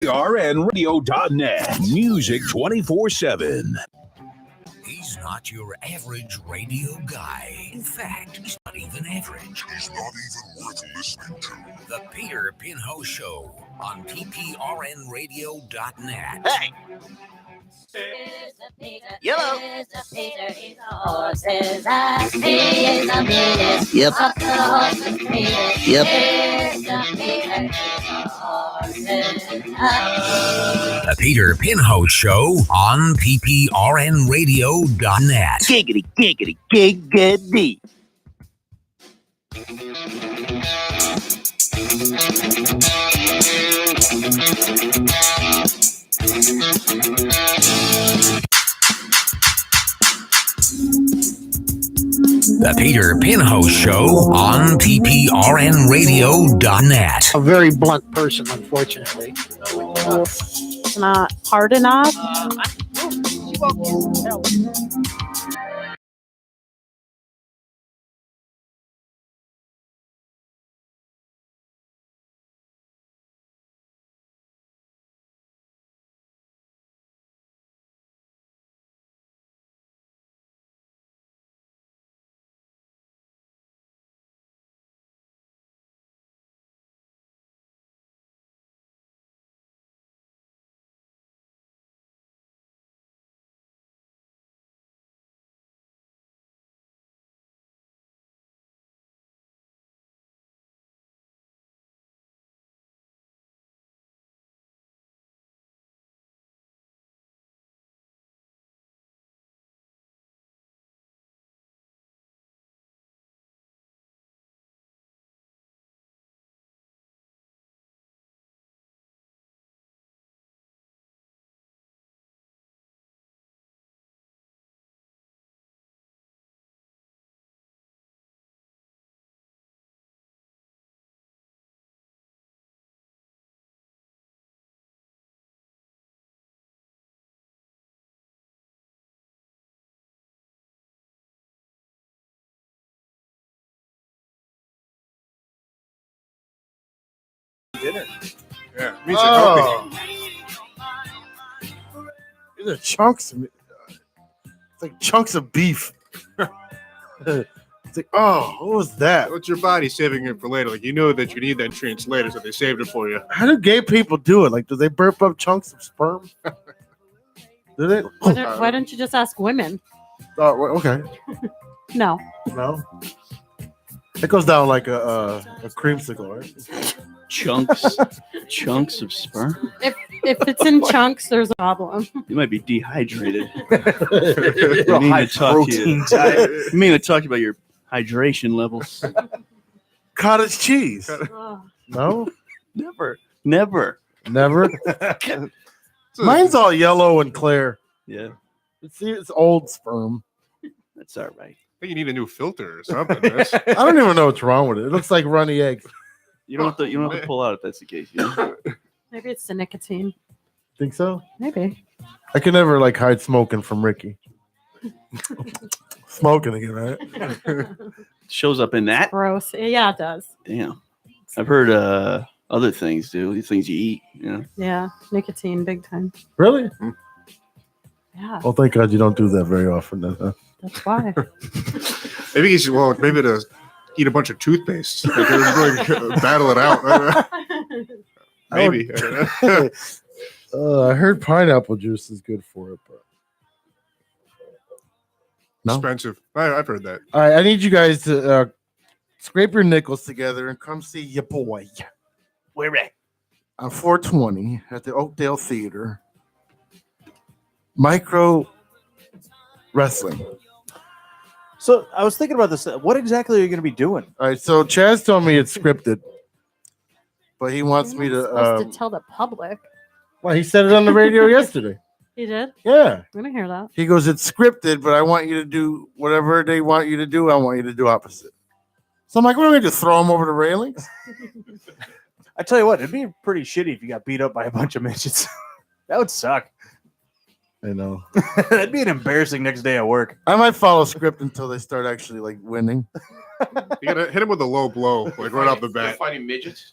PRNradio.net. Music 24/7. He's not your average radio guy. In fact, he's not even average. He's not even worth listening to. The Peter Pinho Show on PPRNradio.net. Hey! Yellow. Yep. Yep. The Peter Pinho Show on PPRNradio.net. Giggity, giggity, giggity. The Peter Pinho Show on PPRNradio.net. A very blunt person, unfortunately. It's not hard enough. Dinner. Yeah, me too. Oh. These are chunks. It's like chunks of beef. It's like, oh, what was that? What's your body saving it for later? Like, you know that you need that nutrients later, so they saved it for you. How do gay people do it? Like, do they burp up chunks of sperm? Do they? Why don't you just ask women? Oh, okay. No. No. It goes down like a creamsicle, right? Chunks of sperm. If it's in chunks, there's a problem. You might be dehydrated. I mean to talk to you. I mean to talk about your hydration levels. Cottage cheese. Oh. No? Never. Mine's all yellow and clear. Yeah. It's old sperm. That's all right. I think you need a new filter or something. I don't even know what's wrong with it. It looks like runny eggs. You don't have to pull out if that's the case. You know? Maybe it's the nicotine. Think so? Maybe. I can never hide smoking from Ricky. Smoking again, right? Shows up in that. Gross. Yeah, it does. Damn. I've heard other things, dude. These things you eat. Yeah, nicotine, big time. Really? Yeah. Well, thank God you don't do that very often. Then, huh? That's why. Maybe to eat a bunch of toothpaste. Battle it out. Maybe. I heard pineapple juice is good for it, but no? Expensive. I've heard that. All right, I need you guys to scrape your nickels together and come see your boy. Where at? On 420 at the Oakdale Theater. Micro Wrestling. So I was thinking about this. What exactly are you going to be doing? All right, so Chaz told me it's scripted, but he wants me to. Supposed to tell the public. Well, he said it on the radio yesterday. He did? Yeah. I'm going to hear that. He goes, it's scripted, but I want you to do whatever they want you to do. I want you to do opposite. So I'm like, what am I going to throw him over the railings? I tell you what, it'd be pretty shitty if you got beat up by a bunch of midgets. That would suck. I know. That'd be an embarrassing next day at work. I might follow script until they start actually winning. You gotta hit him with a low blow, right off the bat. Fighting midgets.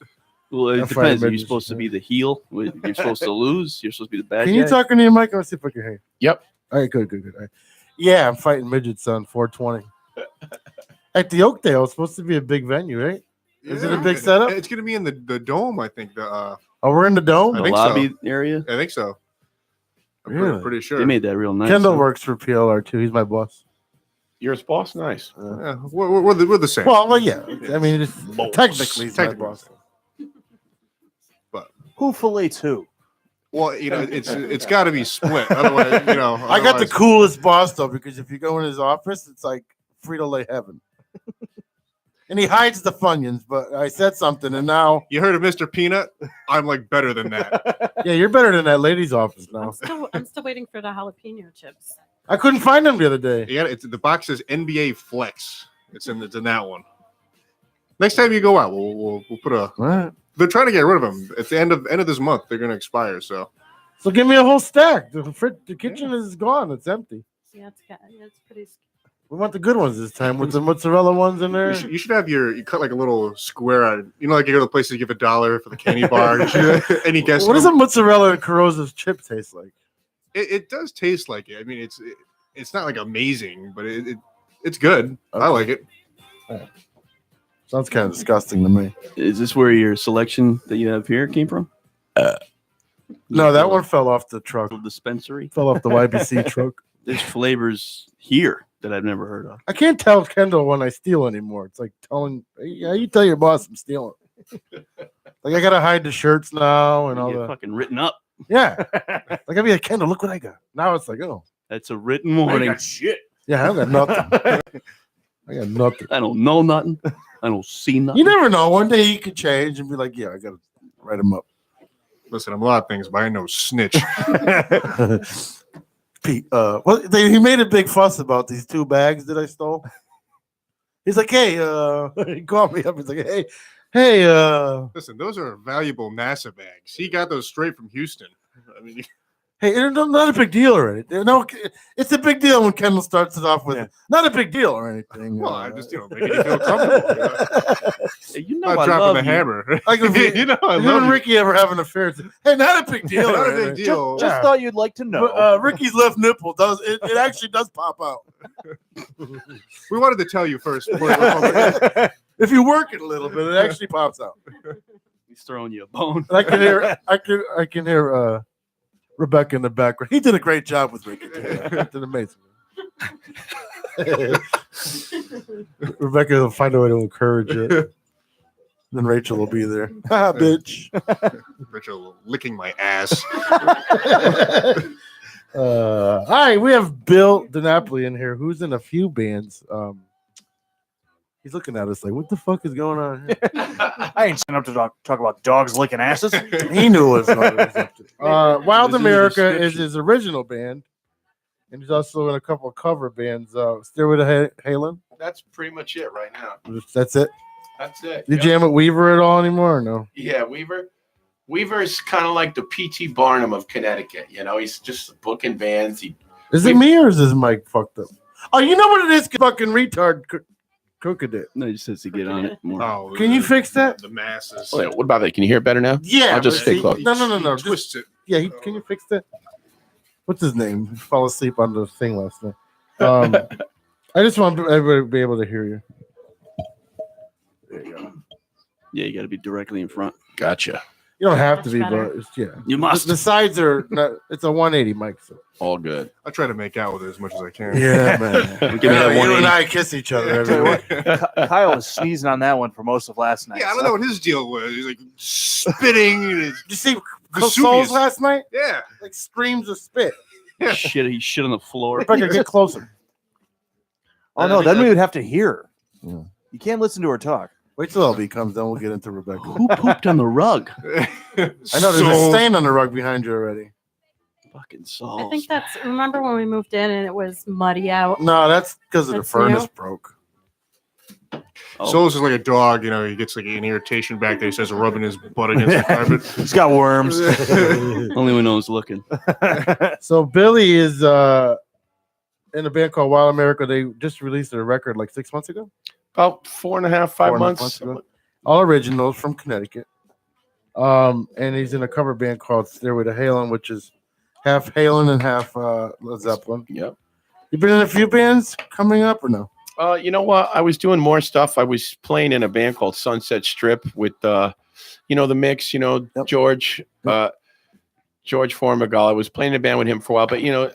Well, I'm it fighting depends. Are you midgets, supposed to yeah. be the heel? You're supposed to lose. You're supposed to be the bad Can guy. you talk into your mic? I want to see if I can hear you. Yep. All right, good. All right. Yeah, I'm fighting midgets on 420 at the Oakdale. It's supposed to be a big venue, right? Is it a big setup? It's going to be in the dome, I think. Oh, we're in the dome. I The think lobby so. area. I think so. I'm Really? pretty sure. They made that real nice. Kendall huh? works for PLR too. He's my boss. You're his boss? Nice. Yeah, we're the same. Well, yeah. I mean, it's, technically, he's my Technically. boss. Who fillets who? Well, it's got to be split. Otherwise, I got the coolest boss though, because if you go in his office, it's like Frito-Lay heaven. And he hides the Funyuns, but I said something, and now You heard of Mr. Peanut? I'm like better than that. yeah, you're better than that lady's office now. I'm still waiting for the jalapeno chips. I couldn't find them the other day. Yeah, the box says NBA Flex. It's in that one. Next time you go out, we'll put a. All right. They're trying to get rid of them. At the end of this month, they're going to expire. So So give me a whole stack. The kitchen is gone. It's empty. Yeah, it's pretty. We want the good ones this time with the mozzarella ones in there. you should have you cut like a little square out. Like you go to places you give $1 for the candy bar. Any guess? What does a mozzarella and Carosa's chip taste like? It does taste like it. I mean, it's not like amazing, but it's good. I like it. Sounds kind of disgusting to me. Is this where your selection that you have here came from? No, that one fell off the truck. The dispensary. Fell off the YBC truck. There's flavors here that I've never heard of. I can't tell Kendall when I steal anymore. It's like telling, yeah, you tell your boss I'm stealing. Like I gotta hide the shirts now and You all get the fucking written up. yeah. Like I'd be like Kendall, look what I got. Now it's like, oh That's a written warning. Shit. yeah, I got nothing. I got nothing. I don't know nothing. I don't see nothing. You never know. One day he could change and be like, yeah, I gotta write him up. Listen, I'm a lot of things, but I know snitch. Pete, he made a big fuss about these 2 bags that I stole. He's like, hey, he called me up. He's like, hey, Listen, those are valuable NASA bags. He got those straight from Houston. I mean, hey, it's not a big deal or anything. No, it's a big deal when Kendall starts it off with not a big deal or anything. well, I just making you feel comfortable. Hey, you know Not I dropping love the you. hammer. Like if I him love and you. Ricky ever have an affair, it's, hey, not a big deal. Not or a big anything. deal. Just thought you'd like to know. But, Ricky's left nipple does it actually does pop out. We wanted to tell you first. Before If you work it a little bit, it actually pops out. He's throwing you a bone. And I can hear Rebecca in the background. He did a great job with Ricky. He did amazing. Rebecca will find a way to encourage it. Then Rachel will be there. Ah, bitch. Rachel licking my ass. All right, we have Bill DiNapoli in here, who's in a few bands. He's looking at us like, what the fuck is going on here? I ain't signed up to talk about dogs licking asses. He knew what it was up to. Wild This is a America is description. his original band, and he's also in a couple of cover bands. Stairway to Halen. That's pretty much it right now. That's it. That's it. You Yep. jam with Weaver at all anymore or no? Yeah, Weaver. Weaver's kind of like the P.T. Barnum of Connecticut. He's just booking bands. Is it me or is his mic fucked up? Oh, you know what it is? Fucking retard cooking it. No, he just says to get on it more. Oh, Can you fix that? The masses. Wait, what about that? Can you hear it better now? Yeah. I'll just but stay close. No. He Just, twists it. yeah, can you fix that? What's his name? He fell asleep on the thing last night. I just want everybody to be able to hear you. There you go. Yeah, you got to be directly in front. Gotcha. You don't have to be, Much better. but it's, yeah. You must. The sides are not, it's a 180 mic. So. All good. I try to make out with it as much as I can. Yeah, man. Give me that you 180. and I kiss each other every week. Kyle was sneezing on that one for most of last night. Yeah, I don't know what his deal was. He's like spitting. And Did you see Vesuvius. Souls last night? yeah. Like streams of spit. Shit, he shit on the floor. Rebecca, get closer. Oh no, then we would have to hear. Yeah. You can't listen to her talk. Wait till LB comes, then we'll get into Rebecca. Who pooped on the rug? I know there's a stain on the rug behind you already. Fucking Saul. I think that's. Remember when we moved in and it was muddy out? No, that's because of the That's furnace new? broke. Oh. Souls is like a dog, he gets like an irritation back there. He starts rubbing his butt against the carpet. He's got worms. Only when no one's looking. So Billy is in a band called Wild America. They just released their record like 6 months ago. About 4.5, 5 4.5 months. ago. All originals from Connecticut. And he's in a cover band called Stairway to Halen, which is half Halen and half Led Zeppelin. Yep. You been in a few bands coming up or no? You know what? I was doing more stuff. I was playing in a band called Sunset Strip with, the Mix. Yep. George Formigal. I was playing in a band with him for a while, but a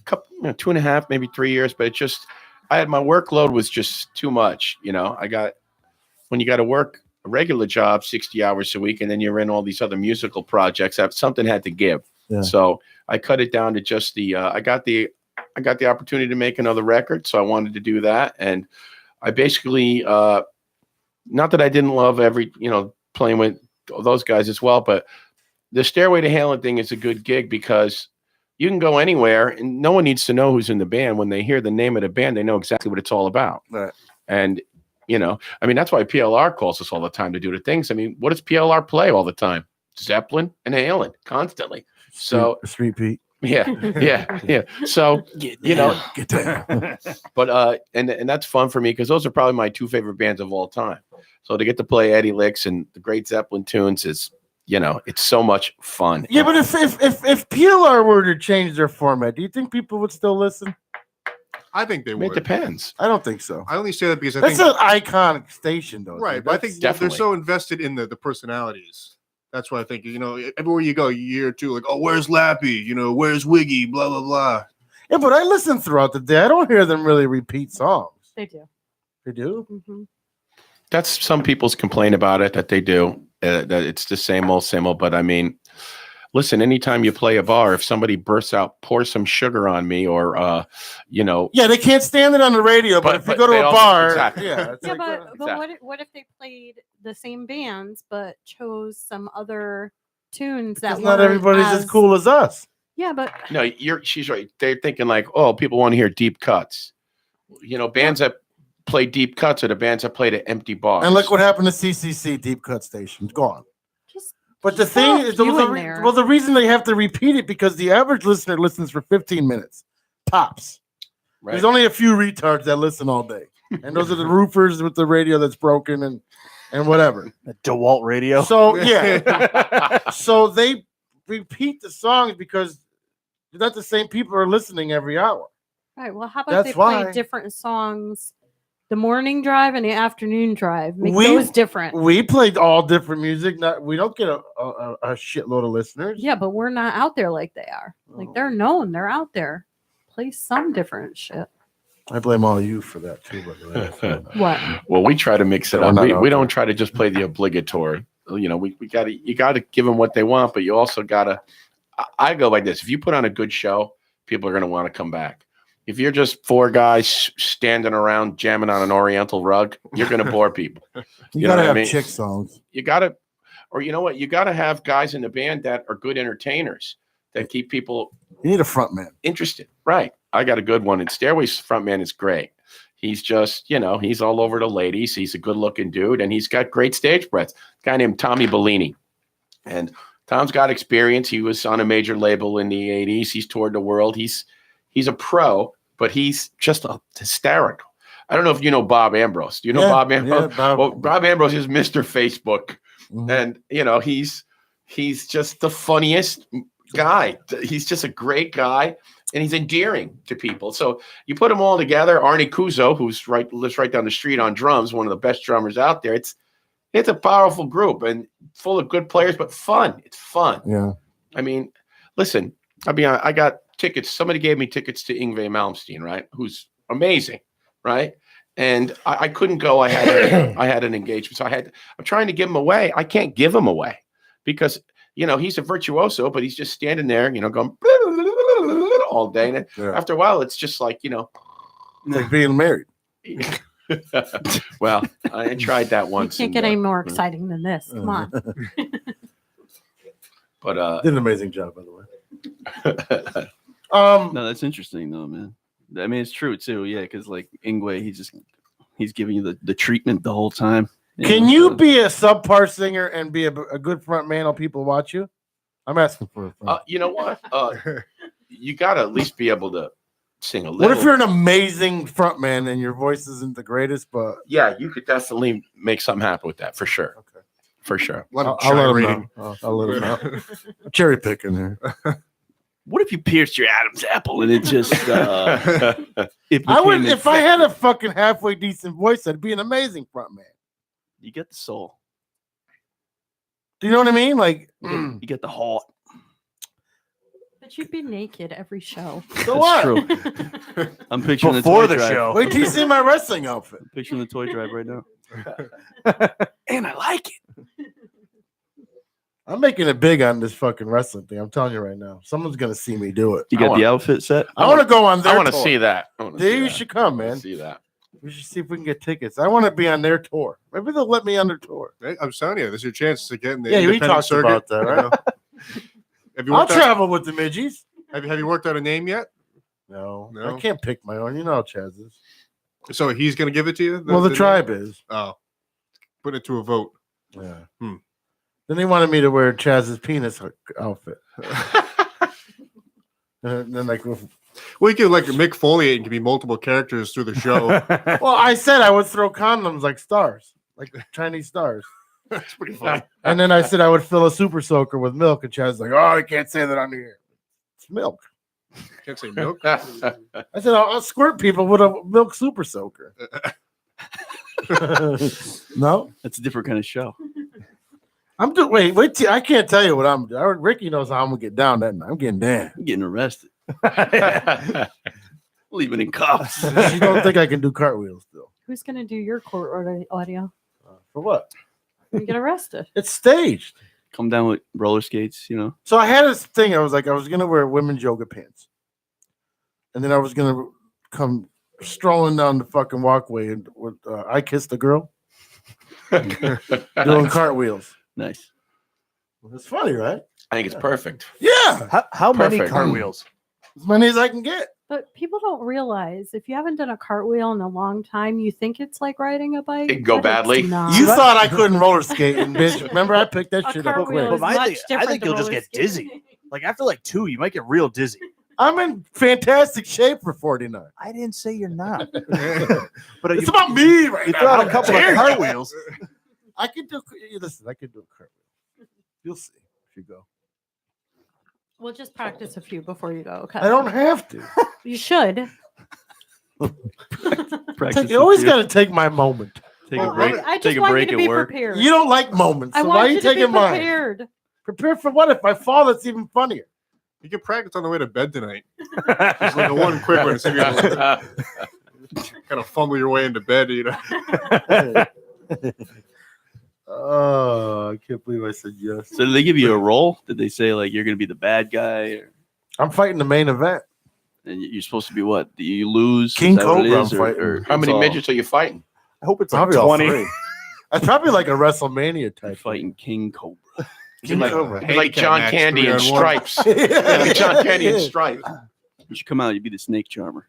couple, 2.5, maybe 3 years. But it just, my workload was just too much. When you got to work a regular job 60 hours a week, and then you're in all these other musical projects, something had to give. Yeah. So I cut it down to just I got the opportunity to make another record, so I wanted to do that. And I basically, not that I didn't love playing with those guys as well, but the Stairway to Halen thing is a good gig because you can go anywhere and no one needs to know who's in the band. When they hear the name of the band, they know exactly what it's all about. Right. And, that's why PLR calls us all the time to do the things. What does PLR play all the time? Zeppelin and Halen constantly. So Street Pete. Yeah. So, get down. but, and that's fun for me because those are probably my two favorite bands of all time. So to get to play Eddie Licks and the great Zeppelin tunes is, it's so much fun. Yeah, but if PLR were to change their format, do you think people would still listen? I think they would. It depends. I don't think so. I only say that because That's an iconic station, though. right, dude. but I think definitely. they're so invested in the personalities. That's why I think, everywhere you go, you hear too, like, oh, where's Lappy? Where's Wiggy? Blah, blah, blah. Yeah, but I listen throughout the day. I don't hear them really repeat songs. They do. They do? Mm-hmm. That's some people's complaint about it, that they do, that it's the same old. But listen, anytime you play a bar, if somebody bursts out, pour some sugar on me, or Yeah, they can't stand it on the radio, but if you go to a bar, exactly. yeah. Yeah, but Exactly. what if they played the same bands but chose some other tunes that not weren't everybody's as cool as us. Yeah, but No, she's right. They're thinking like, oh, people want to hear deep cuts. Bands that play deep cuts are the bands that play the empty bars. And look what happened to CCC Deep Cut Station. Gone. just But the thing is, the reason they have to repeat it because the average listener listens for 15 minutes, tops. Right. There's only a few retards that listen all day, and those are the roofers with the radio that's broken and whatever. The DeWalt radio. So yeah, so they repeat the songs because not the same people are listening every hour. right. Well, how about That's they play why. different songs, the morning drive and the afternoon drive? Make those different. We played all different music. We don't get a shitload of listeners. Yeah, but we're not out there like they are. Like they're known. They're out there. Play some different shit. I blame all you for that too, by the way. What? Well, we try to mix it No, up. no, no. We don't try to just play the obligatory. You gotta give them what they want, but you also gotta. I go like this: if you put on a good show, people are gonna want to come back. If you're just four guys standing around jamming on an Oriental rug, you're gonna bore people. You gotta know what have chick songs. You gotta, or you know what? You gotta have guys in the band that are good entertainers that keep people. You need a front man. Interested, right? I got a good one. And Stairway's frontman is great. He's just, he's all over the ladies. He's a good-looking dude, and he's got great stage breath. A guy named Tommy Bellini, and Tom's got experience. He was on a major label in the '80s. He's toured the world. He's a pro, but he's just hysterical. I don't know if you know Bob Ambrose. Do you know Bob Ambrose? Yeah, Bob. Well, Bob Ambrose is Mr. Facebook, Mhm. and he's just the funniest guy. He's just a great guy, and he's endearing to people. So you put them all together. Arnie Kuzo, lives right down the street on drums, one of the best drummers out there. It's a powerful group and full of good players, but fun. It's fun. Yeah. I mean, listen. I got tickets. Somebody gave me tickets to Yngwie Malmsteen, right? Who's amazing, right? And I couldn't go. I had an engagement, so I'm trying to give him away. I can't give him away because he's a virtuoso, but he's just standing there, going all day. And after a while, it's just like It's like being married. Well, I tried that once. Can't get any more exciting than this. Come on. But did an amazing job, by the way. No, that's interesting though, man. I mean, it's true too. Yeah, because like Yngwie, he's giving you the treatment the whole time. Can you be a subpar singer and be a good front man while people watch you? I'm asking for a friend. you know what? You got to at least be able to sing a little. What if you're an amazing front man and your voice isn't the greatest, but Yeah, you could definitely make something happen with that for sure. okay. for sure. A lot of I'll let him gyrating. know. I'll let him know. Cherry picking here. What if you pierced your Adam's apple and it just I would if I had a fucking halfway decent voice, I'd be an amazing front man. You get the soul. Do you know what I mean? Like, You get the heart. But you'd be naked every show. so That's what? true. I'm picturing Before the the toy drive. show. Wait till you see my wrestling outfit. I'm picturing the toy drive right now. And I like it. I'm making it big on this fucking wrestling thing. I'm telling you right now. Someone's gonna see me do it. You got the outfit set? I want to go on their I want to tour. see that. Dude, you should come, man. See that. We should see if we can get tickets. I want to be on their tour. Maybe they'll let me on their tour. Hey, I'm telling you, this is your chance to get in the Yeah, we independent talked circuit. about that, right? Have you I'll worked out, travel with the midgies. have you worked out a name yet? No, No? I can't pick my own. You know how Chaz is. So he's going to give it to you? Well, the name? tribe is. Oh, put it to a vote. Yeah. Hmm. Then they wanted me to wear Chaz's penis outfit. And then like, Well, you could like Mick Foley and can be multiple characters through the show. well, I said I would throw condoms like stars, like Chinese stars. That's pretty funny. And then I said I would fill a super soaker with milk, and Chaz's like, "Oh, I can't say that on the air. It's milk." Can't say milk. I said I'll squirt people with a milk super soaker. No, That's a different kind of show. I'm doing. Wait. I can't tell you what I'm doing. Ricky knows how I'm gonna get down that night. I'm getting down. I'm getting arrested. Leaving in cuffs. You don't think I can do cartwheels still? Who's going to do your court audio? For what? You get arrested. It's staged. Come down with roller skates, you know. So I had this thing. I was gonna wear women's yoga pants, and then I was gonna come strolling down the fucking walkway and with I kissed a girl doing cartwheels. Nice. It's funny, right? I think it's perfect. Yeah, How many Perfect. cartwheels? as many as I can get. But people don't realize if you haven't done a cartwheel in a long time, you think it's like riding a bike. It can go but it's badly. not. You thought I couldn't roller skate, and bitch, remember I picked that A shit up cartwheel quick. is But I much think different you'll than just roller get dizzy. skating. Like after like 2, you might get real dizzy. I'm in fantastic shape for 49. I didn't say you're not. But It's you, about me right you now. throw out How a couple of dare you. cartwheels. I could do. Listen, I could do a cartwheel. You'll see if you go. We'll just practice a few before you go. Okay. I don't have to. You should. Practice You always with got to take my moment. Take Well, a break. I just Take a want break you at to be work. prepared. You don't like moments, I so why are want you you to be taking mine? prepared. Prepare for what? If I fall, that's even funnier. You can practice on the way to bed tonight. Just like a one quick one. So you kind of fumble your way into bed, you know. Oh, I can't believe I said yes. So did they give you a role? Did they say like you're gonna be the bad guy, or, I'm fighting the main event. and you're supposed to be what? Do you lose? King Is that what it Cobra is, I'm fighting. How many it's all- midgets are you fighting? I hope it's like Probably all 20. three. That's probably like a WrestleMania You're type. fighting King Cobra. King like, Cobra. he's like John match, Candy in 3-on-1. stripes. Like John Candy in stripes. You should come out. You'd be the snake charmer.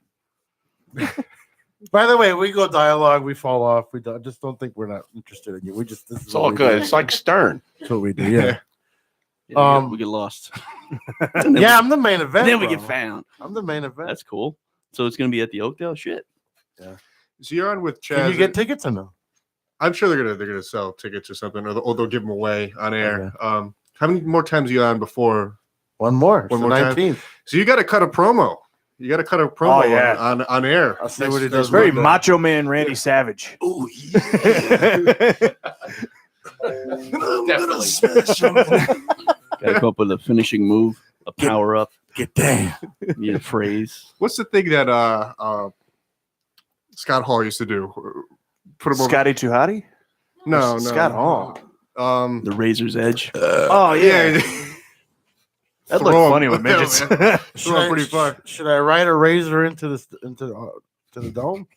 By the way, we go dialogue, we fall off. We don't, just don't think we're not interested in you. We just this is It's what all we good. do. It's like Stern. That's what we do. Yeah, Yeah, we get lost. yeah. I'm the main event. Then we bro. get found. I'm the main event. That's cool. So it's gonna be at the Oakdale. Shit. So you're on with Chaz. Can you get tickets or no? I'm sure they're gonna sell tickets or something, or they'll give them away on air. How many more times are you on before? One more. One One more more. time? 19th. So you got to cut a promo. You got to cut a promo Oh, yeah. on air. I'll see what he does. It's very Monday. Macho Man Randy Savage. Oh Definitely. Gotta come up with a finishing move, a power up, Get down. need a phrase. What's the thing that Scott Hall used to do? Put him over. Scotty Tuhati? No. Scott Hall. The razor's edge. Oh, yeah. That Throw looked 'em. funny with midgets. Yeah, throw 'em pretty far. Should I ride a razor into the dome?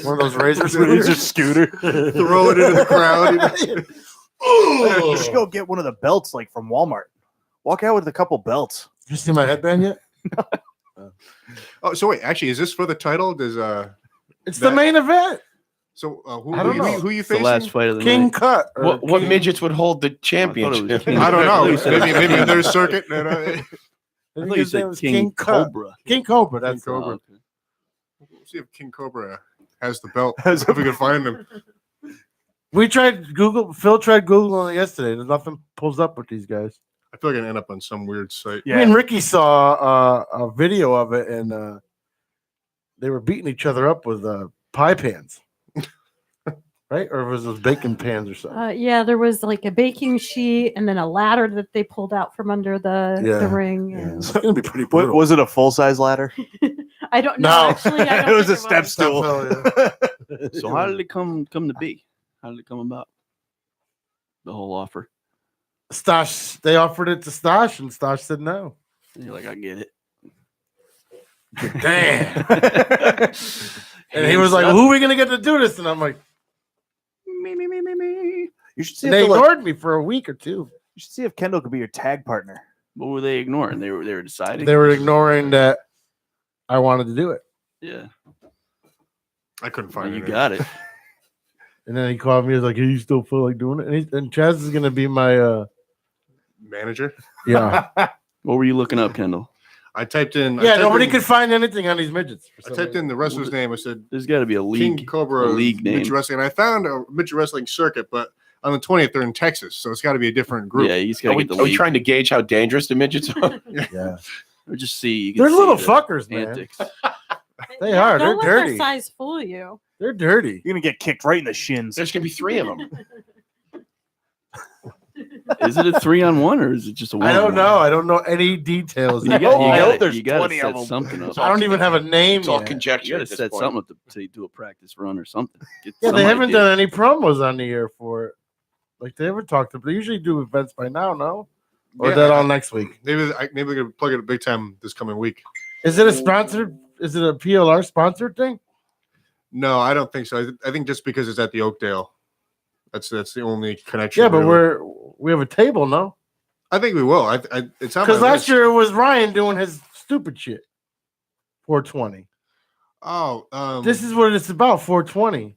One of those razors. Razor scooter. Throw it into the crowd. You know? You should go get one of the belts like from Walmart. Walk out with a couple belts. You see my headband yet? Oh, so wait, actually, is this for the title? Does It's the main event. so I don't know. who you It's the facing? last fight of the King night. Cut. or What King- midgets would hold the was championship? King- I don't know. I thought you said- Maybe their circuit. I I think thought you his name said was King Cut. Cobra. King Cobra. That's King Cobra. Oh, okay. We'll see if King Cobra has the belt. If we can find him. We tried Google. Phil tried Googling it yesterday. There's nothing pulls up with these guys. I feel like I end up on some weird site. Yeah. Me and Ricky saw a video of it, and they were beating each other up with pie pans, right? Or was those bacon pans or something? Yeah, there was like a baking sheet and then a ladder that they pulled out from under the ring. Yeah, And it's gonna be pretty What, brutal. was it a full size ladder? I don't know. No. Actually, I don't It was think a step stool. So how did it come to be? How did it come about? The whole offer. Stosh, they offered it to Stosh, and Stosh said no. And you're like, I get it. Damn. And he was like, "Who are we gonna get to do this?" And I'm like, Me. You should see and if they they'll, like, ignored me for a week or two. you should see if Kendall could be your tag partner. What were they ignoring? They were deciding. They were ignoring that I wanted to do it. Yeah. I couldn't Well, find it. you got it. And then he called me. He was like, "Hey, you still feel like doing it?" And Chaz is gonna be my Manager. yeah. What were you looking up, Kendall? I typed in. Yeah, nobody could find anything on these midgets. I typed in the wrestler's name. I said There's got to be a league. King Cobra a league name. Midget Wrestling, and I found a midget wrestling circuit, but on the 20th they're in Texas, so it's got to be a different group. Yeah, he's Are got to we, get the are we league. trying to gauge how dangerous the midgets are? Yeah, Or just see. You can they're see little the fuckers, man. antics. They are. Don't They're let dirty. their size fool you. They're dirty. You're gonna get kicked right in the shins. There's gonna be 3 of them. Is it a 3-on-1 or is it just a 1? I don't know. I don't know any details. You at got, all. I hope to there's you got 20 to of set them. something up. I don't even have a name It's all yet. You conjecture got to at this set point. something up to say do a practice run or something. Get Yeah, some they haven't idea. done any promos on the air for it. Like they ever talked to. They usually do events by now, no? Or Yeah, that all next week? Maybe they're gonna plug it big time this coming week. Is it a sponsored? Is it a PLR sponsored thing? No, I don't think so. I think just because it's at the Oakdale, that's the only connection. Yeah, but really. we have a table, no? I think we will. It's on Because my last list. year it was Ryan doing his stupid shit. 420. Oh, This is what it's about. 420.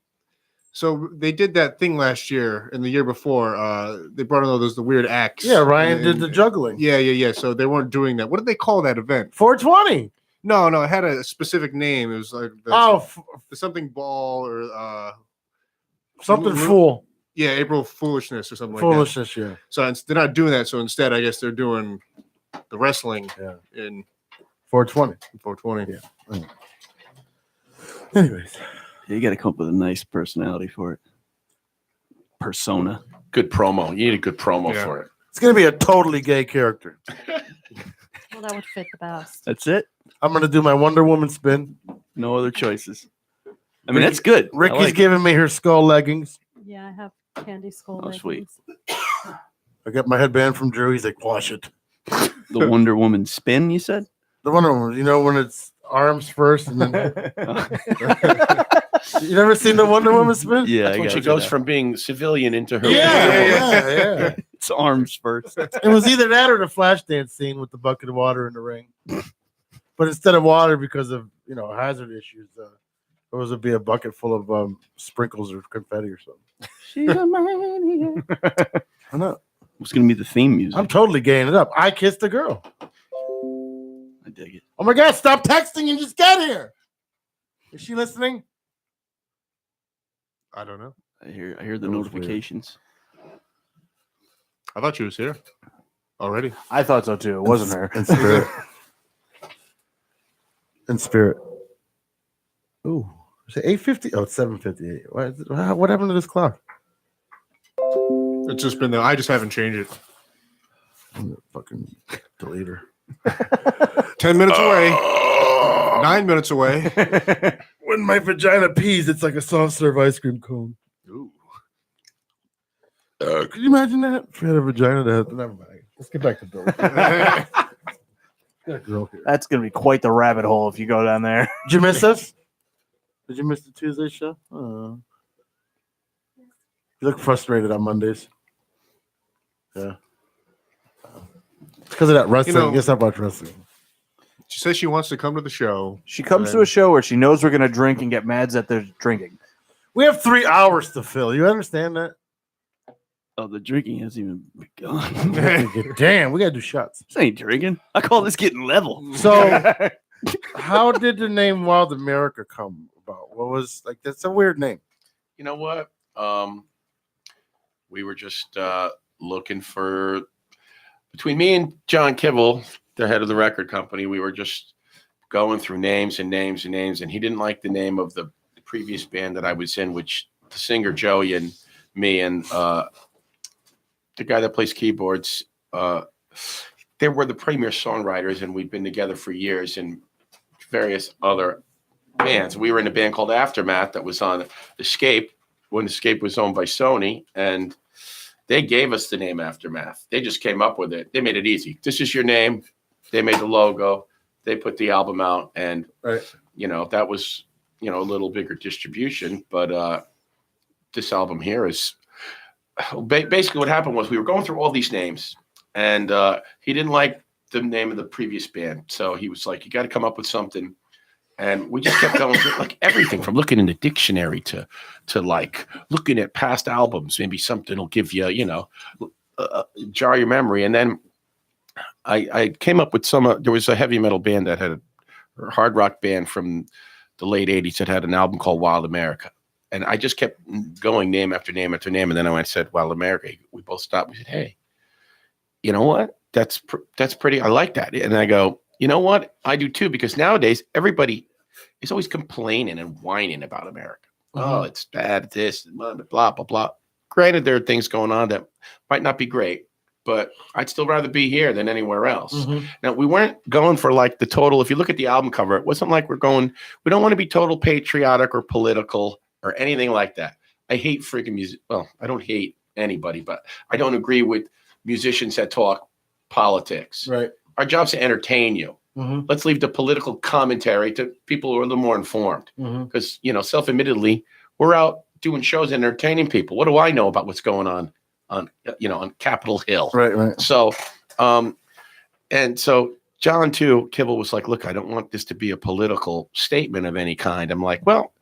so they did that thing last year and the year before. They brought in all the weird acts. Yeah, Ryan did And- the juggling. Yeah. So they weren't doing that. What did they call that event? 420. No, it had a specific name. It was like the something ball or Something Ru- fool. yeah, April Foolishness or something like that. Foolishness, yeah. So they're not doing that. So instead, I guess they're doing the wrestling Yeah. in 420. 420. Yeah. Anyways. You got to come up with a nice personality for it. Persona. Good promo. You need a good promo Yeah. for it. It's going to be a totally gay character. Well, that would fit the best. That's it. I'm going to do my Wonder Woman spin. No other choices. I mean, that's good. I Ricky's like it. giving me her skull leggings. Yeah, I have candy skull. Oh, sweet. leggings. I got my headband from Drew. He's like, wash it. The Wonder Woman spin, you said? The Wonder Woman, you know, when it's arms first and then. You never seen the Wonder Woman spin? Yeah, That's I when got she you goes now. from being civilian into her. Yeah. It's arms first. It was either that or the flash dance scene with the bucket of water in the ring. But instead of water, because of hazard issues, it was to be a bucket full of sprinkles or confetti or something. She's a maniac. I know. What's going to be the theme music? I'm totally gaying it up. I kissed a girl. I dig it. Oh my God! Stop texting and just get here. Is she listening? I don't know. I hear the That was weird. notifications. I thought she was here already. I thought so too. It wasn't her. In spirit. In spirit. Ooh. Is it 8:50? Oh, it's 7:58. What happened to this clock? It's just been there. I just haven't changed it. Fucking delete her. 10 minutes away. 9 minutes away. When my vagina pees, it's like a soft serve ice cream cone. Ooh. Could you imagine that? If you had a vagina that had, never mind. Let's get back to Bill. Got a girl here. That's gonna be quite the rabbit hole if you go down there. Did you miss us? Did you miss the Tuesday show? You look frustrated on Mondays. Yeah. It's because of that wrestling. You know- Guess I watch wrestling. She says she wants to come to the show. She comes to a show where she knows we're gonna drink and get mad that they're drinking. We have 3 hours to fill. You understand that? Oh, the drinking hasn't even begun. Damn, we gotta do shots. This ain't drinking. I call this getting level. So, how did the name Wild America come about? What was like? That's a weird name. You know what? We were just looking for, between me and John Kibble, the head of the record company, we were just going through names and names and names, and he didn't like the name of the previous band that I was in, which the singer Joey and me and the guy that plays keyboards, they were the premier songwriters, and we'd been together for years in various other bands. We were in a band called Aftermath that was on Escape when Escape was owned by Sony, and they gave us the name Aftermath. They just came up with it. They made it easy. This is your name. They made the logo. They put the album out, and that was a little bigger distribution. But this album here is basically what happened was we were going through all these names, and he didn't like the name of the previous band, so he was like, "You got to come up with something." And we just kept going through like everything from looking in the dictionary to like looking at past albums. Maybe something will give you, jar your memory. And then I came up with there was a heavy metal band that had a hard rock band from the late 80s that had an album called Wild America. And I just kept going name after name after name. And then I said, Wild America. We both stopped. We said, hey, you know what? That's pretty. I like that. And I go, you know what? I do too, because nowadays everybody is always complaining and whining about America. Mm-hmm. Oh, it's bad. This, blah, blah, blah, blah. Granted, there are things going on that might not be great, but I'd still rather be here than anywhere else. Mm-hmm. Now, we weren't going for like the total. If you look at the album cover, it wasn't like we don't want to be total patriotic or political or anything like that. I hate freaking music. Well, I don't hate anybody, but I don't agree with musicians that talk politics. Right. Our job's to entertain you. Mm-hmm. Let's leave the political commentary to people who are a little more informed. Because, self-admittedly, we're out doing shows and entertaining people. What do I know about what's going on Capitol Hill? Right. So, and so John too, Kibble was like, look, I don't want this to be a political statement of any kind. I'm like, well,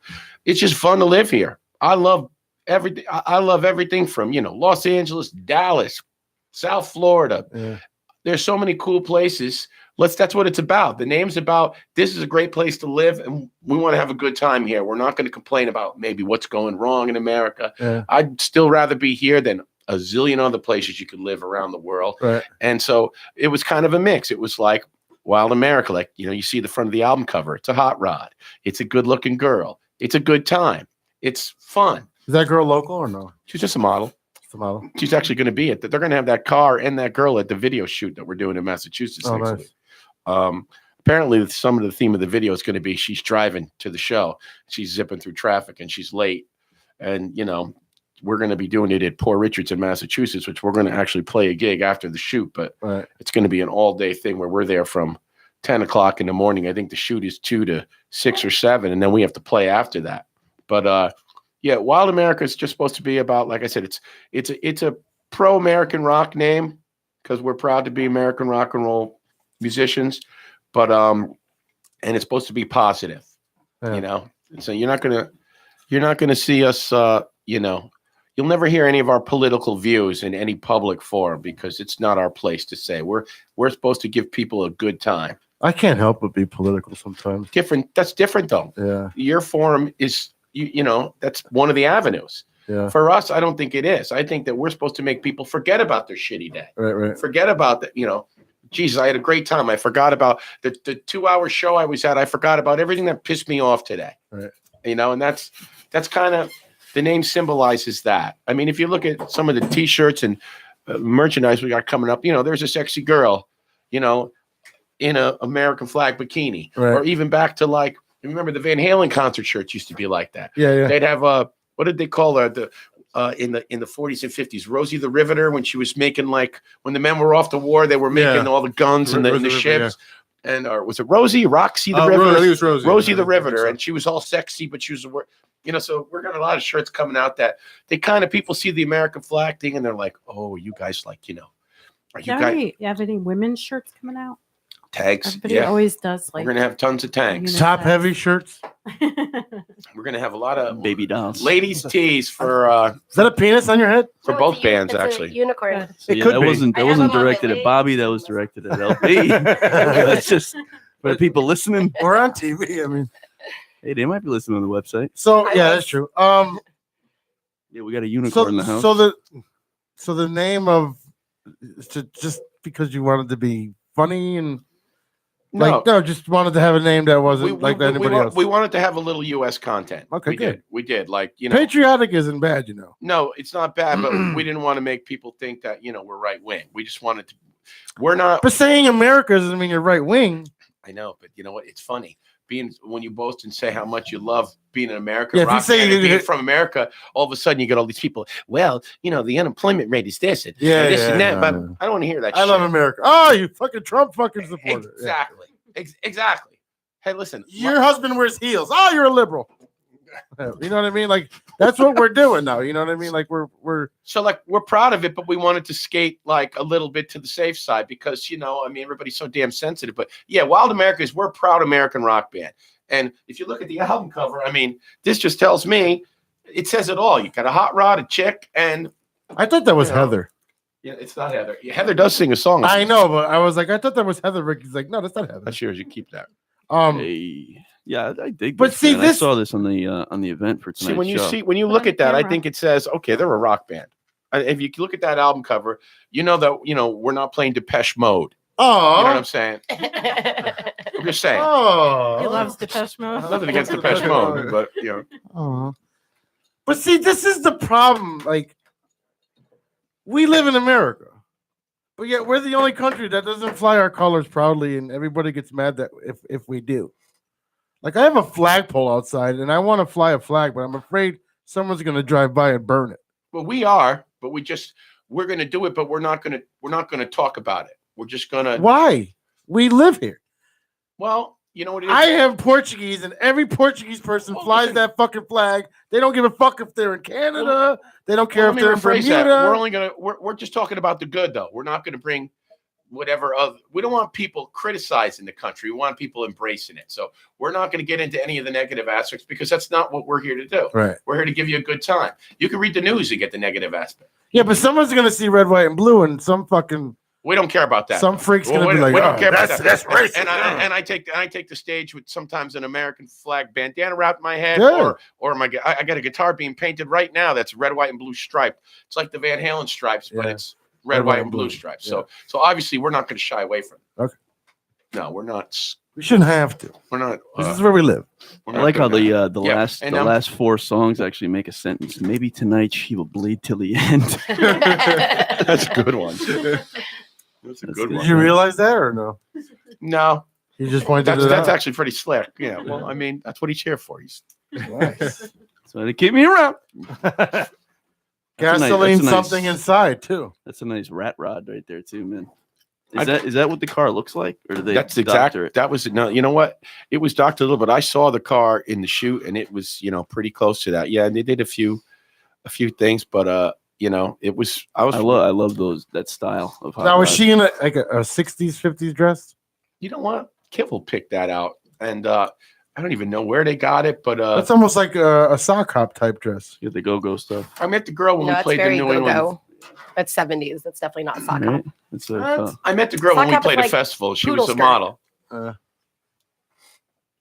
it's just fun to live here. I love everything. I love everything from, Los Angeles, Dallas, South Florida. Yeah. There's so many cool places. That's what it's about. The name's about, this is a great place to live, and we want to have a good time here. We're not going to complain about maybe what's going wrong in America. Yeah. I'd still rather be here than a zillion other places you could live around the world. Right. And so it was kind of a mix. It was like Wild America. Like, you see the front of the album cover. It's a hot rod. It's a good-looking girl. It's a good time. It's fun. Is that girl local or no? She's just a model. Model. She's actually going to be at they're going to have that car and that girl at the video shoot that we're doing in Massachusetts next week. Apparently some of the theme of the video is going to be she's driving to the show. She's zipping through traffic and she's late. And, we're going to be doing it at Poor Richards in Massachusetts, which we're going to actually play a gig after the shoot. But It's going to be an all-day thing where we're there from 10 o'clock in the morning. I think the shoot is 2 to 6 or 7, and then we have to play after that. But, yeah, Wild America is just supposed to be about, like I said, it's a pro-American rock name because we're proud to be American rock and roll musicians, but and it's supposed to be positive, So you're not gonna see us, you'll never hear any of our political views in any public forum because it's not our place to say. We're supposed to give people a good time. I can't help but be political sometimes. That's different though. Yeah, your forum is. That's one of the avenues. Yeah. For us, I don't think it is. I think that we're supposed to make people forget about their shitty day. Right. Forget about that. Jesus, I had a great time. I forgot about the 2-hour show I was at. I forgot about everything that pissed me off today. Right. And that's kind of the name symbolizes that. I mean, if you look at some of the T-shirts and merchandise we got coming up, there's a sexy girl, in a American flag bikini, or even back to like. Remember the Van Halen concert shirts used to be like that. Yeah. They'd have what did they call her in the 40s and 50s? Rosie the Riveter, when she was making when the men were off to war, they were making all the guns and the ships. Yeah. And or was it Rosie Roxy the Riveter? I think it was Rosie. Rosie the Riveter, and she was all sexy, but she was so we're got a lot of shirts coming out that they kind of people see the American flag thing and they're like, oh, you guys are you guys have any women's shirts coming out? Tags. Everybody always does. We're gonna have tons of tags. Top heavy shirts. We're gonna have a lot of baby dolls, ladies' tees for. Is that a penis on your head? For both bands, actually. Unicorn. That wasn't directed at Bobby. That was directed at LB. That's just for the people listening. Or on TV. I mean, hey, they might be listening on the website. So yeah, that's true. Yeah, we got a unicorn in the house. So So the name of just because you wanted to be funny and No, just wanted to have a name that wasn't like anybody else. we wanted to have a little U.S. content. Okay, good. We did. Like, you know, Patriotic isn't bad, you know. no, it's not bad, but we didn't want to make people think that, you know, we're right wing. We just wanted to. We're not. But saying America doesn't mean you're right wing. I know, but you know what? It's funny. When you boast and say how much you love being an American, Yeah, if you rock say fan and you- being from America, all of a sudden you get all these people. Well, you know, the unemployment rate is this and this and that. But I don't want to hear that. I love America. Oh, you fucking Trump fucking supporter. Yeah. Exactly. Hey, listen. Your husband wears heels. Oh, you're a liberal. You know what I mean? Like that's what we're doing now. You know what I mean? Like we're So like we're proud of it, but we wanted to skate like a little bit to the safe side because, you know, I mean, everybody's so damn sensitive. But yeah, Wild Americans, we're a proud American rock band. And if you look at the album cover, I mean, this just tells me it says it all. You got a hot rod, a chick, and I thought that was Heather. Yeah, it's not Heather. Yeah, Heather does sing a song. I know, but I was like, I thought that was Heather. Ricky's like, no, that's not Heather. That's yours. You keep that. Hey. Yeah, I dig. But this, see, man. I this- saw this on the event for tonight. When you look at that, I think it says, okay, they're a rock band. If you look at that album cover, you know that we're not playing Depeche Mode. Oh, You know what I'm saying? I'm just saying. Oh, He loves Depeche Mode. Nothing against Depeche Mode, but you know. Oh. But see, this is the problem. Like, we live in America, but yet we're the only country that doesn't fly our colors proudly, and everybody gets mad that if we do. Like, I have a flagpole outside, and I want to fly a flag, but I'm afraid someone's going to drive by and burn it. Well, we are, but we're going to do it, but we're not going to talk about it. We're just going to. Why? We live here. Well, you know what it is. I am Portuguese, and every Portuguese person flies that fucking flag. They don't give a fuck if they're in Canada. They don't care if they're in Bermuda. We're just talking about the good, though. We're not going to bring whatever other. We don't want people criticizing the country. We want people embracing it. So we're not going to get into any of the negative aspects because that's not what we're here to do. Right. We're here to give you a good time. You can read the news and get the negative aspect. Yeah, but someone's going to see red, white, and blue, and some fucking. We don't care about that. Some freak's gonna be like, we don't care about that's that. racist. And I take the stage with sometimes an American flag bandana wrapped in my head, Good. or I got a guitar being painted right now that's red, white, and blue striped. It's like the Van Halen stripes, but Yeah. it's red, white, and blue stripes. Yeah. So obviously we're not going to shy away from it. Okay. No, we're not. We shouldn't have to. We're not. This is where we live. we're I not like how gonna- the Yeah, last and, last four songs actually make a sentence. Maybe tonight she will bleed till the end. That's a good one. That's a That's good good. one. Did you realize that or no? No, You just pointed that's it that's out. actually pretty slick. Yeah. Well, I mean, that's what he's here for. He's Nice. So they keep me around. Gasoline, that's a nice- something inside too. That's a nice rat rod right there too, man. I- Is that what the car looks like, or do they That's doctor exactly. it? That was no. You know what? It was Dr. Little, but I saw the car in the shoot, and it was pretty close to that. Yeah, and they did a few things, but it was. I love that style of hot Now was rod. she in a 60s, 50s dress? You know what? Kibble picked that out, and I don't even know where they got it, but That's almost like a sock hop type dress. You get the go-go stuff. I met the girl when No, we it's played the very New England. go-go. That's 70s. That's definitely not sock Right? hop. It's I met the girl when Sock we hop is played a like festival. She poodle was a skirt. model.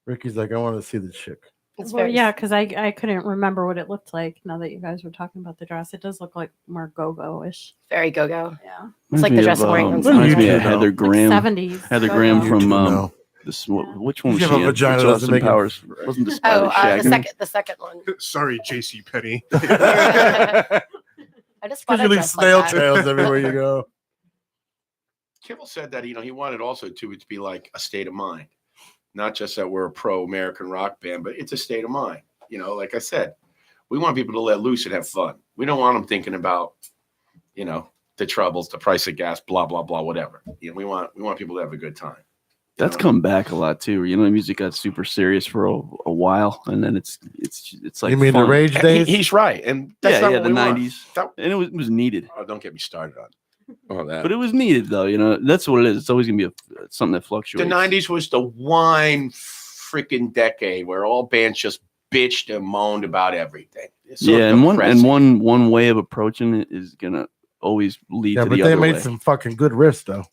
Ricky's like, I want to see the chick. It's Well, very yeah, because I couldn't remember what it looked like. Now that you guys were talking about the dress, it does look like more go-go-ish. very go-go. Yeah, It's like the dress I'm wearing on Reminds me Sunday. of Heather Graham. 70s. Heather go-go. Graham from No. which one was You she have a in? vagina, Which doesn't Austin make it- Powers wasn't the Oh, Shaggy? the second one. Sorry, JC Penny. I just thought Because you leave dressed snail like that. trails everywhere you go. Kibble said that he wanted also to be like a state of mind, not just that we're a pro-American rock band, but it's a state of mind. Like I said, we want people to let loose and have fun. We don't want them thinking about, the troubles, the price of gas, blah blah blah, whatever. We want people to have a good time. That's come back a lot too. Music got super serious for a while, and then it's like You mean the fun. rage days? He's right, and that's Yeah, not yeah, what the we want. '90s, That- and it was needed. Oh, don't get me started on all that. But it was needed though. That's what it is. It's always gonna be something that fluctuates. The '90s was the wine freaking decade where all bands just bitched and moaned about everything. It's so yeah, and depressing. one way of approaching it is gonna always lead Yeah, to but the they other made way. some fucking good riffs though.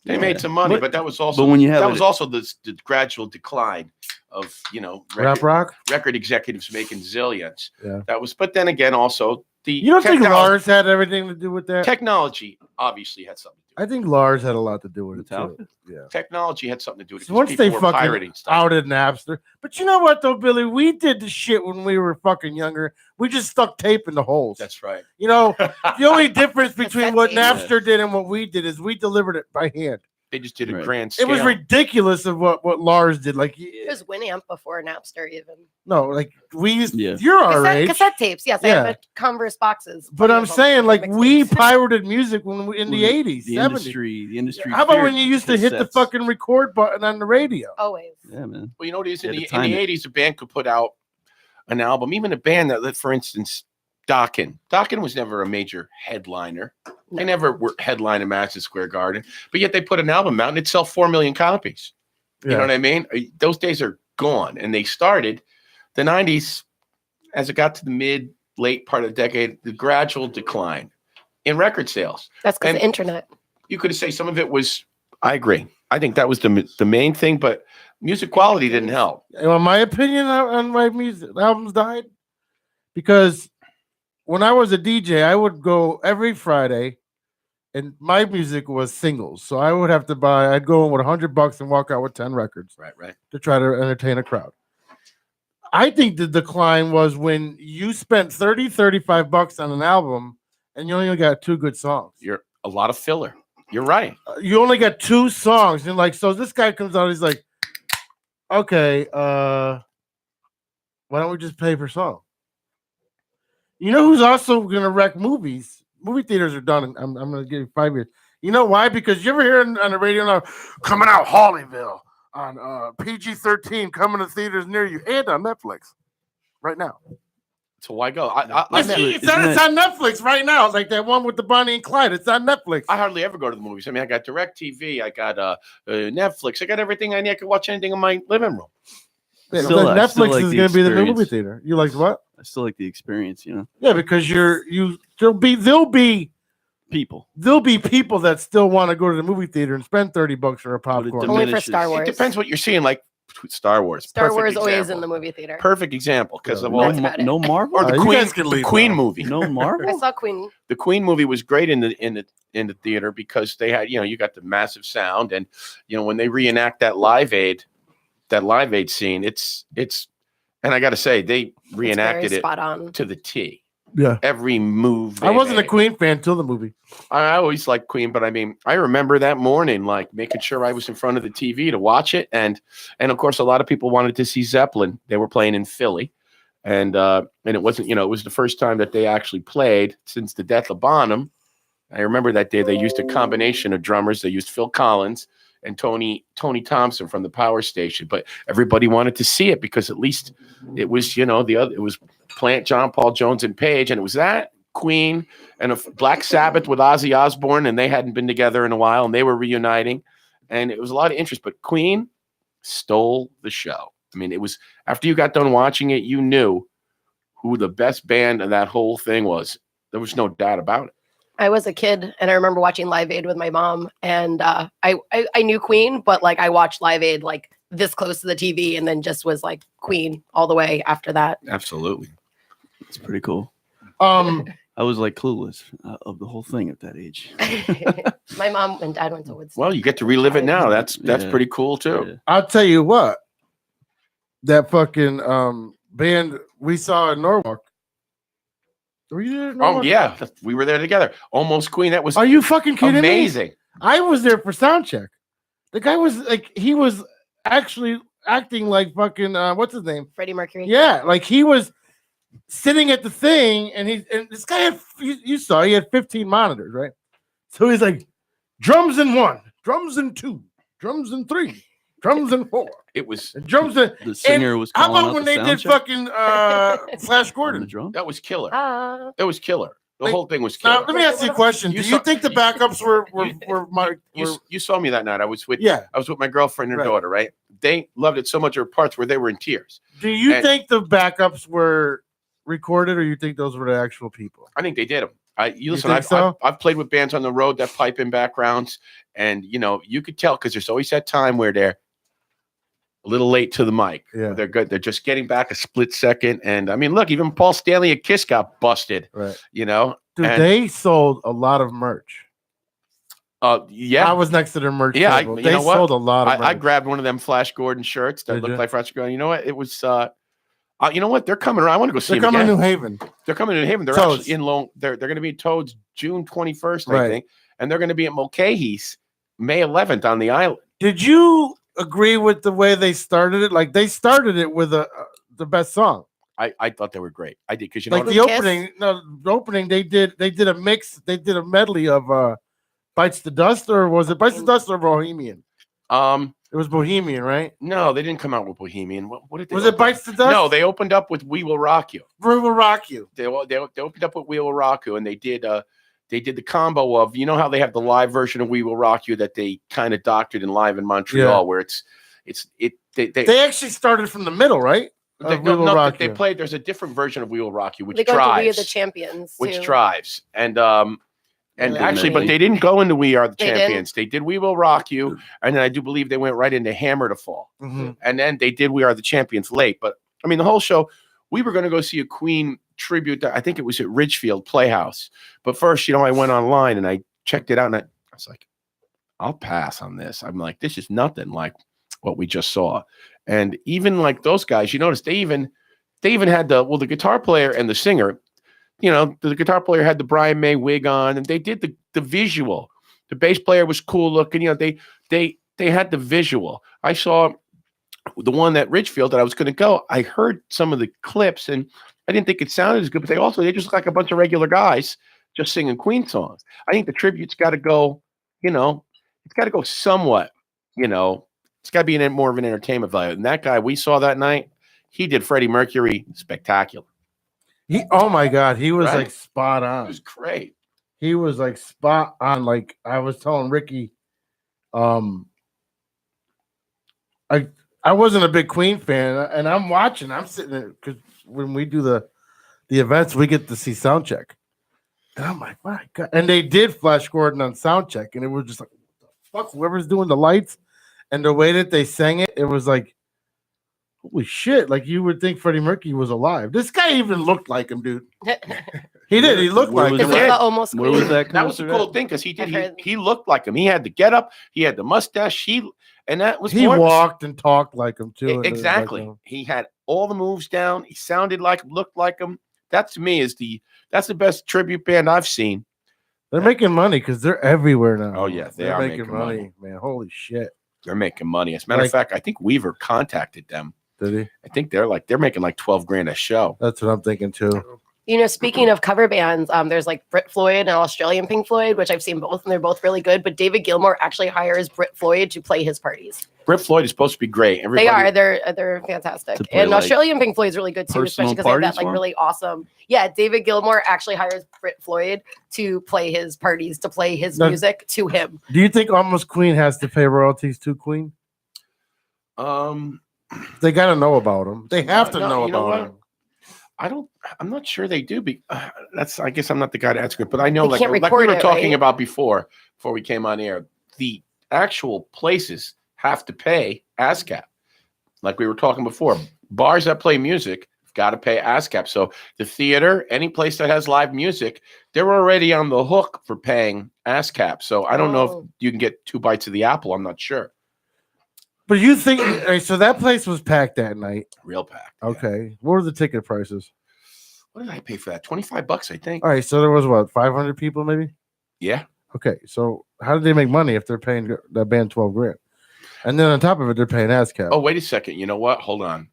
They made some money, But- but that was also but when you have that it- was also the gradual decline of Rap rock? record executives making zillions. Yeah. That was, but then again, also You don't think Lars had everything to do with that? Technology obviously had something to do I think Lars had a lot to do with it Metallica? too. Yeah. with it. Technology had something to do with it. So 'cause once people they were fucking pirating stuff. outed Napster, but you know what though, Billy, we did the shit when we were fucking younger. We just stuck tape in the holes. That's right. You know, the only difference between what Cassette Napster did and what we did is we delivered it by hand. They just did a Right. grand It scale. was ridiculous of what Lars did. Like, It was Winamp before Napster even. no, like we used. Yeah. You're our age. Cassette tapes. Yes, I Yeah. have Converse boxes. But plenty I'm of them, saying, like, mixtapes. we pirated music when we, in the Was it 80s, the 70s. the industry. How about feared when you used to hit the cassettes. fucking record button on the radio? Always. Yeah, man. Well, you know what it is? In You the, had to in the time it. 80s, a band could put out an album, even a band that, for instance, Dokken. Dokken was never a major headliner. They never were headlining Madison Square Garden, but yet they put an album out and it'd sell 4 million copies. You know what I mean? Those days are gone. And they started the 90s, as it got to the late part of the decade, the gradual decline in record sales. That's because And- the internet. You could say some of it was, I agree. I think that was the main thing, but music quality didn't help. In my opinion, on my music albums died because when I was a DJ, I would go every Friday, and my music was singles. So I would have to buy. I'd go in with $100 and walk out with 10 records Right. to try to entertain a crowd. I think the decline was when you spent $35 on an album and you only got 2 good songs. You're a lot of filler. You're right. You only got 2 songs, and like, so this guy comes out, he's like, okay, why don't we just pay per song? You know who's also gonna wreck movies? Movie theaters are done. I'm gonna give you 5 years. You know why? Because you ever hear on the radio now, coming out Hollyville on PG-13, coming to theaters near you, and on Netflix right now. So why go? I It's on Netflix right now. Like that one with the Bonnie and Clyde. It's on Netflix. I hardly ever go to the movies. I mean, I got DirecTV, I got Netflix, I got everything I need. I can watch anything in my living room. Yeah, Still- I Netflix still like is the going to be the new experience. movie theater. You like what? I still like the experience, you know. Yeah, because there'll be People. people that still want to go to the movie theater and spend $30 for a popcorn. Only for diminishes. Star It Wars. depends what you're seeing. Like Star Wars. Star Perfect Wars always example. in the movie theater. Perfect example because of Yeah. all That's about it. No Marvel. or the You Queen, guys can the leave Queen now. movie. No I Marvel. saw Queen. The Queen movie was great in the theater because they had, you got the massive sound, and when they reenact that Live Aid scene, it's and I got to say they It's very reenacted it spot on. to the T. Yeah. Every move. I they wasn't a made. Queen fan till the movie. I always liked Queen, but I mean, I remember that morning, like making sure I was in front of the TV to watch it, and of course, a lot of people wanted to see Zeppelin. They were playing in Philly, and it wasn't, it was the first time that they actually played since the death of Bonham. I remember that day they used a combination of drummers. They used Phil Collins and Tony Thompson from the Power Station, but everybody wanted to see it because at least it was, it was Plant, John Paul Jones, and Page, and it was that Queen and a Black Sabbath with Ozzy Osbourne, and they hadn't been together in a while, and they were reuniting, and it was a lot of interest. But Queen stole the show. I mean, it was after you got done watching it, you knew who the best band of that whole thing was. There was no doubt about it. I was a kid and I remember watching Live Aid with my mom, and I knew Queen, but like I watched Live Aid like this close to the TV, and then just was like Queen all the way after that. Absolutely. It's pretty cool. Um, I was like clueless of the whole thing at that age. My mom and dad went to Woodstock. Well, you get to relive it now. That's Yeah. pretty cool too. Yeah. I'll tell you what. That fucking band we saw in Norwalk. Were you there? in Oh Norwalk? yeah, we were there together. Almost Queen. That was Are you fucking kidding me? amazing. I was there for sound check. The guy was like, he was actually acting like fucking what's his name? Freddie Mercury. Yeah, like he was sitting at the thing, and this guy had you saw he had 15 monitors, right? So he's like, drums in 1, drums in 2, drums in 3, drums in 4, It was and drums in. The singer was How calling about out when the they sound did check fucking Flash on the Gordon? drum. that was killer. Ah. It was killer. The Like, whole thing was killer. Now let me ask you a question. You Do you saw- think the backups were You saw me that night. I was with yeah? my girlfriend and her Right. daughter, right? They loved it so much. There were parts where they were in tears. Do you And- think the backups were recorded, or you think those were the actual people? I think they did them. Listen. think I've, so? I've played with bands on the road that pipe in backgrounds, and you could tell because there's always that time where they're a little late to the mic. Yeah. They're good. They're just getting back a split second. And I mean, look, even Paul Stanley at Kiss got busted. Right. You know, Dude, and, they sold a lot of merch. yeah. I was next to their merch Yeah, table. you They know what? sold a lot of merch. I grabbed one of them Flash Gordon shirts that Did looked you? like Flash Gordon. You know what? It was. You know what? They're coming around. I want to go see They're them coming again. to New Haven. They're coming to New Haven. They're Toads. actually in Lone. They're going to be at Toads June 21st, I Right. think, and they're going to be at Mulcahy's May 11th on the island. Did you agree with the way they started it? Like they started it with the best song. I thought they were great. I did because you know Like what? the Kiss? opening. No, the opening they did a mix. They did a medley of Bites the Dust, or was it Bites the Dust or Bohemian? It was Bohemian, right? No, they didn't come out with Bohemian. What did they? Was it open? Bites the Dust? No, they opened up with "We Will Rock You." We Will Rock You. They opened up with "We Will Rock You," and they did the combo of, you know how they have the live version of "We Will Rock You" that they kind of doctored in live in Montreal, Yeah. where They actually started from the middle, right? they, Of We Will no, Rock they You. played. There's a different version of "We Will Rock You," which They go into We Are drives, the Champions. which too. drives, and Yeah, actually, but they- they didn't go into "We Are the They didn't? Champions." They did "We Will Rock You," and then I do believe they went right into "Hammer to Fall." Mhm. And then they did "We Are the Champions" late. But I mean, the whole show, we were going to go see a Queen tribute. I think it was at Ridgefield Playhouse. But first, I went online and I checked it out, and I was like, I'll pass on this. I'm like, this is nothing like what we just saw. And even like those guys, you notice they even had the guitar player and the singer. The guitar player had the Brian May wig on, and they did the visual. The bass player was cool looking. They had the visual. I saw the one at Ridgefield that I was going to go. I heard some of the clips, and I didn't think it sounded as good. But they just look like a bunch of regular guys just singing Queen songs. I think the tribute's got to go. It's got to go somewhat. It's got to be more of an entertainment value. And that guy we saw that night, he did Freddie Mercury spectacular. Oh my God, he was Right? like spot It on. was great. He was like spot on. Like I was telling Ricky, I wasn't a big Queen fan, and I'm watching. I'm sitting there because when we do the events, we get to see Soundcheck, and I'm like, my God! And they did Flash Gordon on Soundcheck, and it was just like, what the fuck? Whoever's doing the lights and the way that they sang it, it was like, holy shit! Like you would think Freddie Mercury was alive. This guy even looked like him, dude. He did. He looked Where like was him. It's that? like the almost Where Queen. was that? That was the concert cool at? thing because I've heard- he looked like him. He had the getup, he had the mustache, and that was He more- walked and talked like him too. and Exactly. like, He had all the moves down. He sounded like him, looked like him. That to me that's the best tribute band I've seen. they're making money because they're everywhere now. Oh, yeah, they they're are making making money, man. Holy shit! They're making money. As a matter of fact, I think Weaver contacted them. Did he? I think they're making like $12,000 a show. That's what I'm thinking too. Speaking of cover bands, there's like Brit Floyd and Australian Pink Floyd, which I've seen both, and they're both really good. But David Gilmour actually hires Brit Floyd to play his parties. Brit Floyd is supposed to be great. They are. They're fantastic. To play, And like, Australian Pink Floyd is really good too, personal especially because they have that parties like for 'em? really awesome. Yeah, David Gilmour actually hires Brit Floyd to play his parties, to play his Now- music to him. Do you think Almost Queen has to pay royalties to Queen? They got to know about him. They have to No, know you know about what? him. I'm not sure they do. I guess I'm not the guy to answer it, but I know, They like can't we record were it, talking right? about before we came on air, the actual places have to pay ASCAP. Like we were talking before, bars that play music have got to pay ASCAP. So the theater, any place that has live music, they're already on the hook for paying ASCAP. So I don't know if Oh. you can get 2 bites of the apple. I'm not sure. But you think so? That place was packed that night. Real packed. yeah. Okay, what were the ticket prices? What did I pay for that? $25, I think. All right, so there was what 500 people, maybe. Yeah. Okay, so how did they make money if they're paying that band $12,000, and then on top of it, they're paying ASCAP? Oh, wait a second. You know what? Hold on.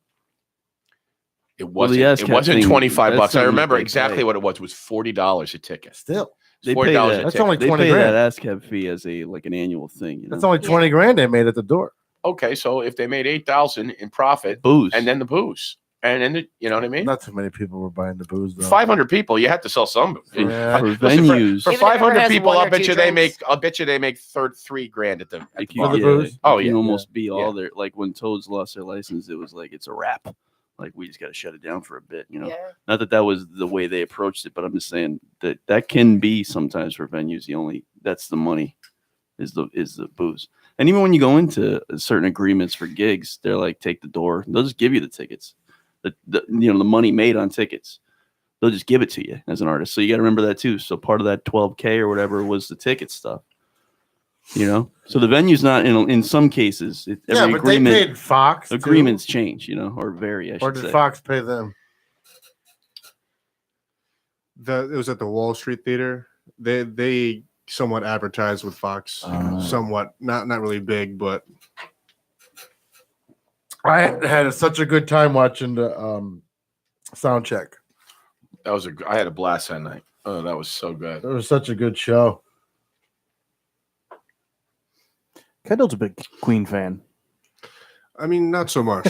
It Well, the wasn't. It ASCAP wasn't thing, $25. that's I something remember they exactly pay. what it was. It was $40 a ticket. Still, They $40 pay a that. That's ticket. only They 20 pay grand. that ASCAP fee as like an annual thing. that's only 20 grand they made at the door. Okay, so if they made $8,000 in profit, booze. and then the booze, and then you know what I mean? Not too many people were buying the booze though. 500 people, you had to sell some booze. Yeah. for Listen, venues. For Even if it 500 has people, one I'll or bet two you they drinks. make. I'll bet you they make $3,000 at the Like bar. For the booze? Oh, you yeah. can almost be Yeah. all there. Like when Toads lost their license, it was like it's a wrap. Like we just got to shut it down for a bit. Yeah. Not that that was the way they approached it, but I'm just saying that can be sometimes for venues. That's the money is the booze. And even when you go into certain agreements for gigs, they're like, take the door. They'll just give you the tickets. The money made on tickets. They'll just give it to you as an artist. So you got to remember that too. So part of that $12K or whatever was the ticket stuff. So the venue's not in some cases. Every agreement, they paid Fox. Agreements change, or vary. Or did Fox pay them? It was at the Wall Street Theater. They somewhat advertised with Fox, somewhat not really big, but I had such a good time watching the sound check. I had a blast that night. Oh, that was so good. It was such a good show. Kendall's a big Queen fan. I mean, not so much,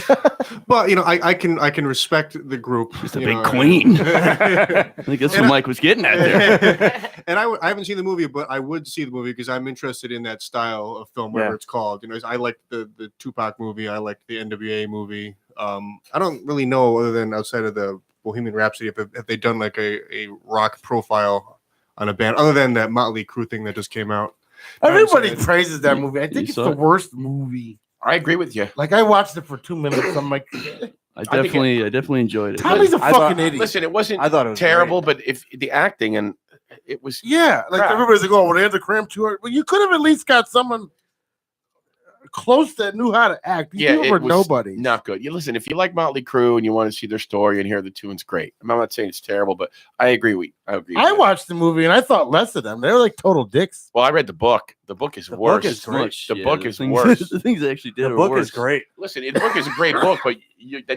but I can respect the group. She's a big queen. I think that's what Mike was getting at there. And I haven't seen the movie, but I would see the movie because I'm interested in that style of film, whatever it's called. I like the Tupac movie. I like the NWA movie. I don't really know, other than outside of the Bohemian Rhapsody, if they've done like a rock profile on a band, other than that Motley Crue thing that just came out. Everybody praises that movie. I think it's the worst movie. I agree with you. Like, I watched it for 2 minutes. I'm like, I definitely enjoyed it. Tommy's a fucking idiot. Listen, it wasn't I thought it was terrible, but if the acting and it was like crap. everybody's like, oh, well, they had to cram 2 hours. Well, you could have at least got someone close that knew how to act. These people were nobody. Not good. You listen, if you like Motley Crue and you want to see their story and hear the tunes, great. I'm not saying it's terrible, but I agree. I watched the movie and I thought less of them. They were like total dicks. Well, I read the book. The book is worse. The book is worse. The things they actually did. The book worse. is great. Listen, the book is a great book, but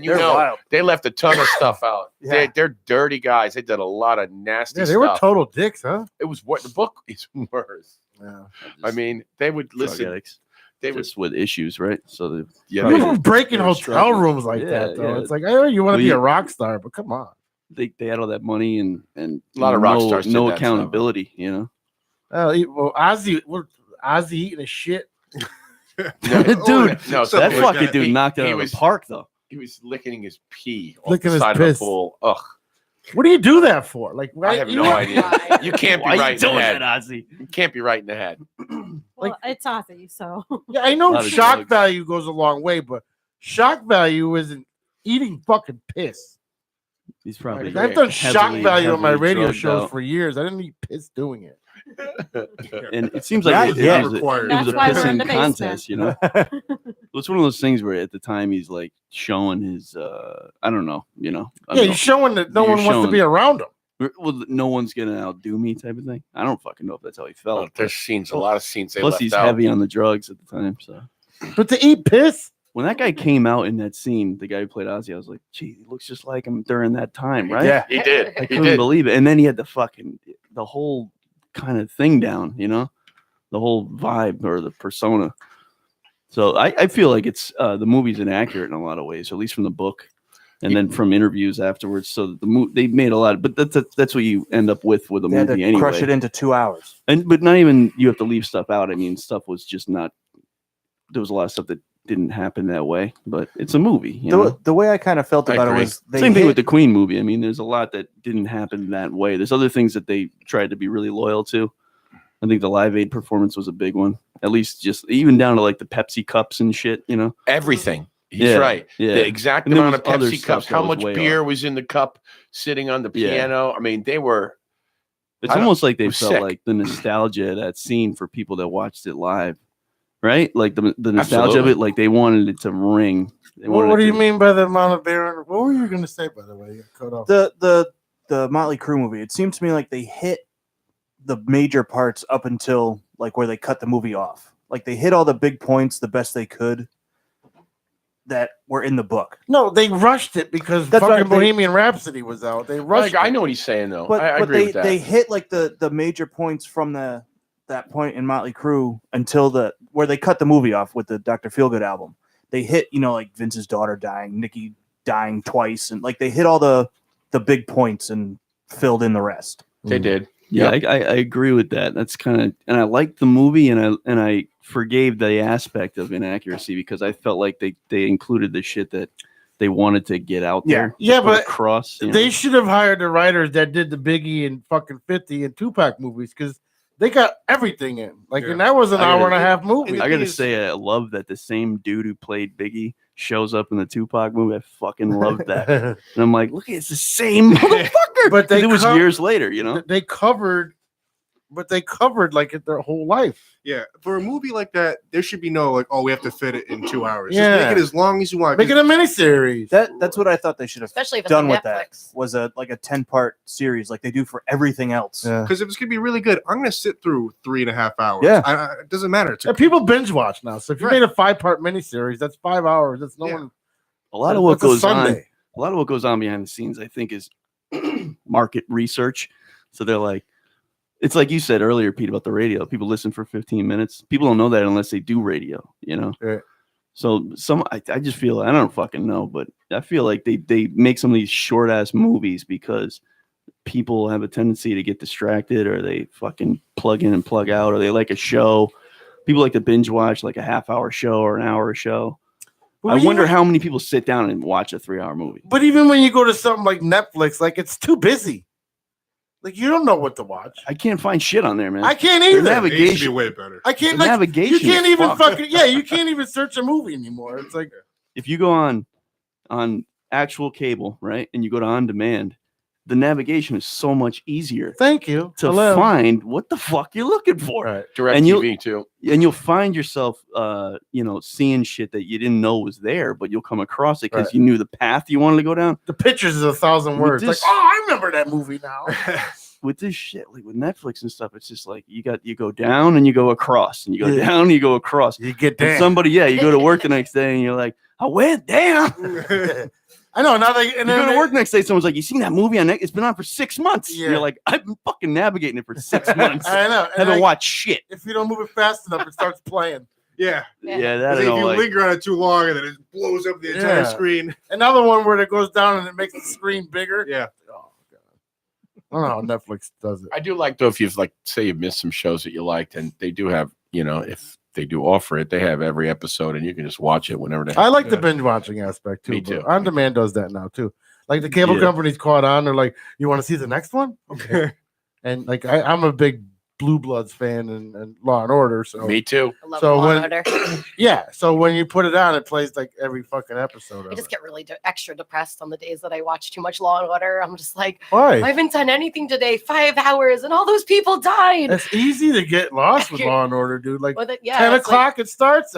wild. They left a ton of stuff out. Yeah. They're dirty guys. They did a lot of nasty stuff. Yeah, they were total dicks, huh? It was what the book is worse. Yeah. I mean, they would listen. Addicts. They just with issues, right? So they were breaking hotel rooms like that, though. It's like, I know you want to be a rock star, but come on. They had all that money and a lot of rock stars. No accountability, Well, Ozzy eating his shit. Dude, that fucking dude knocked it out of the park, though. He was licking his pee off Licking the his side piss. of the pool. Ugh. What do you do that for? Like, I have no idea. You can't be right in the head. Ozzy? You can't be right in the head. Well, it's Ozzy, so. Yeah, I know shock value goes a long way, but shock value isn't eating fucking piss. He's probably. I've done shock value on my radio shows for years. I didn't eat piss doing it. And it seems like it was a pissing contest, It's one of those things where at the time he's like showing his I don't know. He's showing that no one wants to be around him. Well, no one's gonna outdo me type of thing. I don't fucking know if that's how he felt. Well, there's a lot of scenes they plus left he's out. heavy on the drugs at the time, so. But to eat piss. When that guy came out in that scene, the guy who played Ozzy, I was like, gee, he looks just like him during that time, right? Yeah, he did. I couldn't believe it. And then he had the whole kind of thing down, the whole vibe or the persona. So I feel like it's the movie's inaccurate in a lot of ways, at least from the book, and then from interviews afterwards. So they made a lot, but that's what you end up with a movie anyway. Crush it into 2 hours, but not even you have to leave stuff out. I mean, stuff was just not. There was a lot of stuff that didn't happen that way, but it's a movie. The way I kind of felt about it was same thing with the Queen movie. I mean, there's a lot that didn't happen that way. There's other things that they tried to be really loyal to. I think the Live Aid performance was a big one. At least just even down to like the Pepsi cups and shit. Everything. He's right. Yeah. The exact And there amount of was other Pepsi stuff cups, that how was much way beer off. was in the cup sitting on the piano. I mean, they were. It's almost like they was felt sick. like the nostalgia of that scene for people that watched it live. Right? Like the nostalgia of it, like they wanted it to ring. What do you mean by the amount of beer? What were you going to say, by the way? You cut off. The Motley Crue movie. It seemed to me like they hit the major parts up until like where they cut the movie off. Like they hit all the big points the best they could that were in the book. No, they rushed it because That's fucking right, Bohemian Rhapsody was out. They rushed I it. know what he's saying though. But, I but agree with that. they hit like the major points from that point in Motley Crue until where they cut the movie off with the Dr. Feelgood album. They hit, like Vince's daughter dying, Nikki dying twice, and like they hit all the big points and filled in the rest. They did. Yeah, I agree with that. That's kind of, and I liked the movie, and I forgave the aspect of inaccuracy because I felt like they included the shit that they wanted to get out there. Yeah, but across, they should have hired the writers that did the Biggie and fucking 50 and Tupac movies because They got everything in. Like, Yeah. and that was an I hour gotta- and a half movie. I gotta is- say, I love that the same dude who played Biggie shows up in the Tupac movie. I fucking love that. And I'm like, look, it's the same motherfucker. But 'Cause they it was co- years later, you know. They covered like their whole life. Yeah, for a movie like that, there should be no like, oh, we have to fit it in 2 hours. Yeah. Just make it as long as you want. Make it a miniseries. That's what I thought they should have Especially if it's done on with that. Netflix. Was a 10-part series like they do for everything else. Yeah. Because if it's gonna be really good, I'm gonna sit through 3.5 hours. Yeah. It doesn't matter. It's Yeah, people binge watch now. So if you Right. made a 5-part miniseries, that's 5 hours. That's no Yeah. one. A lot of what that's a goes on, Sunday. a lot of what goes on behind the scenes, I think, is market research. So they're like, it's like you said earlier, Pete, about the radio. People listen for 15 minutes. People don't know that unless they do radio, you know? Right. So I just feel, I don't fucking know, but I feel like they make some of these short ass movies because people have a tendency to get distracted, or they fucking plug in and plug out, or they like a show. People like to binge watch like a half-hour show or an hour show. But I wonder even- how many people sit down and watch a 3-hour movie. But even when you go to something like Netflix, like it's too busy. Like you don't know what to watch. I can't find shit on there, man. I can't Their either. it used to be navigation. way better. I can't. The Like, navigation you can't is even fucked. fucking. Yeah, you can't even search a movie anymore. It's like If you go on actual cable, right, and you go to on demand, the navigation is so much easier thank you to Hello. find what the fuck you're looking for. Right. Direct And TV too. And you'll find yourself seeing shit that you didn't know was there, but you'll come across it because Right. you knew the path you wanted to go down. The pictures is 1,000 With words. this- Like, oh, I remember that movie now. With this shit, like with Netflix and stuff, it's just like you go down and you go across, and you go Yeah. down and you go across. You get And down. somebody, you go to work the next day and you're like, I went down. I know. Now they and You then go to they- work next day, someone's like, "You seen that movie on it? It's been on for 6 months." And Yeah. you're like, "I've been fucking navigating it for 6 months. I know. And Haven't like, watched shit." if you don't move it fast enough, it starts playing. Yeah. Yeah, that I If you don't like. linger on it too long and then it blows up the entire Yeah. screen. Another one where it goes down and it makes the screen bigger. Yeah. Oh god. I don't know how Netflix does it. I do like though if you've like say you've missed some shows that you liked, and they do have, if they do offer it, they have every episode and you can just watch it whenever they I like the Yeah. binge watching aspect too. Me but too. On demand does that now too. Like the cable Yeah. companies caught on. They're like, "You want to see the next one?" Okay. And like I'm a big Blue Bloods fan and Law and Order. So Me too. I love So Law and when- Order. yeah. So when you put it on, it plays like every fucking episode. I Of just it. get really extra depressed on the days that I watch too much Law and Order. I'm just like, Why? I haven't done anything today. 5 hours, and all those people died. It's easy to get lost with Law and Order, dude. Like Well, 10 it's o'clock it starts.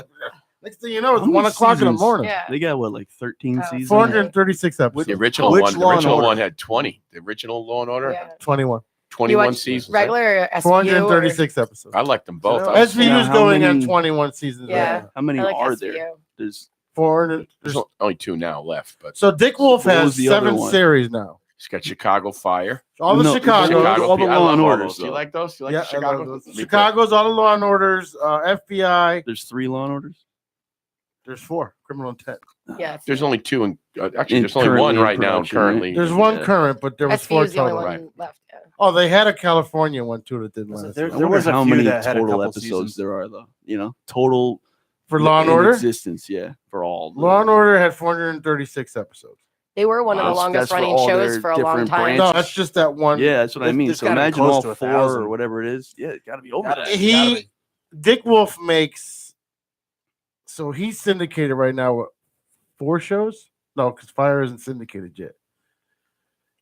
Next thing you know, it's How many 1 o'clock in the seasons? morning. Yeah. They got what, like 13 Oh. seasons? 436 episodes. The original Which one. The Law and original Order? one had 20. The original Law and Order, Yeah. 21. You 21 watch seasons. regular or SVU? 436 episodes. I like them both. Yeah. I was- SVU is How going on many- 21 seasons. Yeah. Right now. How many I like are SVU. there? There's 400. There's only 2 now left, but So Dick Wolf What was has the other 7 one? series now. he's got Chicago Fire. All the No, Chicago. all the I Law love and all Orders, those. Do you though. like those? You like Yeah, the I Chicago? love those. Me too. Chicago's all the Law and Orders. FBI. there's 3 Law and Orders. There's 4. Criminal Intent. Yeah. it's- There's only 2, and actually In- there's only currently one in right now. production, right? Currently, There's one Yeah. current, but there was 4 SVU is the only total. one Right. left. Yeah. Oh, they had a California one too that didn't last. There- I long. wonder was a how few many that had a total couple episodes seasons. there are, though. Total For Law and in Order. existence. Yeah, for all. the- Law and Order had 436 episodes. They were one of the Wow, longest that's for running all shows their for a long different time. branches. No, that's just that one. Yeah, that's what I There's- mean. there's So gotta be imagine close all to 4 1,000. or whatever it is. Yeah, it got to be over Gotta- that. He Dick Wolf makes. So he's syndicated right now with 4 shows. No, because Fire isn't syndicated yet.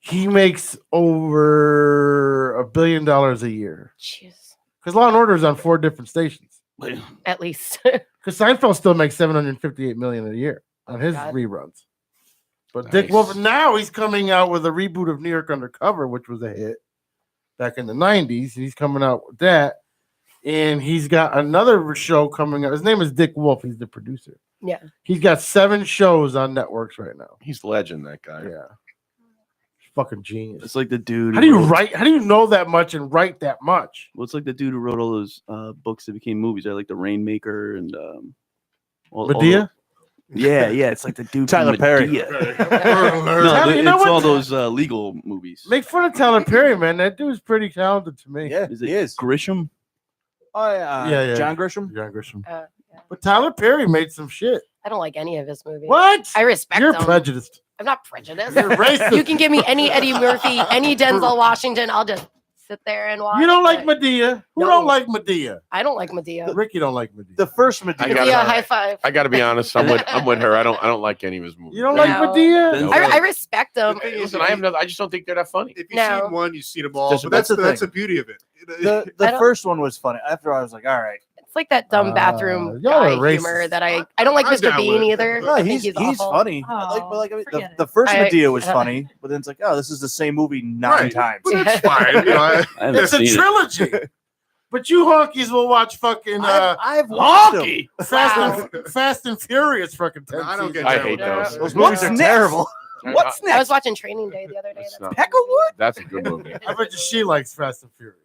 He makes over $1 billion a year Jeez. because Law and Order is on 4 different stations. At least. Because Seinfeld still makes $758 million a year on his God. reruns. But Dick Nice. Wolf now he's coming out with a reboot of New York Undercover, which was a hit back in the 90s. He's coming out with that. And he's got another show coming out. His name is Dick Wolf. He's the producer. Yeah. He's got 7 shows on networks right now. he's a legend. That guy. Yeah. Fucking genius. It's like the dude. How do you wrote- write? How do you know that much and write that much? Well, it's like the dude who wrote all those books that became movies. Like the Rainmaker and all Medea? yeah, it's like the dude. from Tyler Perry. Medea. Tyler, No, you know it's what? all those legal movies. Make fun of Tyler Perry, man. That dude's pretty talented to me. Yeah, Is he it is. Grisham? Oh, yeah. Yeah. John Grisham. John Grisham. Yeah. But Tyler Perry made some shit. I don't like any of his movies. What? I respect You're them. prejudiced. I'm not prejudiced. You're racist. You can give me any Eddie Murphy, any Denzel Washington. I'll just sit there and watch. You don't like but Medea? Who No. don't like Medea? I don't like Medea. Ricky don't like Medea. The first Medea. Medea, high five. I got to be honest. I'm with her. I don't like any of his movies. You don't like No. Medea? No. I respect them. Listen, I just don't think they're that funny. If you've No. seen one, you've seen them all. That's But that's the that's the thing. beauty of it. The I don't- first one was funny. After I was like, all right. It's like that dumb bathroom y'all are guy racist. humor that I don't like I'm Mr. down Bean with it. either. No, I think he's awful. funny. Oh, I mean, forget the first I- Medea was funny, but then it's like, oh, this is the same movie 9 Right. times. But that's fine. You know, I haven't It's a seen it. trilogy. But you honkies will watch fucking I've watched them. Fast and Furious fucking 10 I don't get seasons. I down hate with that. those. Those movies are What's terrible. What's I next? was watching Training Day the other day. That's That's not- Peckerwood. That's a good movie. I bet you she likes Fast and Furious.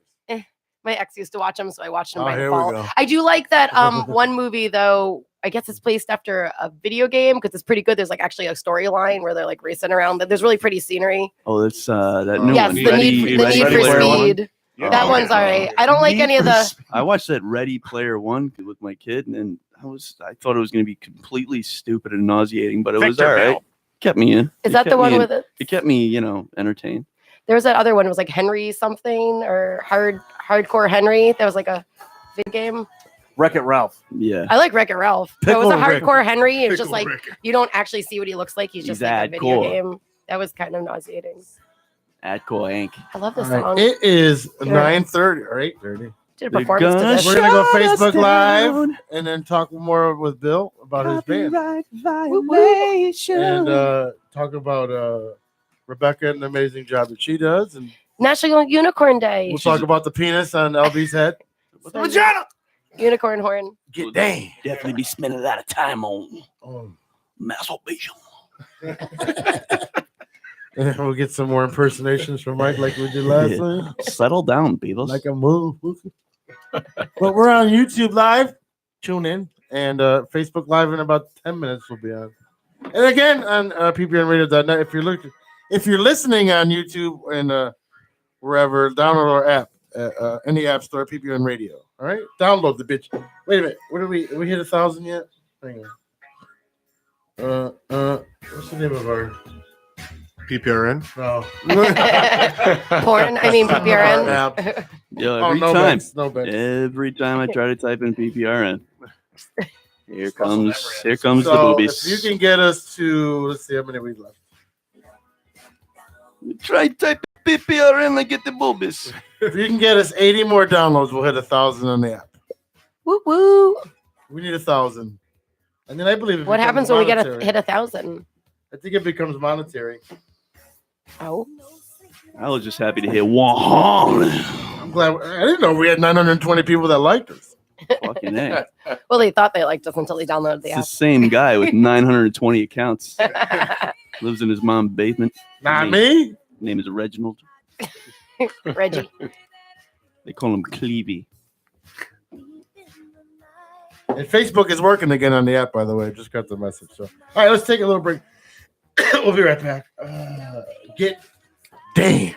My ex used to watch them, so I watched them Oh, by here we default. go. I do like that one movie though. I guess it's placed after a video game because it's pretty good. There's like actually a storyline where they're like racing around. There's really pretty scenery. Oh, that's that new Yes, one. the Need for Ready Speed. Player One? That Oh, one's okay. all right. I don't like any of the. I watched that Ready Player One with my kid, and I thought it was going to be completely stupid and nauseating, but it was Victor all right. Bell. Kept me in. Is It that the kept one me in. with it? It kept me, entertained. There was that other one. It was like Henry something or Hardcore Henry. That was like a video game. Wreck-It Ralph. Yeah. I like Wreck-It Ralph. That was a Pickle Rick. hardcore Henry. It's just Pickle like Rick. you don't actually see what he looks like. He's just He's like a video hardcore. game. That was kind of nauseating. Atco Inc. I love All this right, song. it is Yeah. 9:30 or 8:30. Did a They're performance to gonna this. We're gonna go Shut us Facebook Live down. and then talk more with Bill about his band Copyright violation. and talk about Rebecca and the amazing job that she does, and National Unicorn Day. we'll talk about the penis on LB's head. Vagina. Unicorn horn. Get down. Definitely be spending a lot of time on Oh. masturbation. And we'll get some more impersonations from Mike like we did last Yeah. time. Settle down, Beatles. Like a move. But we're on YouTube Live. Tune in. And Facebook Live in about 10 minutes we'll be on. And again on ppnradio.net. If you're listening on YouTube and wherever, download our app. Any app store, PPN Radio. All right? Download the bitch. Wait a minute. What we hit 1,000 yet? Hang on. What's the name of our PPRN. no. Porn. I mean PPRN. app? Yo, Oh, every no time. bets, no bets. Every time I try to type in PPRN. Here comes the So boobies. if you can get us to, let's see how many we left. Try type PPRN and get the boobies. If you can get us 80 more downloads, we'll hit 1,000 on the app. Woo woo. We need 1,000. And then I believe it What becomes happens when we get monetary. hit 1,000? I think it becomes monetary. Oh. I was just happy to hear one. I'm glad. I didn't know we had 920 people that liked us. Fucking A. Well, they thought they liked us until they downloaded the It's the app. same guy with 920 accounts. Lives in his mom's basement. Not Name- me. Name is Reginald. Reggie. They call him Clevey. And Facebook is working again on the app, by the way. Just got the message. So, all right, let's take a little break. We'll be right back. Get damn.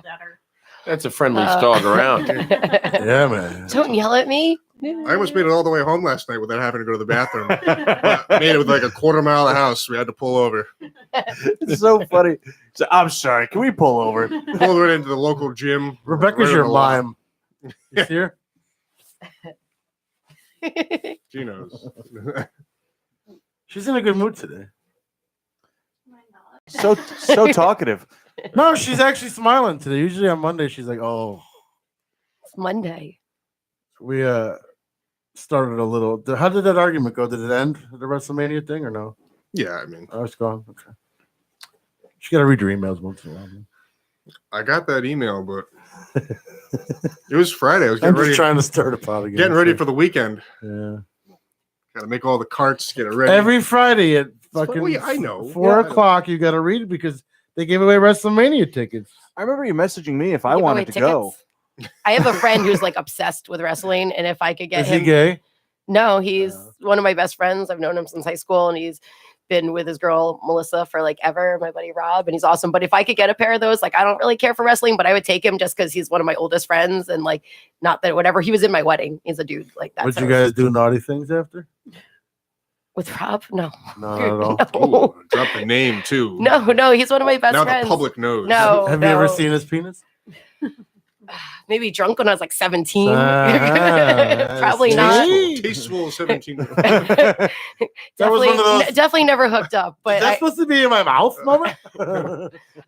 yelled at her. That's a friendliest dog around. Yeah, man. Don't yell at me. I almost made it all the way home last night without having to go to the bathroom. I made it with like a quarter mile of the house. We had to pull over. It's so funny. So, I'm sorry. Can we pull over? Pulled right into the local gym. Rebecca's right your on the lot. mime. You see her? She knows. She's in a good mood today. So talkative. No, she's actually smiling today. Usually on Monday, she's like, "Oh." It's Monday. We started a little. How did that argument go? Did it end the WrestleMania thing or no? Yeah, I mean, Oh, it's gone. Okay. She got to read your emails once in a while. Man. I got that email, but it was Friday. I was I'm getting just ready, trying to start a pot again. getting ready for the weekend. Yeah. Got to make all the carts, get it ready. Every Friday at fucking Well, yeah, I know. 4 o'clock, you got to read it because they gave away WrestleMania tickets. I remember you messaging me if I Give away wanted to go. tickets. I have a friend who's like obsessed with wrestling, and if I could get Is him, he gay? no, he's one of my best friends. I've known him since high school, and he's been with his girl Melissa for like ever. My buddy Rob, and he's awesome. But if I could get a pair of those, like I don't really care for wrestling, but I would take him just because he's one of my oldest friends, and like not that whatever. He was in my wedding. He's a dude like that. Would so- you guys do naughty things after? with Rob? No, No, not at all. no, Ooh, drop the name too. no. He's one of my best Now friends. the public knows. No, Have you ever no. seen his penis? Maybe drunk when I was like 17. Ah, Probably see? not. Tasteful 17. That was one of those- Definitely never hooked up. But Is that supposed to be in my mouth, mama?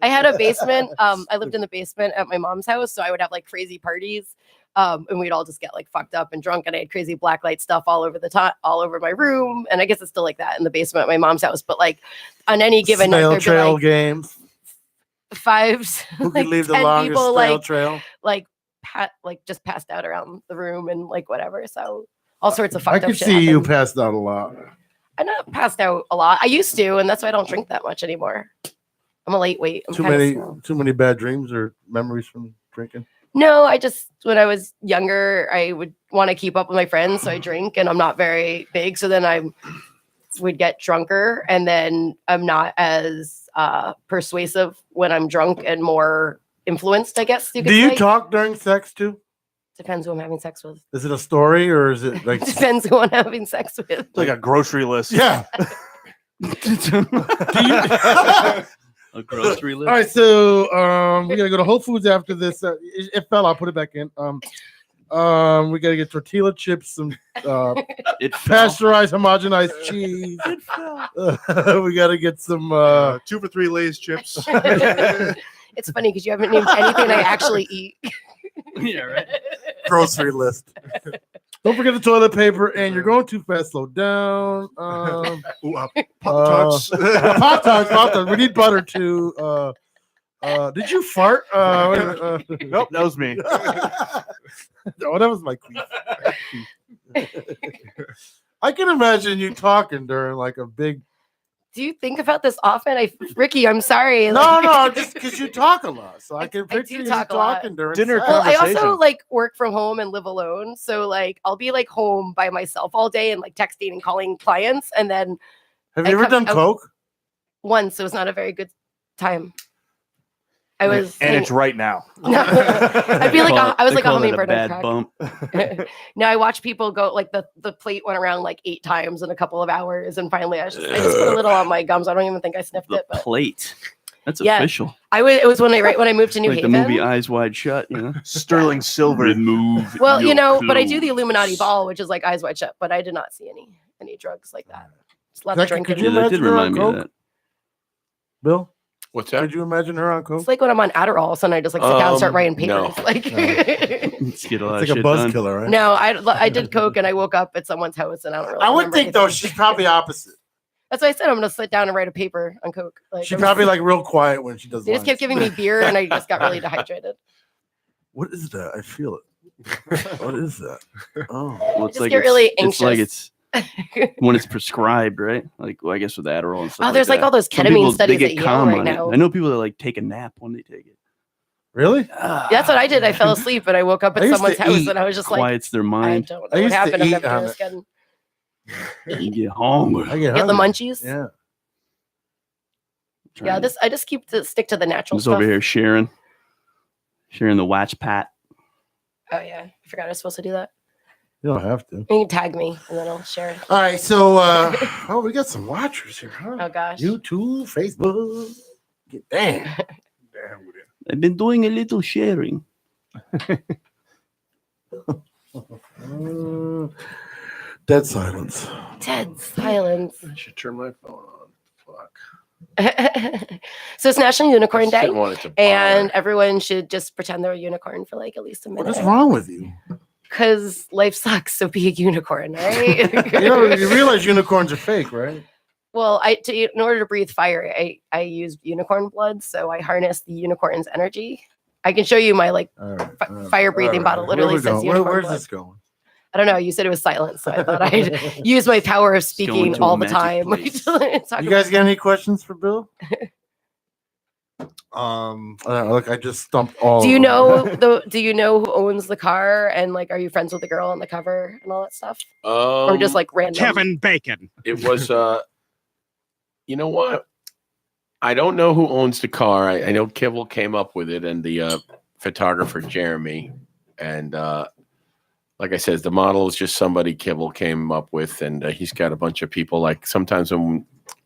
I had a basement. I lived in the basement at my mom's house, so I would have like crazy parties. And we'd all just get like fucked up and drunk, and I had crazy blacklight stuff all over the top, all over my room. And I guess it's still like that in the basement at my mom's house. But like on any given night, Snail there'd be trail like games. fives, Who could like leave the 10 longest people, snail trail? like just passed out around the room and like whatever. So all sorts of fucked I up could shit see you happened. passed out a lot. I'm not passed out a lot. I used to, and that's why I don't drink that much anymore. I'm a lightweight. I'm Too kinda many, small. too many bad dreams or memories from drinking. No, I just when I was younger, I would want to keep up with my friends, so I drink, and I'm not very big, so then I would get drunker, and then I'm not as persuasive when I'm drunk and more influenced, I guess you could Do you say. talk during sex too? Depends who I'm having sex with. Is it a story or is it like? Depends who I'm having sex with. It's like a grocery list. Yeah. A grocery All list. right, so we gotta go to Whole Foods after this. It fell. I'll put it back in. We gotta get tortilla chips, some It pasteurized, homogenized cheese. We gotta get some. 2 for $3 Lay's chips. It's funny because you haven't named anything I actually eat. yeah, right. Grocery list. Don't forget the toilet paper, and you're going too fast. Slow down. Ooh, Pop-Tarts. Pop-Tarts. We need butter too. Did you fart? Nope, that was me. Oh, that was my queen. I can imagine you talking during like a big. Do you think about this often? Ricky, I'm sorry. No, just because you talk a lot, so I can I do picture you talk a lot. talking during Dinner sex. Well, I also conversation. like work from home and live alone. So like I'll be like home by myself all day and like texting and calling clients. And then Have I you ever come done out- coke? once it was not a very good time. I was And it's right now. no, I feel like I was They like a call it hummingbird on bad crack. bump. No, I watched people go like the plate went around like 8 times in a couple of hours, and finally I just put a little on my gums. I don't even think I sniffed The it, but plate. That's Yeah. official. it was when I moved to New Like Haven. the movie Eyes Wide Shut, you know. Sterling silver. Remove. Well, you your know, but I do clothes. the Illuminati ball, which is like eyes wide shut, but I did not see any drugs like that. Just a lot of Zach, could drinking. you Yeah, that did imagine her on remind me of coke? that. Bill, What's that? could you imagine her on coke? It's like when I'm on Adderall, all of a sudden I just like sit down and start writing no. papers. Like Let's get a lot It's of like a shit buzz done. killer, right? no, I did coke and I woke up at someone's house and I don't really I would remember think though anything. she's probably opposite. That's why I said I'm gonna sit down and write a paper on coke. Like She's I'm probably just- like real quiet when she does. they just kept lines. giving me beer and I just got really dehydrated. What is that? I feel it. What is that? Oh, Well, it's Just like get really it's like anxious. it's when it's prescribed, right? Like, well, I guess with Adderall and stuff. Oh, there's like that. all those Some ketamine people, studies they at get Yale calm right on it. now. I know people that like take a nap when they take it. really? That's what I did. I fell asleep and I woke up I at used someone's to house eat. and I was just like, Quiets their I mind. don't know I what used to happened. I'm eat never on doing it. this again. You get hungry. I Get the hungry. munchies. Yeah. Yeah, I just keep to stick to the I'm natural just stuff. over here sharing. Sharing the watch pat. Oh yeah, I forgot I was supposed to do that. You don't have to. You can tag me and then I'll share it. All right, so oh, we got some watchers here, huh? Oh gosh. YouTube, Facebook. Damn. I've been doing a little sharing. Dead silence. Dead silence. I should turn my phone on. Fuck. So it's National Unicorn Day, Didn't want it to and bother. everyone should just pretend they're a unicorn for like at least a What minute. is wrong with you? Because life sucks, so be a unicorn, right? You realize unicorns are fake, right? Well, in order to breathe fire, I use unicorn blood, so I harness the unicorn's energy. I can show you my like fire breathing bottle. Literally says unicorn Where's blood. this going? I don't know. You said it was silent, so I thought I'd use my power of speaking to all a the magic time. place. You guys got any questions for Bill? Look, I just stumped all. Do you of them. know do you know who owns the car, and like are you friends with the girl on the cover and all that stuff? Or just like random? Kevin Bacon. It was you know what? I don't know who owns the car. I know Kibble came up with it, and the photographer Jeremy, and like I said, the model is just somebody Kibble came up with, and he's got a bunch of people. Like sometimes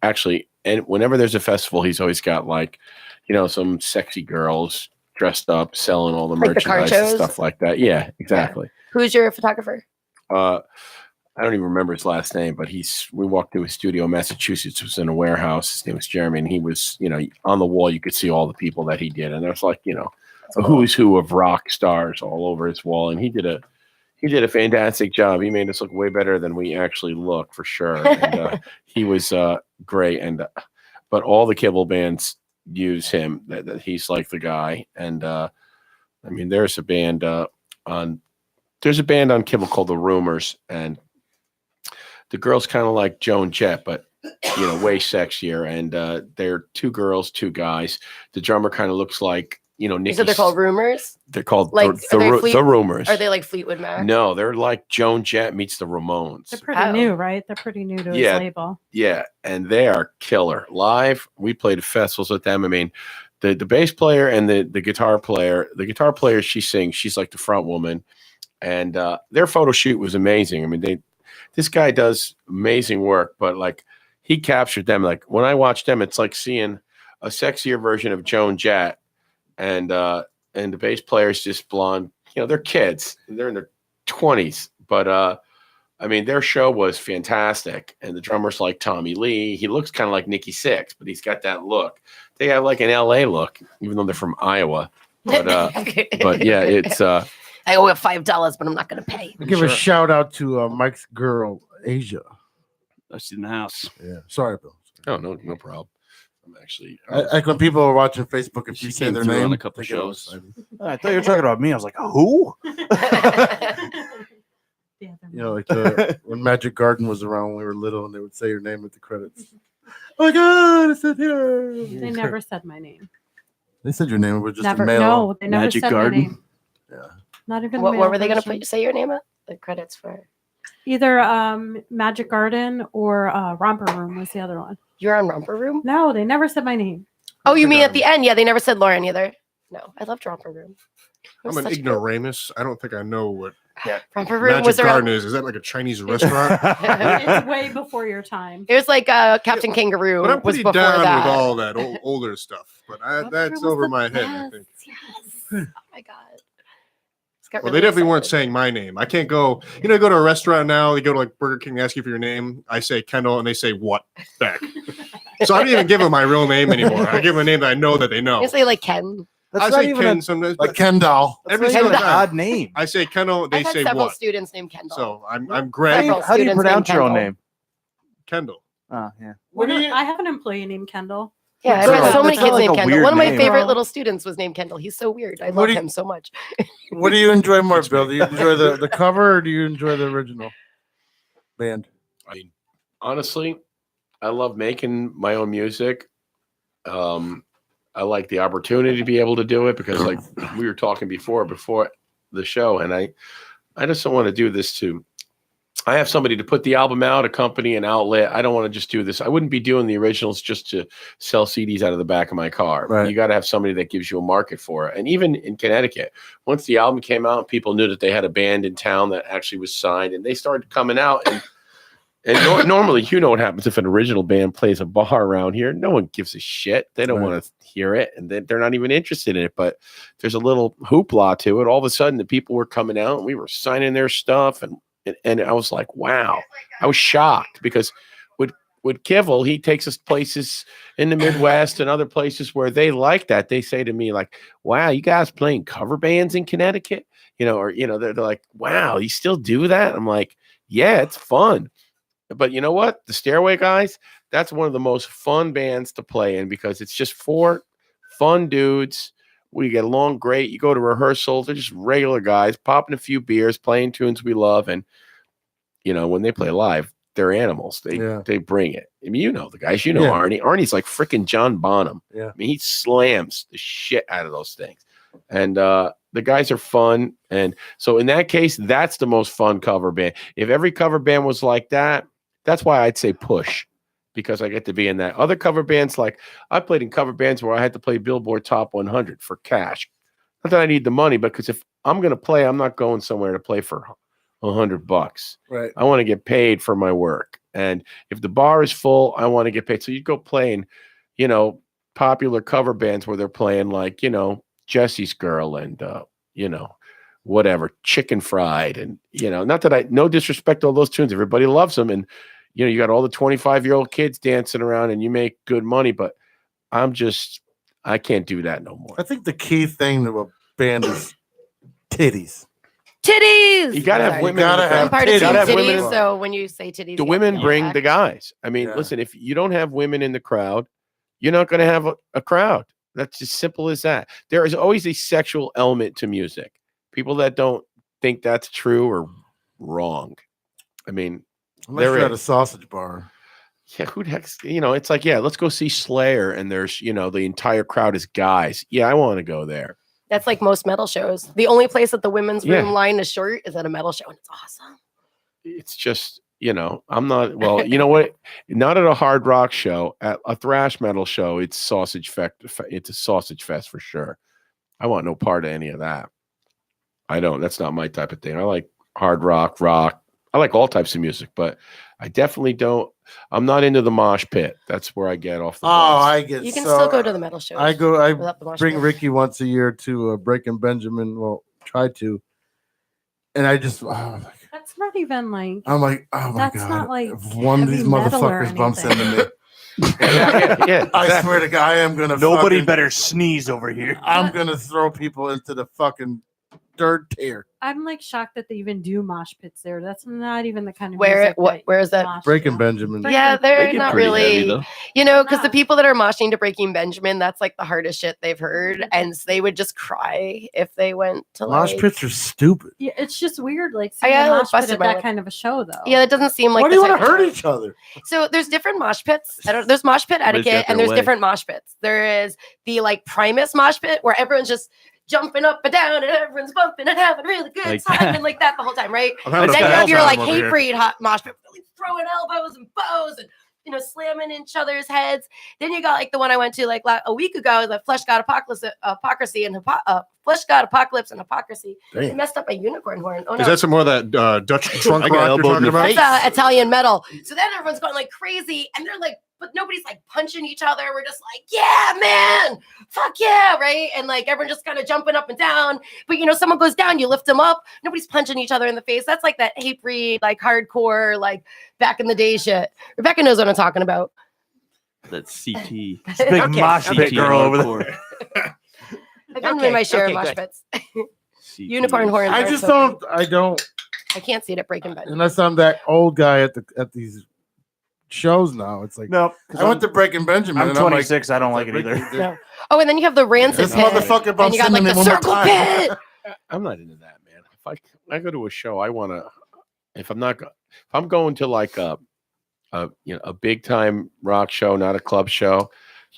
whenever there's a festival, he's always got like, you know, some sexy girls dressed up selling all the Like the car merchandise and shows? stuff like that. Yeah, exactly. Who's your photographer? I don't even remember his last name, but we walked to his studio in Massachusetts. It was in a warehouse. His name was Jeremy, and he was, you know, on the wall, you could see all the people that he did. And there's like, you know, a who's who of rock stars all over his wall. And he did a fantastic job. He made us look way better than we actually look, for sure. And he was great. And but all the Kibble bands use him. That he's like the guy. And I mean, there's a band on Kibble called The Rumors, and the girl's kind of like Joan Jett, but you know, way sexier. And they're two girls, two guys. The drummer kind of looks like, you know, Nicky. So they're called Rumors? They're called Like, the Rumors. Are they like Fleetwood Mac? No, they're like Joan Jett meets the Ramones. They're pretty new, right? They're pretty new to his label. Yeah, and they are killer. Live, we played at festivals with them. I mean, the bass player and the guitar player, she sings. She's like the front woman. And their photo shoot was amazing. I mean, this guy does amazing work, but like he captured them. Like when I watch them, it's like seeing a sexier version of Joan Jett, and the bass player is just blonde. You know, they're kids. They're in their 20s, but I mean, their show was fantastic. And the drummer's like Tommy Lee. He looks kind of like Nikki Sixx, but he's got that look. They have like an LA look, even though they're from Iowa. But but yeah, it's I owe it $5, but I'm not going to pay. I'll give a shout out to Mike's girl, Asia. That's in the house. Yeah. Sorry, Bill. Oh, no problem. I'm actually like when people are watching Facebook, if She you say came their through name, on a couple they get all shows. excited. I thought you were talking about me. I was like, who? You know, like when Magic Garden was around when we were little, and they would say your name at the credits. Oh my God, it's in here. They never said my name. They said your name was just Never. a male. No, they never Magic said Garden? my name. Yeah. Not even. What male were they going version. to say your name at? The credits for. Either Magic Garden or Romper Room was the other one. You're on Romper Room? No, they never said my name. Oh, you mean at the end? Yeah, they never said Lauren either. No, I loved Romper Room. It was I'm an such a- ignoramus. I don't think I know what Romper Room Magic was Garden around. is. Is that like a Chinese restaurant? It's way before your time. It was like Captain Kangaroo But I'm was pretty before down that. with all that older stuff. But that's was over the my head, I best. think. Yes. Oh my God. Got Well, really they definitely weren't excited. saying my name. I can't go. You know, go to a restaurant now. You go to like Burger King, they ask you for your name. I say Kendall, and they say what back. So I don't even give them my real name anymore. I give them a name that I know that they know. You say like Ken. That's I not say even Ken a, sometimes. Like But Ken doll. that's every not single even an time. odd name. I say Kendall. They I've had say several what. students named Kendall. So I'm Greg Several How do you students pronounce named your own Kendall. name? Kendall. Oh, yeah. What do you? I have an employee named Kendall. Yeah, I've That's had not- so many that's not kids like named a Kendall. weird One of my name. favorite Well- little students was named Kendall. He's so weird. I What love do you- him so much. What do you enjoy more, Bill? Do you enjoy the cover or do you enjoy the original band? I mean, honestly, I love making my own music. I like the opportunity to be able to do it because, like we were talking before the show, and I just don't want to do this to I have somebody to put the album out, a company, an outlet. I don't want to just do this. I wouldn't be doing the originals just to sell CDs out of the back of my car. Right. You got to have somebody that gives you a market for it. And even in Connecticut, once the album came out, people knew that they had a band in town that actually was signed, and they started coming out. And normally, you know what happens if an original band plays a bar around here? No one gives a shit. They don't want to hear it, and they're not even interested in it. But there's a little hoopla to it. All of a sudden, the people were coming out, and we were signing their stuff, and I was like, wow. I was shocked because with Kivel, he takes us places in the Midwest and other places where they like that. They say to me, like, wow, you guys playing cover bands in Connecticut? They're like, wow, you still do that? I'm like, yeah, it's fun. But you know what? The Stairway guys, that's one of the most fun bands to play in because it's just 4 fun dudes. We get along great. You go to rehearsals, they're just regular guys popping a few beers, playing tunes we love. And, when they play live, they're animals. They bring it. I mean, you know the guys. You know Arnie. Arnie's like freaking John Bonham. Yeah. I mean, he slams the shit out of those things. And the guys are fun. And so in that case, that's the most fun cover band. If every cover band was like that, that's why I'd say Push, because I get to be in that. Other cover bands, like I played in cover bands where I had to play Billboard Top 100 for cash. Not that I need the money, because if I'm going to play, I'm not going somewhere to play for $100. Right. I want to get paid for my work. And if the bar is full, I want to get paid. So you go playing, popular cover bands where they're playing like, Jesse's Girl and, whatever, Chicken Fried. And, not that no disrespect to all those tunes. Everybody loves them. And, you got all the 25-year-old kids dancing around and you make good money, but I can't do that no more. I think the key thing to a band is titties. Titties. You gotta have women. I'm part of titties. Team Gotta have Titties, women. so when you say titties, The you women get bring back. the guys. I mean, listen, if you don't have women in the crowd, you're not going to have a crowd. That's as simple as that. There is always a sexual element to music. People that don't think that's true are wrong. I mean, Unless you're at a sausage bar. Yeah, who the heck's, it's like, yeah, let's go see Slayer, and there's, the entire crowd is guys. Yeah, I want to go there. That's like most metal shows. The only place that the women's room line is short is at a metal show, and it's awesome. It's just, I'm not, well, you know what? Not at a hard rock show, at a thrash metal show, it's it's a sausage fest for sure. I want no part of any of that. I don't. That's not my type of thing. I like hard rock. I like all types of music, but I definitely don't. I'm not into the mosh pit. That's where I get off the bus. I get. You can still go to the metal shows. I without the mosh bring pit. Ricky once a year to Breaking Benjamin. Well, try to, and I just. That's not even like. I'm like, oh my That's god! not like if one of these heavy metal or motherfuckers bumps anything. into me. Yeah. I swear to God, I am gonna. Nobody fucking- better sneeze over here. I'm gonna throw people into the fucking dirt tear. I'm like shocked that they even do mosh pits there. That's not even the kind of Where music what? that Where is that? mosh Breaking pit. Benjamin. Yeah, they're get not pretty heavy, really. though. Because the people that are moshing to Breaking Benjamin, that's like the hardest shit they've heard, and so they would just cry if they went to Mosh like. pits are stupid. Yeah, it's just weird, like I seeing a got mosh pit busted at by that it. kind of a show, though. Yeah, that doesn't seem like. Why do the you want type to of hurt show. each other? So there's different mosh pits. There's mosh pit Everybody's etiquette, got and their there's way. different mosh pits. There is the like Primus mosh pit where everyone's just jumping up and down and everyone's bumping and having a really good Like time that. and like that the whole time, right? I'm But having a then you bad have your time like over hate here. breed hot mosh pit, really throwing elbows and bows and slamming each other's heads. Then you got like the one I went to like a week ago, the Flesh God Hypocrisy and Flesh God Apocalypse and Hypocrisy. They Damn. messed up a unicorn horn. Oh no. Is that some more of that Dutch trunk I got rock you're elbowed in talking the about? face. It's Italian metal. So then everyone's going like crazy, and they're like, but nobody's like punching each other. We're just like, yeah, man, fuck yeah, right? And like everyone just kind of jumping up and down. But someone goes down, you lift them up. Nobody's punching each other in the face. That's like that hate breed, like hardcore, like back in the day shit. Rebecca knows what I'm talking about. That's CT. Big Okay, mosh okay. pit girl over there. there. I've been in my share of mosh pits. Unicorn horns. I are just so don't. I don't. I can't see it at Breaking Benjamin. Unless I'm that old guy at these shows now. It's like No, I went to Breaking Benjamin. I'm and like, 26. I don't like it either. No. Oh, and then you have the rancid This pit. motherfucker And bumps you got into like me the one more circle time. pit. I'm not into that, man. If I go to a show, I want to. If I'm going to like a big time rock show, not a club show.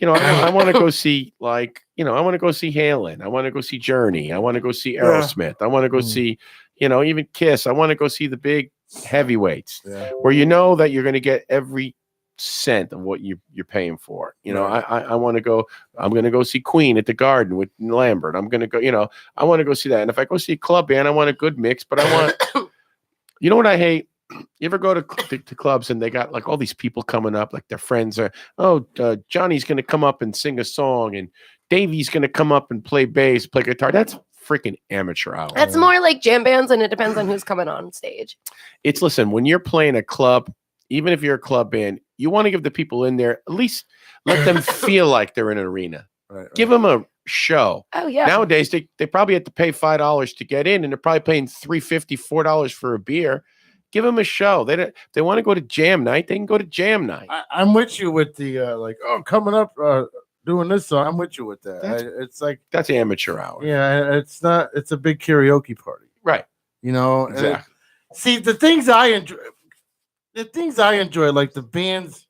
I want to go see I want to go see Halen. I want to go see Journey. I want to go see Aerosmith. I want to go see, even Kiss. I want to go see the big heavyweights, Yeah. where you know that you're going to get every cent of what you're paying for. You know, I want to go. I'm going to go see Queen at the Garden with Lambert. I'm going to go. You know, I want to go see that. And if I go see a club band, I want a good mix. But I want. You know what I hate? You ever go to clubs and they got like all these people coming up, like their friends are. Johnny's going to come up and sing a song, and Davey's going to come up and play bass, play guitar. That's freaking amateur hour. That's more like jam bands, and it depends on who's coming on stage. Listen, when you're playing a club, even if you're a club band, you want to give the people in there, at least let them feel like they're in an arena. Right. Give them a show. Oh, yeah. Nowadays, they probably have to pay $5 to get in, and they're probably paying $3.50, $4 for a beer. Give them a show. They want to go to jam night. They can go to jam night. I'm with you with the coming up doing this song. I'm with you with that. It's like that's amateur hour. Yeah, it's not. It's a big karaoke party, right? You know, exactly. See the things I enjoy. The things I enjoy, like the bands.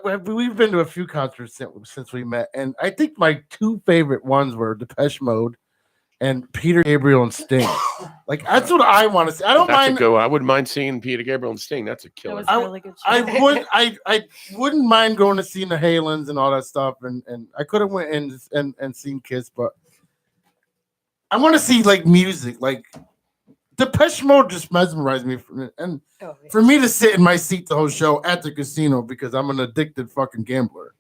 We've been to a few concerts since we met, and I think my two favorite ones were Depeche Mode and Peter Gabriel and Sting. Like that's what I want to see. I don't mind. I wouldn't mind seeing Peter Gabriel and Sting. That's a killer. That was really good. I wouldn't mind going to see the Halens and all that stuff, and I could have went and seen Kiss, but I want to see like music. Like Depeche Mode just mesmerized me, for me to sit in my seat the whole show at the casino because I'm an addicted fucking gambler.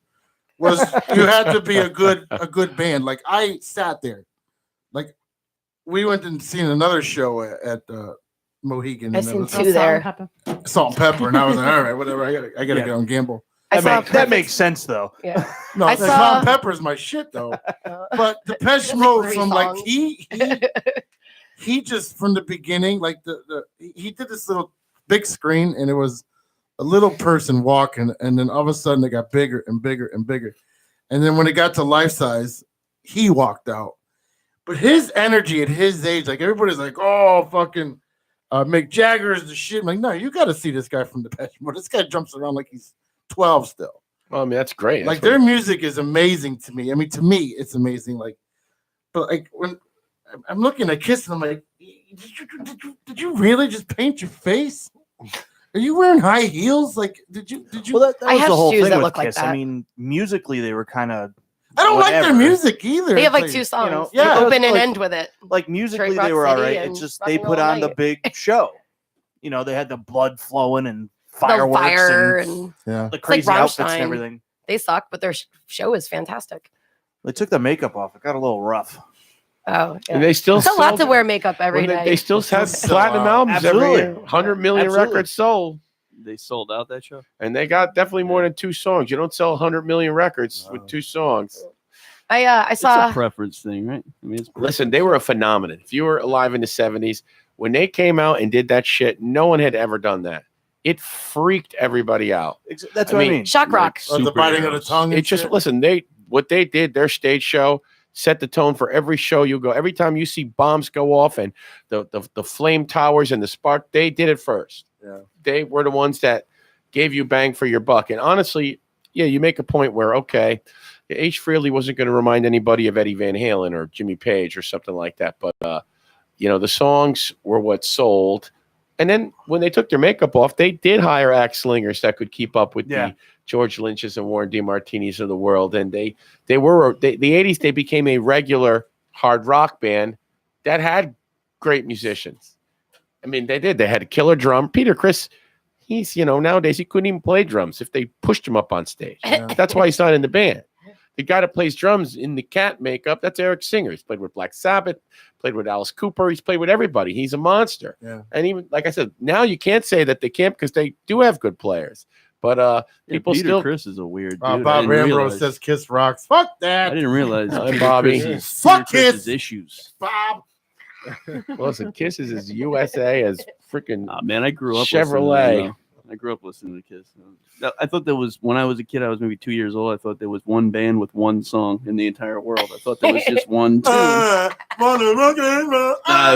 Was you had to be a good band. Like I sat there. Like we went and seen another show at Mohegan. I seen two there. Salt and Pepper, and I was like, all right, whatever. I gotta go and gamble. That makes sense though. Yeah. No, Salt and Pepper is my shit though. But Depeche Mode from like he just from the beginning, like he did this little big screen, and it was a little person walking, and then all of a sudden it got bigger and bigger and bigger, and then when it got to life size, he walked out. But his energy at his age, like everybody's like, oh, fucking Mick Jagger is the shit. I'm like, no, you got to see this guy from Depeche Mode. This guy jumps around like he's 12 still. Well, I mean, that's great. Like their music is amazing to me. I mean, to me, it's amazing. Like, but like when I'm looking at Kiss, and I'm like, did you really just paint your face? Are you wearing high heels? Like, did you? Well, that I was have the whole shoes thing that with look like Kiss. that. I mean, musically, they were kind of. I don't like their music either. They have It's like two songs. you know, Yeah, yeah, open and like- end with it. Like musically, Straight they were Rock all City right. and It's just Rock they and put Roll on the Night. big show. You know, they had the blood flowing and The fireworks fire and and Yeah. the it's like crazy outfits and Rammstein. everything. They suck, but their show is fantastic. They took the makeup off. It got a little rough. Oh, yeah. And they still It's a lot to sold- wear makeup every Well, day. They still have sell platinum out. albums every year. Absolutely. 100 million Absolutely. records sold. They sold out that show. And they got definitely more than two songs. You don't sell 100 million records with two songs. I It's saw a preference thing, right? I mean, it's Listen, they were a phenomenon. If you were alive in the 70s, when they came out and did that shit, no one had ever done that. It freaked everybody out. That's I what I mean, mean. Shock Rock. The biting of the tongue. It just listen, what they did, their stage show set the tone for every show you go. Every time you see bombs go off and the flame towers and the spark, they did it first. Yeah. They were the ones that gave you bang for your buck. And honestly, yeah, you make a point where, okay, H. Frehley wasn't going to remind anybody of Eddie Van Halen or Jimmy Page or something like that. But, the songs were what sold. And then when they took their makeup off, they did hire axe slingers that could keep up with the George Lynch's and Warren DeMartinis of the world. And the 80s, they became a regular hard rock band that had great musicians. I mean, they did. They had a killer drum. Peter Criss, he's, nowadays he couldn't even play drums if they pushed him up on stage. That's why he's not in the band. The guy that plays drums in the Cat makeup, that's Eric Singer. He's played with Black Sabbath, played with Alice Cooper. He's played with everybody. He's a monster. Yeah. And even, like I said, now you can't say that they can't because they do have good players. But people Peter still. Criss is a weird dude. I Bob didn't Rambo realize- says Kiss rocks. Fuck that. I didn't realize Hi, Peter Bobby. Criss's- Fuck Peter Criss's Kiss. issues. Bob. Well, listen, Kiss is as USA as freaking Man, I grew up Chevrolet. I grew up listening to Kiss. I thought there was, when I was a kid, I was maybe 2 years old. I thought there was one band with one song in the entire world. I thought there was just one tune. It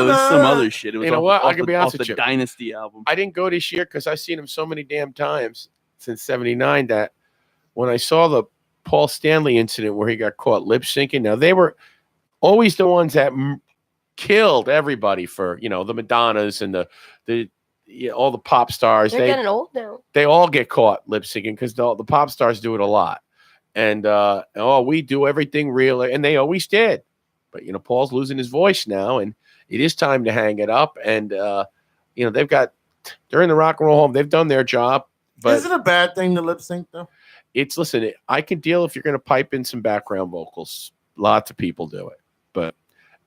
was some other shit. It was You know off- what? I off can the- be honest off with the you. Dynasty album. I didn't go this year because I've seen him so many damn times since '79 that when I saw the Paul Stanley incident where he got caught lip syncing, now they were always the ones that killed everybody for the Madonnas and all the pop stars. They're getting old now. They all get caught lip syncing because the pop stars do it a lot. And we do everything real, and they always did. But Paul's losing his voice now, and it is time to hang it up. And they're in the Rock and Roll Home. They've done their job. But is it a bad thing to lip sync though? Listen, I can deal if you're going to pipe in some background vocals. Lots of people do it, but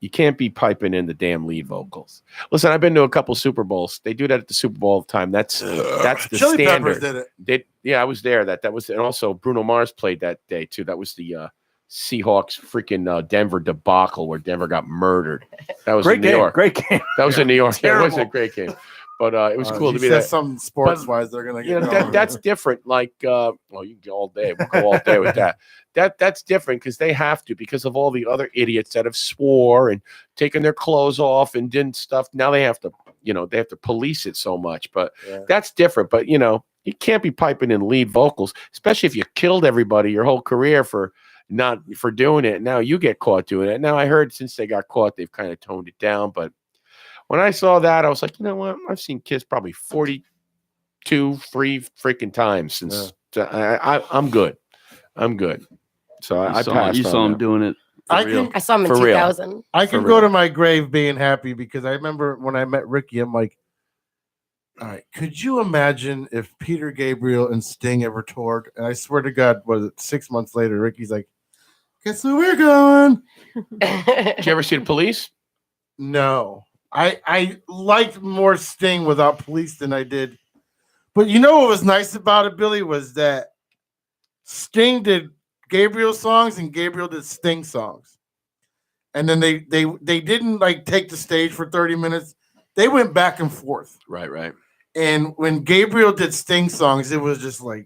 you can't be piping in the damn lead vocals. Listen, I've been to a couple Super Bowls. They do that at the Super Bowl all the time. That's the Chili standard. Peppers did it. I was there. That was, and also Bruno Mars played that day too. That was the Seahawks freaking Denver debacle where Denver got murdered. That was in New York. Great game. That was in New York. Yeah, it was a great game. But it was cool to be there. Some sports wise, they're gonna get. That's different. Like, you can go all day. We'll go all day with that. That's different because they have to, because of all the other idiots that have swore and taken their clothes off and did stuff. Now they have to, they have to police it so much. But that's different. But you can't be piping in lead vocals, especially if you killed everybody your whole career for doing it. Now you get caught doing it. Now I heard since they got caught, they've kind of toned it down, but. When I saw that, I was like, you know what? I've seen Kiss probably 42 free freaking times since I'm good. I'm good. So I passed. You saw him doing it. I saw him in 2000. I can go to my grave being happy because I remember when I met Ricky, I'm like, all right, could you imagine if Peter Gabriel and Sting ever toured? And I swear to God, was it 6 months later? Ricky's like, guess where we're going? Did you ever see the Police? No. I liked more Sting without Police than I did. But you know what was nice about it, Billy, was that Sting did Gabriel songs and Gabriel did Sting songs. And then they didn't like take the stage for 30 minutes. They went back and forth. Right. And when Gabriel did Sting songs, it was just like,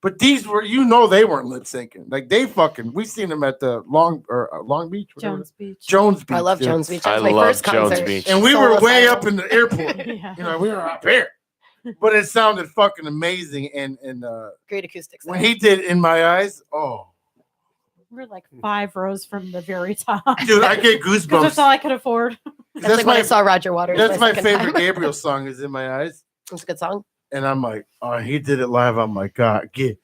but these were, they weren't lip syncing. Like we seen them at the Long Beach, Jones Beach. Jones Beach. I love Jones Beach. That was I my love first Jones concert. Beach. And we Soul were way Asylum. up in the airport. Yeah. We were up here. But it sounded fucking amazing. And Great acoustics. when he did In My Eyes, We're like 5 rows from the very top. dude, I get Because goosebumps. that's all I could afford. That's like when I saw Roger Waters. That's my second favorite time. Gabriel song is In My Eyes. It's a good song. And I'm like, oh, he did it live. I'm like, God, damn.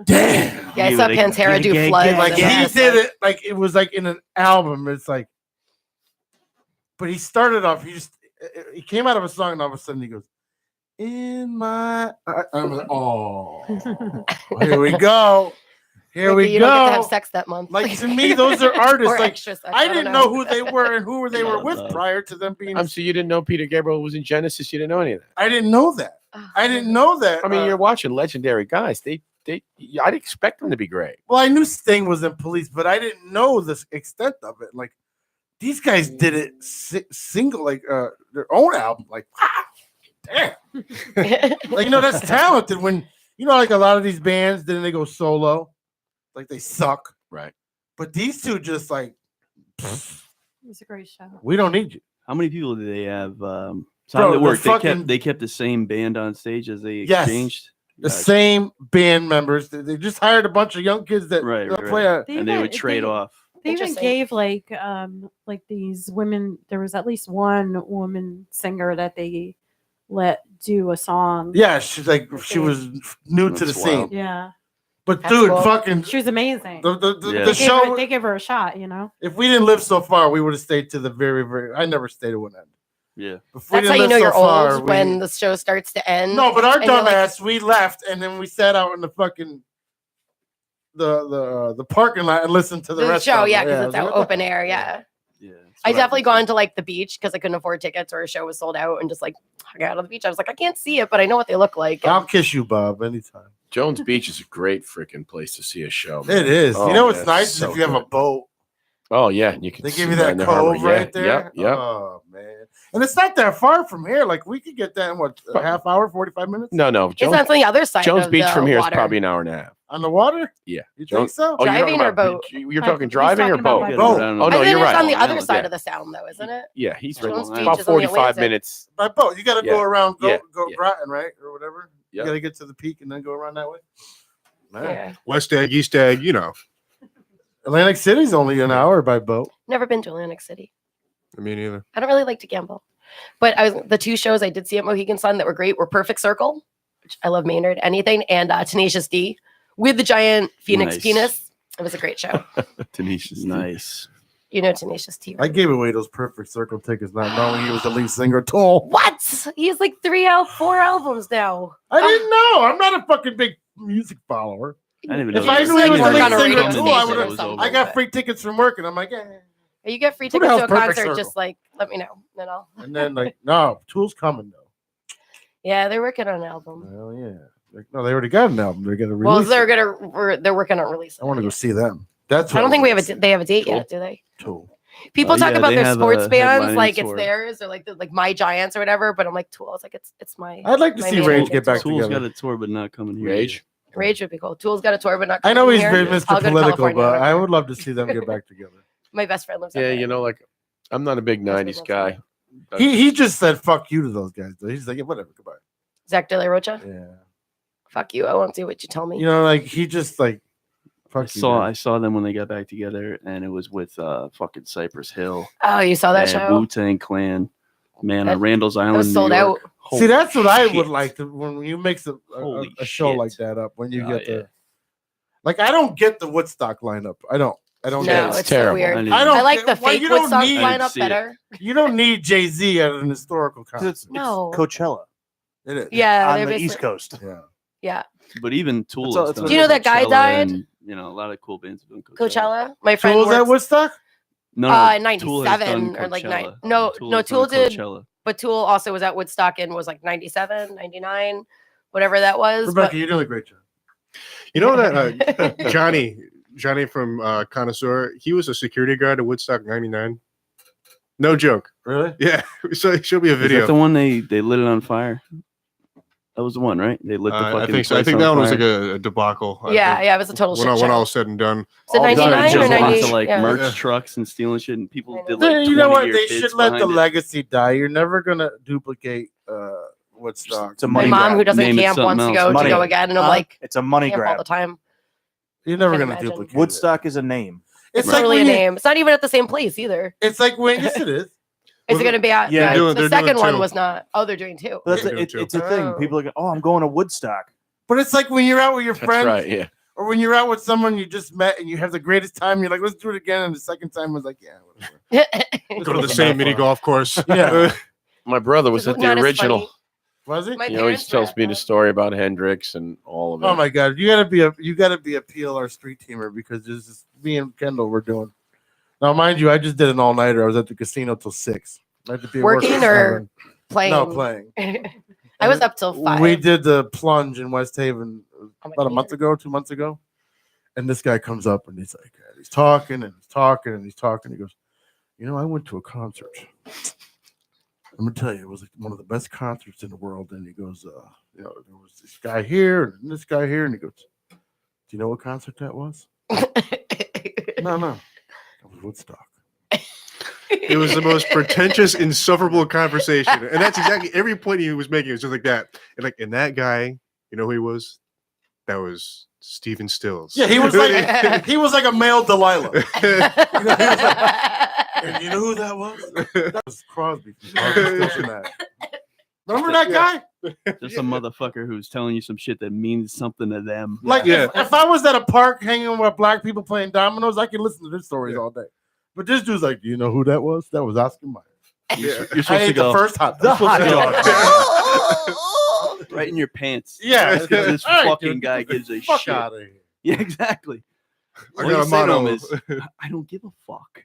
Yeah, I saw Pantera do Flood. Like he did it like it was like in an album. It's like, but he started off. He came out of a song and all of a sudden he goes, "In my," I'm like, oh, here we go, here we You go. don't get to have sex that month. Like to me, those are artists. Or Like extra sex, I don't didn't know who they were and who they were with prior to them being. So you didn't know Peter Gabriel was in Genesis? You didn't know any of that? I didn't know that. I didn't know that. I mean, you're watching legendary guys. I'd expect them to be great. Well, I knew Sting was in Police, but I didn't know the extent of it. Like these guys did it single, like their own album. Like, wow, damn. Like that's talented. When like a lot of these bands, then they go solo, like they suck. Right. But these two just like, It was a great show. we don't need you. How many people do they have? Bro, That worked. fucking- They kept the same band on stage as they Yes. exchanged. The same band members. They just hired a bunch of young kids that Right, play. right. And they would trade off. They even Interesting. gave like these women. There was at least one woman singer that they let do a song. Yeah, she's like she was new to the That's scene. wild. Yeah, But That's dude, cool. fucking she was amazing. the Yeah. the show. They gave her a shot. If we didn't live so far, we would have stayed to the very, very. I never stayed to one end. Yeah. If we That's how didn't you live know so you're far, old when the show starts to end. No, but our and you're like- dumbass, we left and then we sat out in the fucking the parking lot and listened to the The rest show, of it. yeah, because it it's was out like, open air. Yeah. Yeah. I definitely gone to like the beach because I couldn't afford tickets or a show was sold out and just like hung out on the beach. I was like, I can't see it, but I know what they look like. I'll kiss you, Bob, anytime. Jones Beach is a great freaking place to see a show. Man. It is. Oh, you know what's man, nice so is if you have a good. boat. Oh yeah, you can. They see give you right that in the cove harbor. right there. Yep. Yep. Oh man, and it's not that far from here. Like we could get that in what a half hour, 45 minutes No. It's Jones, not on the other side. Jones of Beach the from here is water. probably an hour and a half. on the water. Yeah. You think Jones- so? Oh, you're Driving talking or about- boat? You're He's talking driving or talking about boat? by boat. Oh I no, think you're it's right. on the Long other Island, side yeah. of the sound, though, isn't it? Yeah, he's right. Jones Beach About is on the 45 Atlantic. minutes. By boat. You got to Yeah. go around, go Yeah. Groton, right, or whatever. Yep. You got to get to the peak and then go around that way. Man. Yeah. West Egg, East Egg, Atlantic City's only an hour by boat. Never been to Atlantic City. Me neither. I don't really like to gamble. But the two shows I did see at Mohegan Sun that were great were Perfect Circle, which I love Maynard, anything, and Tenacious D with the giant Phoenix Nice. penis. It was a great show. Tenacious, nice. You know Tenacious D. I gave away those Perfect Circle tickets not knowing he was the lead singer at all. What? He has like 4 albums now. I didn't know. I'm not a fucking big music follower. I didn't even If know. I that. knew he was the Work lead on a singer radio at station all, I or would have. something. I got free tickets from work, and I'm like, You get free Who the tickets to hell's a Perfect concert, Circle? just like let me know. Then I'll. And then like, no, Tool's coming though. Yeah, they're working on an album. Hell yeah. Like, no, they already got an album. They're gonna Well, release. they're working on releasing. I want to go see them. That's. I don't think they they have a date yet, do they? Tool. People talk yeah, about they their have sports a bands headlining like it's tour. theirs or like My Giants or whatever, but I'm like Tool. I was like, it's my. I'd like to my see main Rage idea. get back Tool's together. got a tour, but not coming here. Rage. Rage would be cool. Tool's got a tour, but not. I know coming he's here. been Mr. I'll go to Political, California, but I whatever. would love to see them get back together. My best friend lives. out Yeah, there. you know, like I'm not a big '90s guy. He just said fuck you to those guys though. He's like, yeah, whatever, goodbye. Zach De La Rocha. Yeah. Fuck you. I won't do what you tell me. You know, like he just like I fuck you. saw man. I saw them when they got back together, and it was with fucking Cypress Hill. Oh, you saw that show? Wu-Tang Clan. Man, That- on Randall's Island, was New sold York. out. Holy See, that's what I shit. would like to when you mix a Holy show shit. like that up when you Oh, get yeah. the like I don't get the Woodstock lineup. I don't No, get it. it's terrible. so weird. I didn't I don't I like the get- why fake you don't Woodstock need- I didn't lineup see it. better. You don't need Jay-Z at an historical It's, concert. No. Coachella It is. Yeah, on they're the East basically- Coast. Yeah. Yeah, But even Tool. That's all- has that's done what Do you know that guy Coachella died? and, you know, a lot of cool bands have done Coachella. My friend So was that works, Woodstock? No, Tool has 97 done or like Coachella. no, has Tool done did, Coachella. but Tool also was at Woodstock and was like 97, 99, whatever that was. Rebecca, But you're doing a great job. You know that Johnny from Connoisseur, he was a security guard at Woodstock '99. No joke. Really? Yeah. So she'll be a Is video. that the one they lit it on fire? That was the one, right? They lit the I fucking think so. I place think on that one was fire. like a debacle. I yeah, think, yeah, it was a total when, shit all, show. when all was said and done. Was it all the time, 99 or Just lots 90? of like Yeah. merch Yeah. trucks and stealing shit, and people I did know. like you know what? 20-year They should bids let the behind it. legacy die. You're never gonna duplicate Woodstock. It's a My money mom, grab. who doesn't Name it camp, something wants to else. go Money. again, and I'm Huh? like, It's a money camp all the grab. time. You're never Can't gonna imagine. duplicate. Woodstock is a name. It's It's like literally a when you, name. It's not even at the same place either. It's like when yes, it is. Is it going to be at? Yeah, the they're doing second one two. was not. Oh, they're doing two. But that's Yeah, too. it's a thing. Oh. People are going, oh, I'm going to Woodstock. But it's like when you're out with your That's friends, right. Yeah. or when you're out with someone you just met and you have the greatest time. You're like, let's do it again. And the second time was like, yeah, whatever. Go to the same mini golf course. Yeah. My brother was Is it at the not as original. funny? Was it? My He always parents were tells at me the that. story about Hendrix and all of it. Oh my god, you gotta be a PLR street teamer because this is me and Kendall were doing. Now, mind you, I just did an all nighter. I was at the casino till 6. I had to be at work Working at or 7. playing? No, playing. I was up till 5. We did the plunge in West Haven Oh my about a God. month ago, 2 months ago, and this guy comes up and he's like, he's talking and he's talking and he's talking. He goes, you know, I went to a concert. I'm gonna tell you, it was like one of the best concerts in the world. And he goes, you know, there was this guy here and this guy here, and he goes, do you know what concert that was? No, it was Woodstock. It was the most pretentious, insufferable conversation. And that's exactly every point he was making. It was just like that. And that guy, you know who he was? That was Stephen Stills. Yeah, he was like a male Delilah. And you know who that was? That was Crosby. Remember that guy? Just a motherfucker who's telling you some shit that means something to them. Like, Yeah. if I was at a park hanging with black people playing dominoes, I could listen to their stories all day. But this dude's like, do you know who that was? That was Oscar Mayer. You're I supposed to ate the go first hot The dog. hot dog. right in your pants. Yeah, Just 'cause this all right, fucking dude, guy get the gives a fuck shit. out of here. Yeah, exactly. I All got you a say to him motto. is, I don't give a fuck.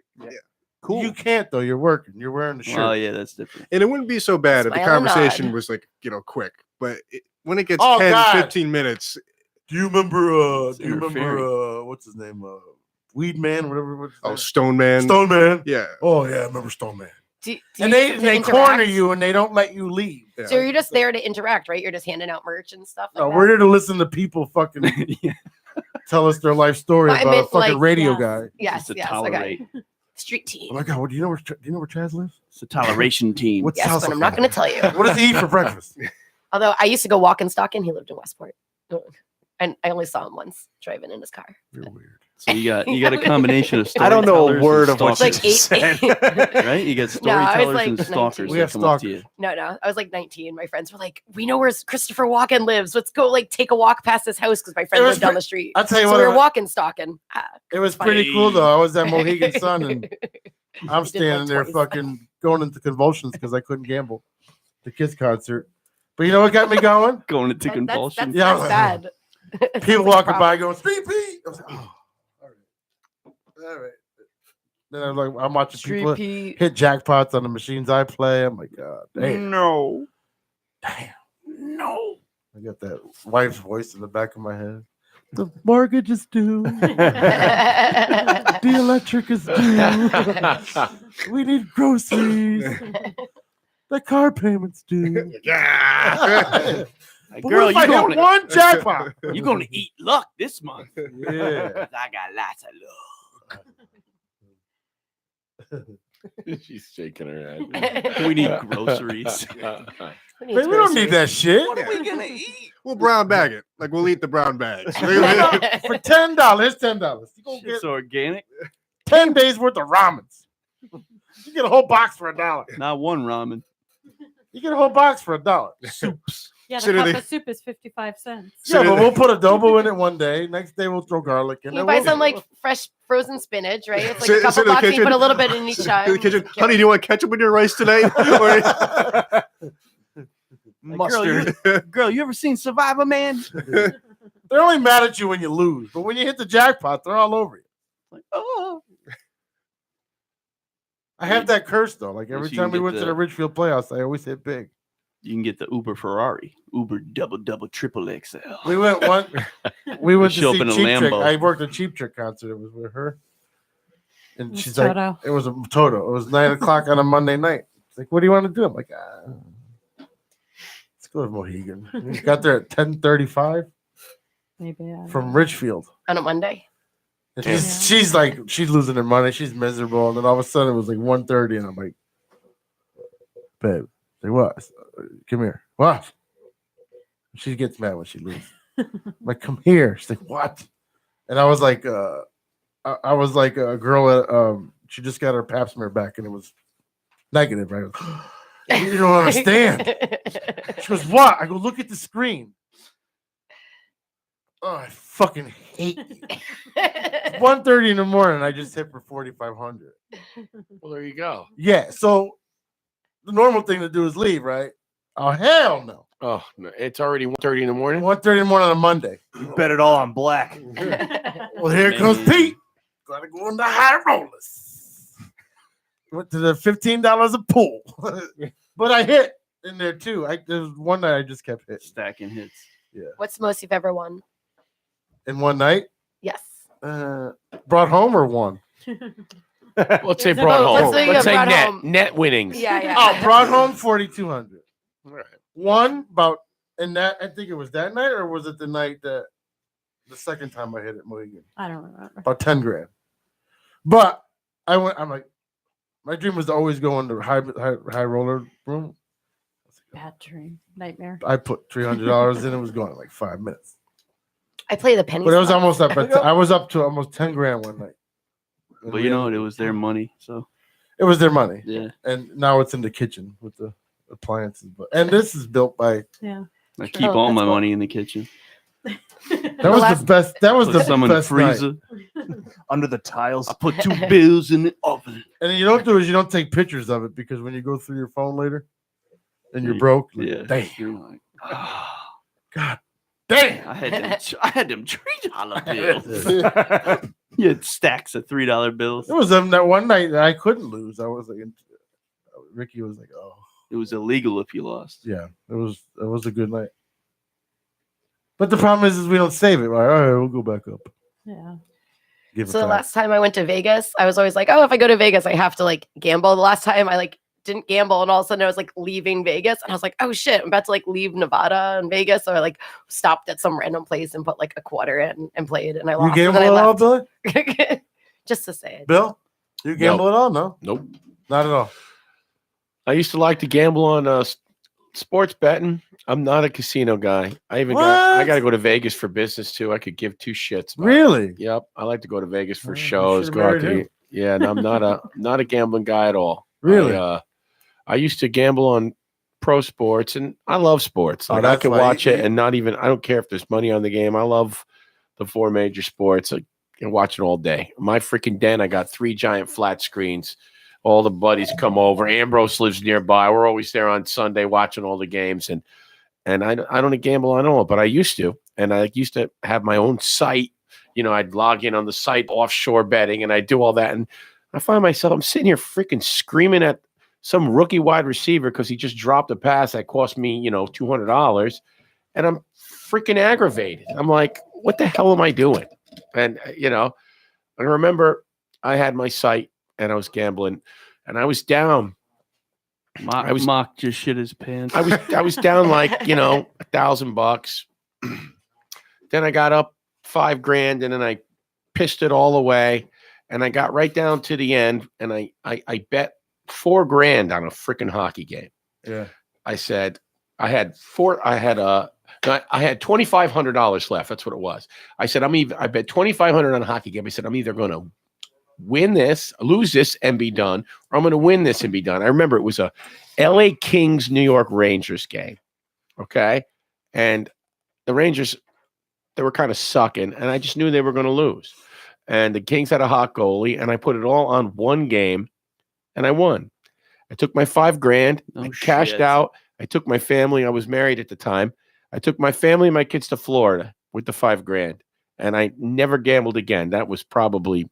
Cool. You can't though. You're working. You're wearing the shirt. Oh yeah, that's different. And it wouldn't be so bad if the Smile and conversation nod. was like, quick. But when it gets Oh, 10, God. 15 minutes, Do you remember? It's What's his name? Weed Man, whatever. What's his oh, name? Stone Man. Stone Man. Yeah. Oh yeah, I remember Stone Man. Do And you they interact? corner you and they don't let you leave. Yeah. So you're just there to interact, right? You're just handing out merch and stuff. Like No, that? we're here to listen to people fucking Yeah, tell us their life story But I about a meant, fucking like, radio yes. guy. Yes, just to yes. tolerate. Okay. Street team. Oh my god, do you know where Chaz lives? It's a toleration team. What's Yes, house but I'm of not fun? going to tell you. What does he eat for breakfast? Although I used to go walk and stalk, and he lived in Westport, and I only saw him once driving in his car. You're weird. So you got a combination of I don't know a storytellers word and of what you stalkers, just said. right? You got No, I was storytellers like and stalkers 19. We have that come up to you. No, I was like 19. My friends were like, "We know where Christopher Walken lives. Let's go like take a walk past his house because my friend was lived down pre- the street." I'll tell you So what. we were walking, stalking. It was pretty cool though. I was at Mohegan Sun and I'm did standing that there twice. fucking going into convulsions because I couldn't gamble the Kiss concert. But you know what got me going? Going into That's convulsions. Yeah. bad. People walking by going, Street Pete. I was like, oh, all right. Then I'm watching people Street hit jackpots on the machines I play. I'm like, God damn. No. Damn. No. I got that wife's voice in the back of my head. The mortgage is due. The electric is due. We need groceries. The car payment's due. Yeah. But Girl, what if I hit one jackpot? you're gonna eat luck this month. Yeah. I got lots of luck. She's shaking her head. We need groceries. Man, we don't need that shit. What are we gonna eat? We'll brown bag it. Like we'll eat the brown bags. For $10, $10. You gonna get It's organic. 10 days worth of ramens. You get a whole box for $1. Not one ramen. You get a whole box for $1. Soups. Yeah, So the do cup they- of soup is 55 cents. Yeah, but we'll put adobo in it one day. Next day we'll throw garlic in You it. buy We'll- some like fresh frozen spinach, right? It's like Sit- a couple sit in the bucks. You kitchen. put a little bit in each time. In the kitchen. Honey, do you want ketchup in your rice tonight? Mustard. Girl, you ever seen Survivor Man? They're only mad at you when you lose, but when you hit the jackpot, they're all over you. Like, oh. I have that curse though. Like every Yes, you time can we get went to the- the Richfield Playhouse, I always hit big. You can get the Uber Ferrari, Uber double triple XL. We went We went to Show up see in a Cheap Trick. Lambo. I worked a Cheap Trick concert. It was with her, and Miss she's like, Toto. "It was a Toto. It was 9:00 on a Monday night." It's like, "What do you want to do?" I'm like, "Let's go to Mohegan." We got there at 10:35 Maybe I don't from know. Richfield. On a Monday. And Yeah. she's like, she's losing her money. She's miserable. And then all of a sudden it was like 1:30, and I'm like, babe, say what? Come here. What? She gets mad when she leaves. I'm like, come here. She's like, what? And I was like, I was like a girl at, she just got her pap smear back and it was negative, right? You don't understand. She goes, what? I go, look at the screen. Oh, I fucking hate you. 1:30 in the morning, I just hit for 4,500. Well, there you go. Yeah, so the normal thing to do is leave, right? Oh, hell no. Oh, no, it's already 1:30 in the morning. 1:30 in the morning on a Monday. You bet it all on black. Well, here comes Man. Pete. Gotta go in the high rollers. Went to the $15 a pool. But I hit in there too. There was one night I just kept hitting. Stacking hits. What's the most you've ever won? In one night, Yes. brought home or won? Let's say Is it- brought Oh, home. let's say you Let's say brought net home. net winnings. Yeah, yeah. Oh, brought home 4,200. All right. One about, and that I think it was that night, or was it the night that the second time I hit it Mohegan? I don't remember. About 10 grand. But I'm like, my dream was to always go in the high roller room. Bad dream. Nightmare. I put $300 in. It was going in like 5 minutes. I play the penny. But it was slot. almost up. I was up to almost 10 grand one night. And But you know what? It was their money. So it was their money, yeah, and now it's in the kitchen with the appliances. But and this is built by. Yeah. I keep Oh, all that's my cool. money in the kitchen. That was last- the best. That was Put the some in the best night. freezer. Under the tiles. I put 2 bills in the oven. And then you don't do is you don't take pictures of it because when you go through your phone later, and you're broke. Like, Yeah, damn, you're like, ah, God, damn. I had them $3 bills. You had stacks of $3 bills. It was that one night that I couldn't lose. I was like, Ricky was like, oh It was illegal if you lost. yeah, it was a good night. But the problem is we don't save it. Like, all right, we'll go back up. Yeah. Give So it the back. last time I went to Vegas, I was always like, oh, if I go to Vegas, I have to like gamble. The last time I like didn't gamble, and all of a sudden I was like leaving Vegas, and I was like, oh shit, I'm about to like leave Nevada and Vegas. So I like stopped at some random place and put like a quarter in and played, and I You lost. And gamble then at I all, left. Billy? Just to say it. Bill? You gamble at all? No, Nope. not at all. I used to like to gamble on sports betting. I'm not a casino guy. I What? got to go to Vegas for business too. I could give two shits. About it. Really? Yep. I like to go to Vegas for Oh, you shows. should've Go out married to him. eat. Yeah, and I'm not a gambling guy at all. Really? I used to gamble on pro sports, and I love sports. Oh, Like I that's can why watch you- it and not even. I don't care if there's money on the game. I love the four major sports. I can watch it all day. My freaking den, I got 3 giant flat screens. All the buddies come over. Ambrose lives nearby. We're always there on Sunday watching all the games, and I don't gamble on all, but I used to, and I used to have my own site. You know, I'd log in on the site, offshore betting, and I do all that, and I find myself, I'm sitting here freaking screaming at some rookie wide receiver because he just dropped a pass that cost me, $200, and I'm freaking aggravated. I'm like, what the hell am I doing? And I remember I had my site and I was gambling, and I was down. Mock just shit his pants. I was down like $1,000. Then I got up $5,000, and then I pissed it all away, and I got right down to the end, and I bet $4,000 on a freaking hockey game. Yeah. I said I had $2,500 left. That's what it was. I said I bet $2,500 on a hockey game. I said I'm either going to lose this and be done, or I'm going to win this and be done. I remember it was a LA Kings New York Rangers game. Okay. And the Rangers, they were kind of sucking, and I just knew they were going to lose. And the Kings had a hot goalie, and I put it all on one game, and I won. I took my $5,000, I cashed shit. out. I took my family. I was married at the time. I took my family and my kids to Florida with the $5,000, and I never gambled again. That was probably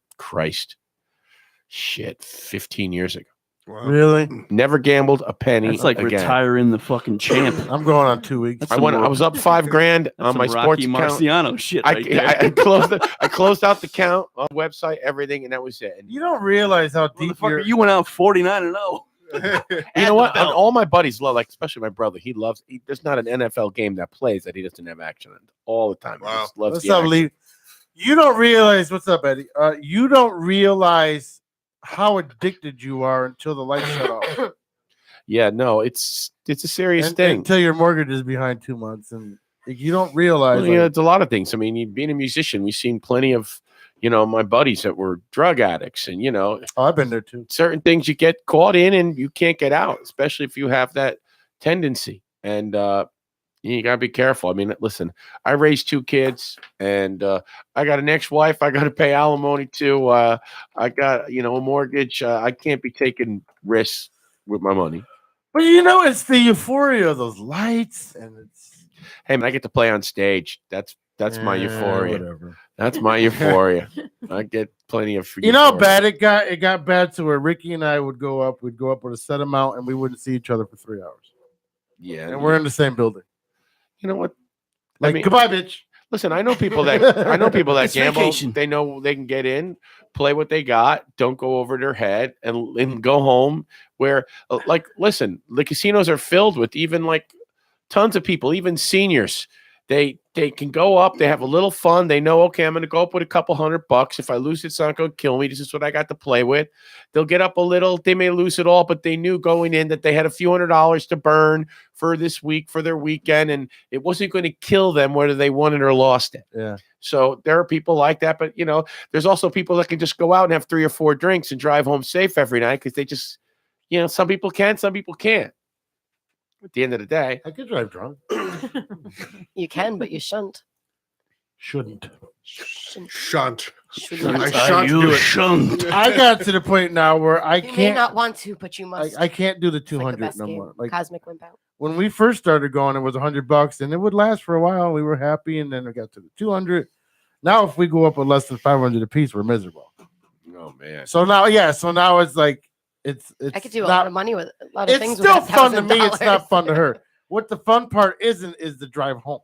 15 years ago. Wow. Really? Never gambled a penny. That's like again. retiring the fucking champ. I'm going on 2 weeks. I was up $5,000 on my sports Rocky account. Marciano shit right there. I closed out the count on the website, everything, and that was it. And You don't realize how deep Motherfucker, you went out 49-0. you know what? All my buddies love, like especially my brother. There's not an NFL game that plays that he doesn't have action in all the time. He Wow. just loves What's the up, action. Lee? You don't realize what's up, Eddie. You don't realize how addicted you are until the lights shut off. Yeah, no, it's a serious thing. Until your mortgage is behind 2 months, and you don't realize. Well, it's a lot of things. I mean, being a musician, we've seen plenty of, my buddies that were drug addicts, and oh, I've been there too. certain things you get caught in and you can't get out, especially if you have that tendency. And you gotta be careful. I mean, listen, I raised 2 kids, and I got an ex-wife. I got to pay alimony too. I got a mortgage. I can't be taking risks with my money. But it's the euphoria of those lights, and it's Hey man, I get to play on stage. That's my euphoria. Whatever. That's my euphoria. I get plenty of. You know how euphoria. bad it got bad to where Ricky and I would go up. We'd go up with a set amount, and we wouldn't see each other for 3 hours. Yeah, And we're in the same building. you know what? Like, goodbye, bitch. Listen, I know people that It's gamble. vacation. They know they can get in, play what they got, don't go over their head, and go home. Where, listen, the casinos are filled with even like tons of people, even seniors. They can go up. They have a little fun. They know, okay, I'm going to go up with a couple $100. If I lose, it's not going to kill me. This is what I got to play with. They'll get up a little. They may lose it all, but they knew going in that they had a few $100s to burn for this week, for their weekend, and it wasn't going to kill them whether they won it or lost it. Yeah. So there are people like that, but there's also people that can just go out and have 3 or 4 drinks and drive home safe every night because they just, some people can, some people can't. At the end of the day, I could drive drunk. You can, but you shouldn't. Shouldn't. Shunt. Shouldn't. I shan't do it. Shunt. I got to the point now where I You may can't. not want to, but you must. I can't do the It's like the 200 best no game. more. Like Cosmic Wimp Out. when we first started going, it was $100, and it would last for a while. We were happy, and then we got to the 200. Now, if we go up with less than 500 a piece, we're miserable. oh man, So now it's like it's. I could do a not, lot of money with a lot of It's things. still with fun to me. It's $1,000. not fun to her. What the fun part isn't is the drive home.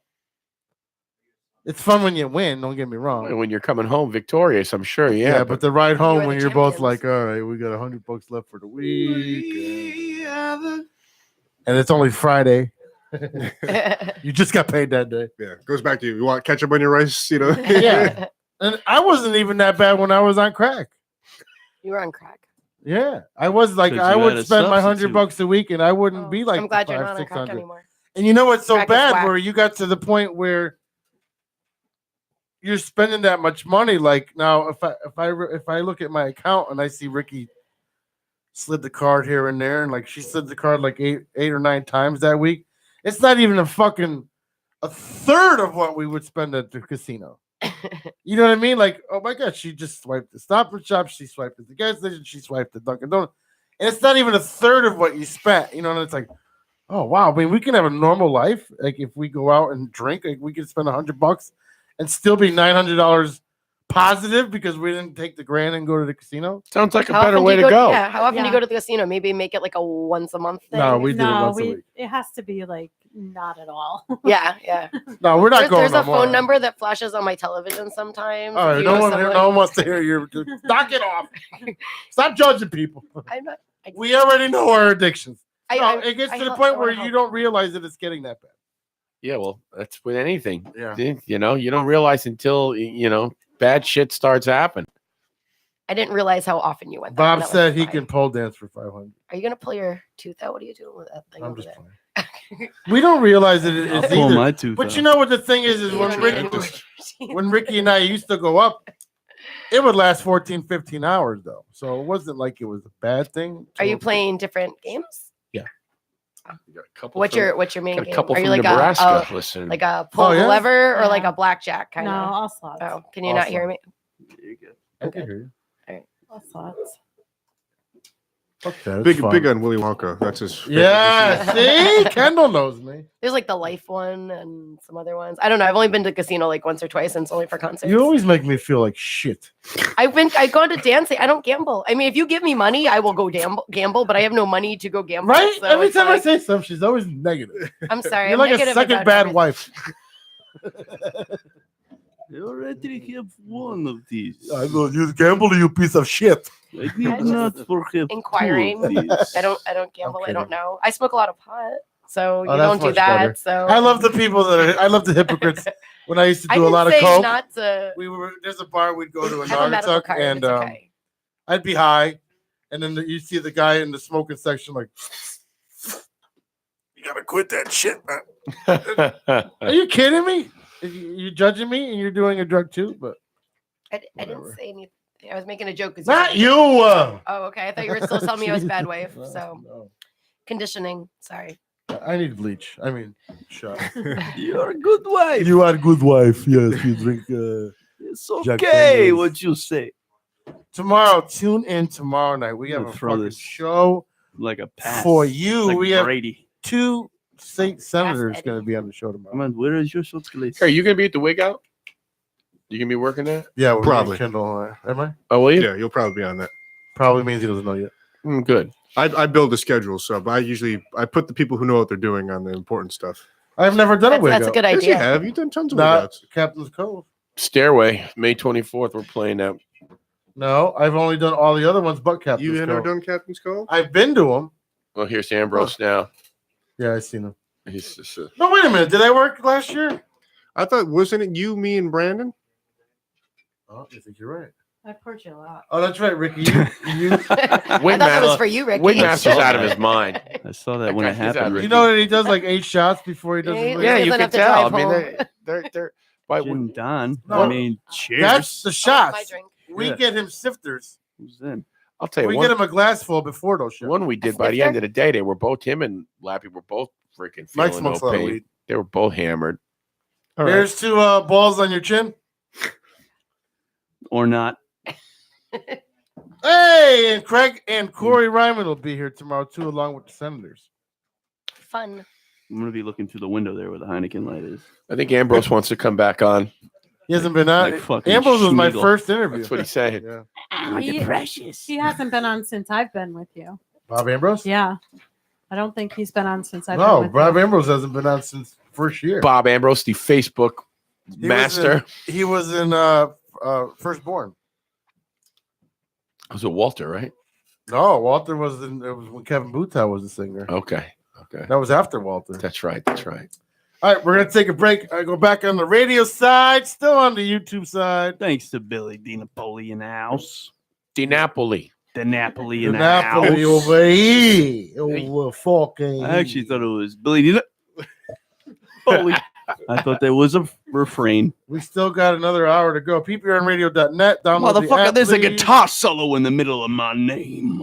It's fun when you win. Don't get me wrong. when you're coming home victorious, I'm sure. Yeah, Yeah, but the ride home are when the you're both champions. like, all right, we got $100 left for the week, and it's only Friday. You just got paid that day. Yeah, goes back to you. You want ketchup on your rice? Yeah. And I wasn't even that bad when I was on crack. You were on crack. Yeah, I was like, 'Cause I you would had a spend my substitute. $100 a week, and I wouldn't Oh, be like I'm glad the you're five, not on crack 600. anymore. And you know what's so Crack is bad? whack. Where you got to the point where you're spending that much money. Like now, if I look at my account and I see Ricky slid the card here and there, and like she slid the card like eight or nine times that week, it's not even a third of what we would spend at the casino. You know what I mean? Like, oh my God, she just swiped the Stop and Shop, she swiped at the gas station, she swiped the Dunkin' Donuts. And it's not even a third of what you spent, you know, and it's like, oh wow, I mean, we can have a normal life. Like if we go out and drink, like we can spend $100 and still be $900 positive because we didn't take the grand and go to the casino. Sounds like a How better often do way you to go. Yeah, how often do you Yeah. go to the casino? Maybe make it like a once a month thing. No, we did it No, once a week. it has to be like not at all. Yeah. No, we're not going. There's no a phone more. number that flashes on my television sometimes. All right, if you no know one, someone- no one wants to hear your. Knock it off. Stop judging people. I'm not. We already know our addictions. I- It gets I to the help- point I where wanna you help. don't realize that it's getting that bad. Yeah, well, that's with anything. Yeah. You know, you don't realize until bad shit starts happening. I didn't realize how often you went there. Bob That was said he fine. can pole dance for 500. Are you gonna pull your tooth out? What are you doing with that thing I'm over just there? playing. We don't realize it I'll is pull either. my tooth But out. you know what the thing is You when don't Ricky, need it. when Ricky and I used to go up, it would last 14, 15 hours though. So it wasn't like it was a bad thing. Are you playing different games? You got a couple What's from- your main got a game? couple Are you from like Nebraska a listening. like a pull Oh, the yeah? lever or like Yeah. a blackjack kind No, of? all slots. Oh, can you All not hear me? I can hear you. All slots. Okay, Big on Willy Wonka. That's his. favorite Yeah, machine. see, Kendall knows me. There's like the life one and some other ones. I don't know. I've only been to casino like once or twice, and it's only for concerts. You always make me feel like shit. I've gone to dancing. I don't gamble. I mean, if you give me money, I will go gamble, but I have no money to go gamble. Right? so Every it's time I like- say something, she's always negative. I'm sorry. You're I'm like a negative second about bad everything. wife. You already have one of these. I know you gamble, you piece of shit. I did I'm not just forget inquiring. two of these. I don't gamble. I kidding. don't know. I smoke a lot of pot, so you Oh, don't that's do much that. better. So I love the people I love the hypocrites. When I used to I do a didn't lot of say coke, not to. there's a bar we'd go to in I have a medical Naugatuck, card. and It's okay. I'd be high, and then you see the guy in the smoking section like, you gotta quit that shit, man. Are you kidding me? You're judging me, and you're doing a drug too, but I didn't whatever. say anything. I was making a joke. 'cause not said- you. Oh, okay. I thought you were still telling me I was bad wife. No, So no. conditioning. Sorry. I need bleach. I mean, shut. You're a good wife. You are a good wife. Yes, you drink. It's Jack okay. Daniels. What you say? Tomorrow, tune in tomorrow night. We have I'll a throw fucking this show Like a pass. for you. Like we have Brady. two state senators Eddie. going to be on the show tomorrow. Come on, where is your shot glaze? Are you gonna be at the wig out? You gonna be working that? Yeah, we're Probably. Kendall. Am I? Oh, will you? Yeah, you'll probably be on that. Probably means he doesn't know yet. Good. I build the schedule, so but I put the people who know what they're doing on the important stuff. I've never done a wig That's a out. good Yes, you idea. have. You've done tons of Not workouts. Captain's Cove. Stairway, May 24th. We're playing that. No, I've only done all the other ones but Captain's You Cove. never done Captain's Cove? I've been to them. Well, here's Ambrose now. Yeah, I've seen them. He's just, No, wait a minute. Did I work last year? I thought wasn't it you, me, and Brandon? Oh, I think you're right. I poured you a lot. Oh, that's right, Ricky. You I thought that was for you, Ricky. Wingmaster's out of his mind. I saw that when it That guy's out happened. of you know that he does like 8 shots before he does Yeah, his wig? Yeah, He you doesn't can have to tell. drive I mean, home. they're by Jim Don. No. I mean, cheers. That's the Oh, my shots. drink. We Yeah. get him sifters. Who's in? I'll tell you We one. get him a glass full before those shots. One we did by the snifter? end of the day, they were both him and Lappy were both freaking Mike feeling no smokes a lot of pain. weed. They were both hammered. All right. There's 2 balls on your chin. Or not. Hey, and Craig and Corey Ryman will be here tomorrow too, along with the Senators. Fun. I'm going to be looking through the window there where the Heineken light is. I think Ambrose wants to come back on. He hasn't been on. Like fucking Ambrose was my Schmeagle. first interview. That's what he's saying. Yeah. He, precious. he hasn't been on since I've been with you. Bob Ambrose? Yeah. I don't think he's been on since I've been No, with Bob you. Ambrose hasn't been on since first year. Bob Ambrose, the Facebook He master. He was in Firstborn. Was it Walter, right? No, Walter was in. It was when Kevin Boutow was the singer. Okay. Okay. That was after Walter. That's right. That's right. All right, we're gonna take a break. I go back on the radio side, still on the YouTube side. Thanks to Billy D. Napoli in the house. Di Napoli. The Napoli The in the Napoli house. over here. Over fucking. I actually thought it was Billy. Holy. I thought that was a refrain. We still got another hour to go. PPRNradio.net. Download the Motherfucker, app, there's a please. guitar solo in the middle of my name.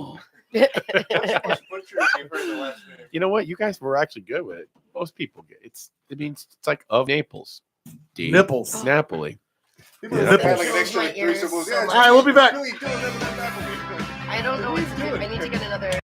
You know what? You guys were actually good with it. Most people get it's. It means it's like of Naples. D. Nipples. Napoli. People Yeah. have like an Fills extra my like, 3 ears syllables. so Yeah, much. All right, we'll be back. Really doing it. I don't know what to do. I need to get another.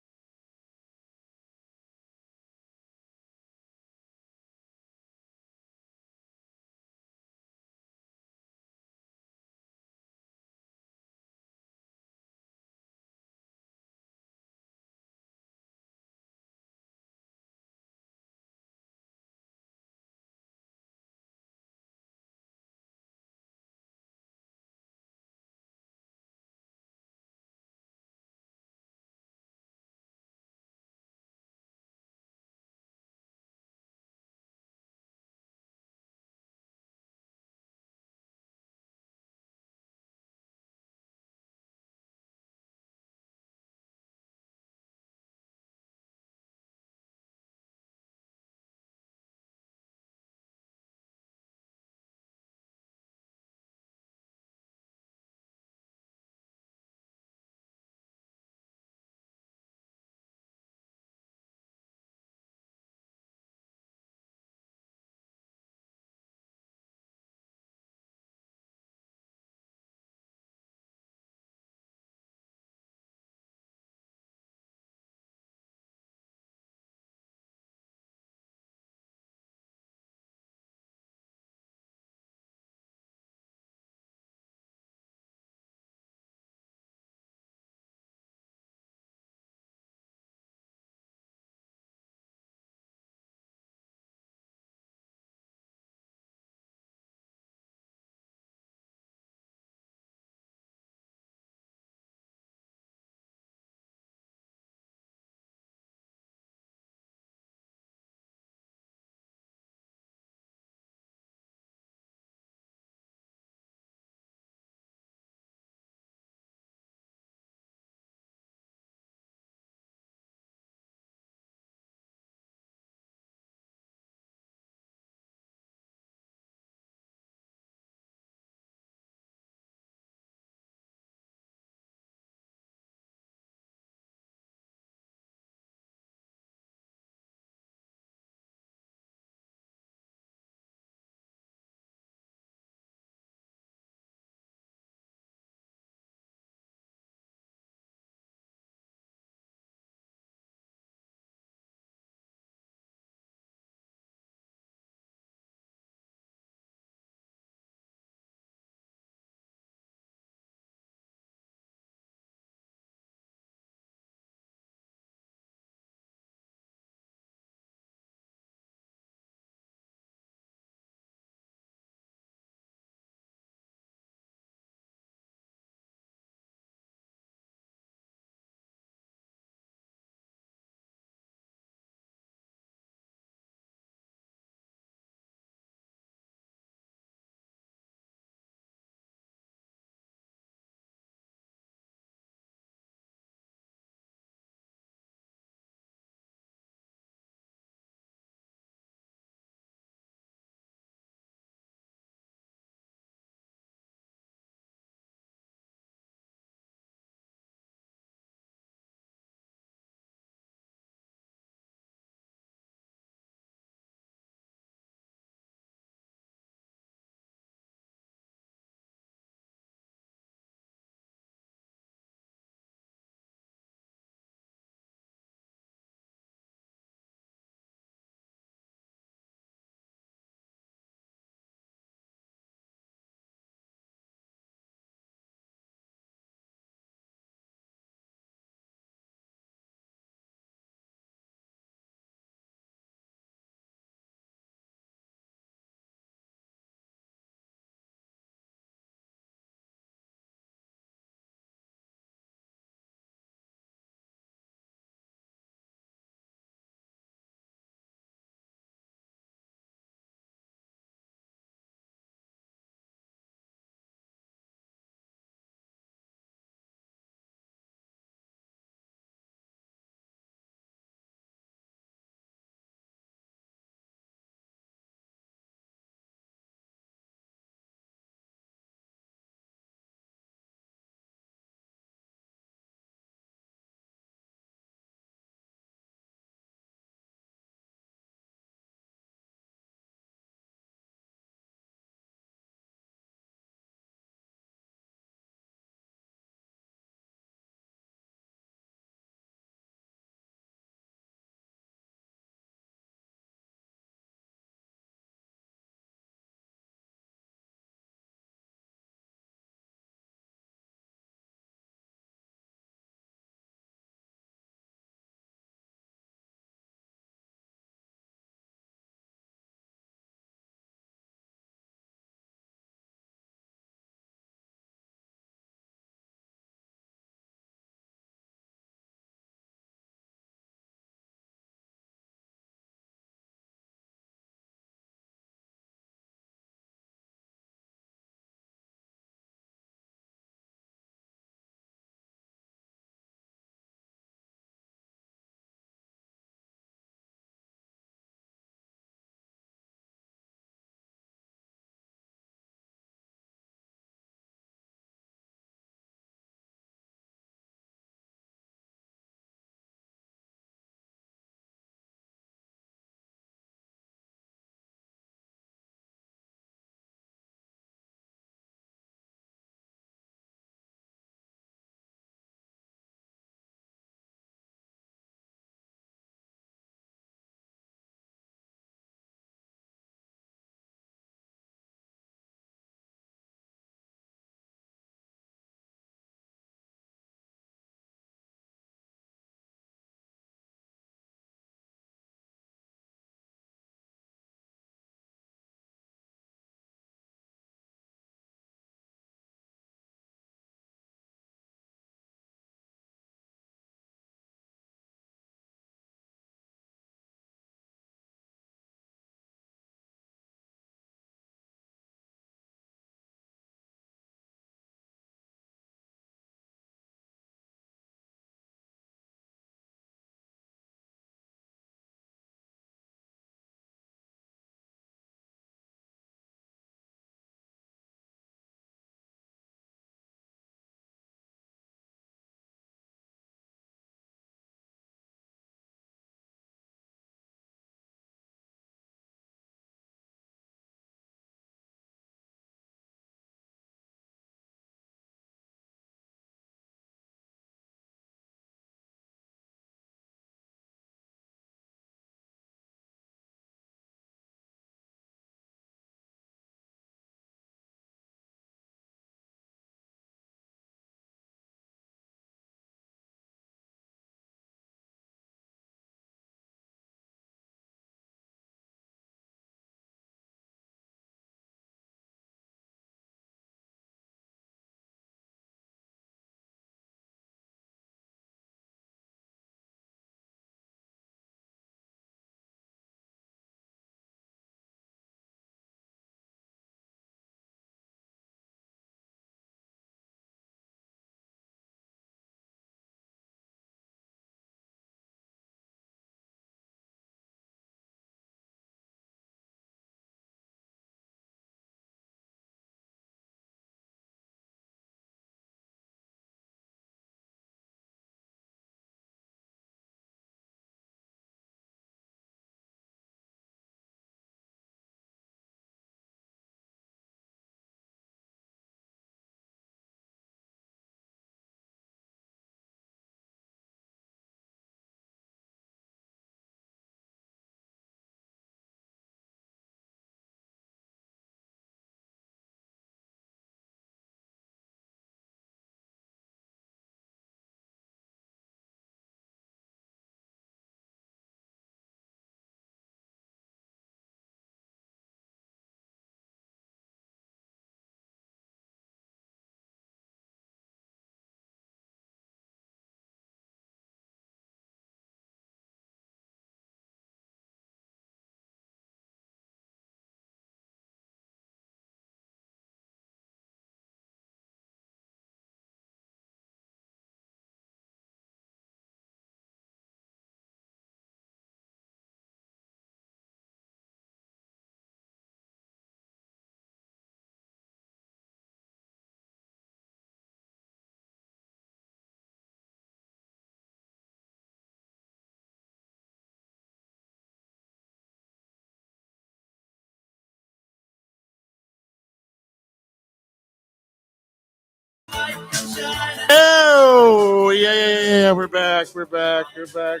Yeah, we're back. We're back. We're back.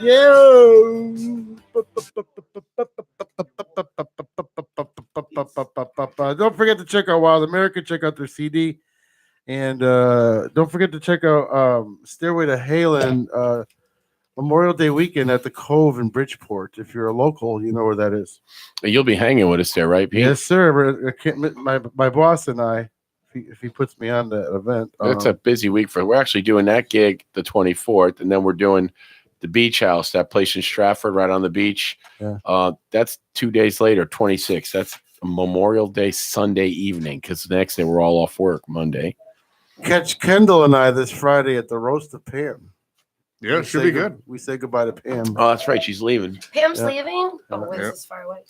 Yo. Don't forget to check out Wild America. Check out their CD. And don't forget to check out Stairway to Halen Memorial Day weekend at the Cove in Bridgeport. If you're a local, you know where that is. You'll be hanging with us there, right, Pete? Yes, sir. My boss and I, if he puts me on that event. It's a busy week for. We're actually doing that gig the 24th, and then we're doing the Beach House, that place in Stratford, right on the beach. Yeah. That's 2 days later, 26. That's Memorial Day Sunday evening, because the next day we're all off work Monday. Catch Kendall and I this Friday at the Roast of Pam. Yeah, it should be good. We say goodbye to Pam. Oh, that's right. She's leaving. Pam's leaving? Oh, Yeah. this is far away.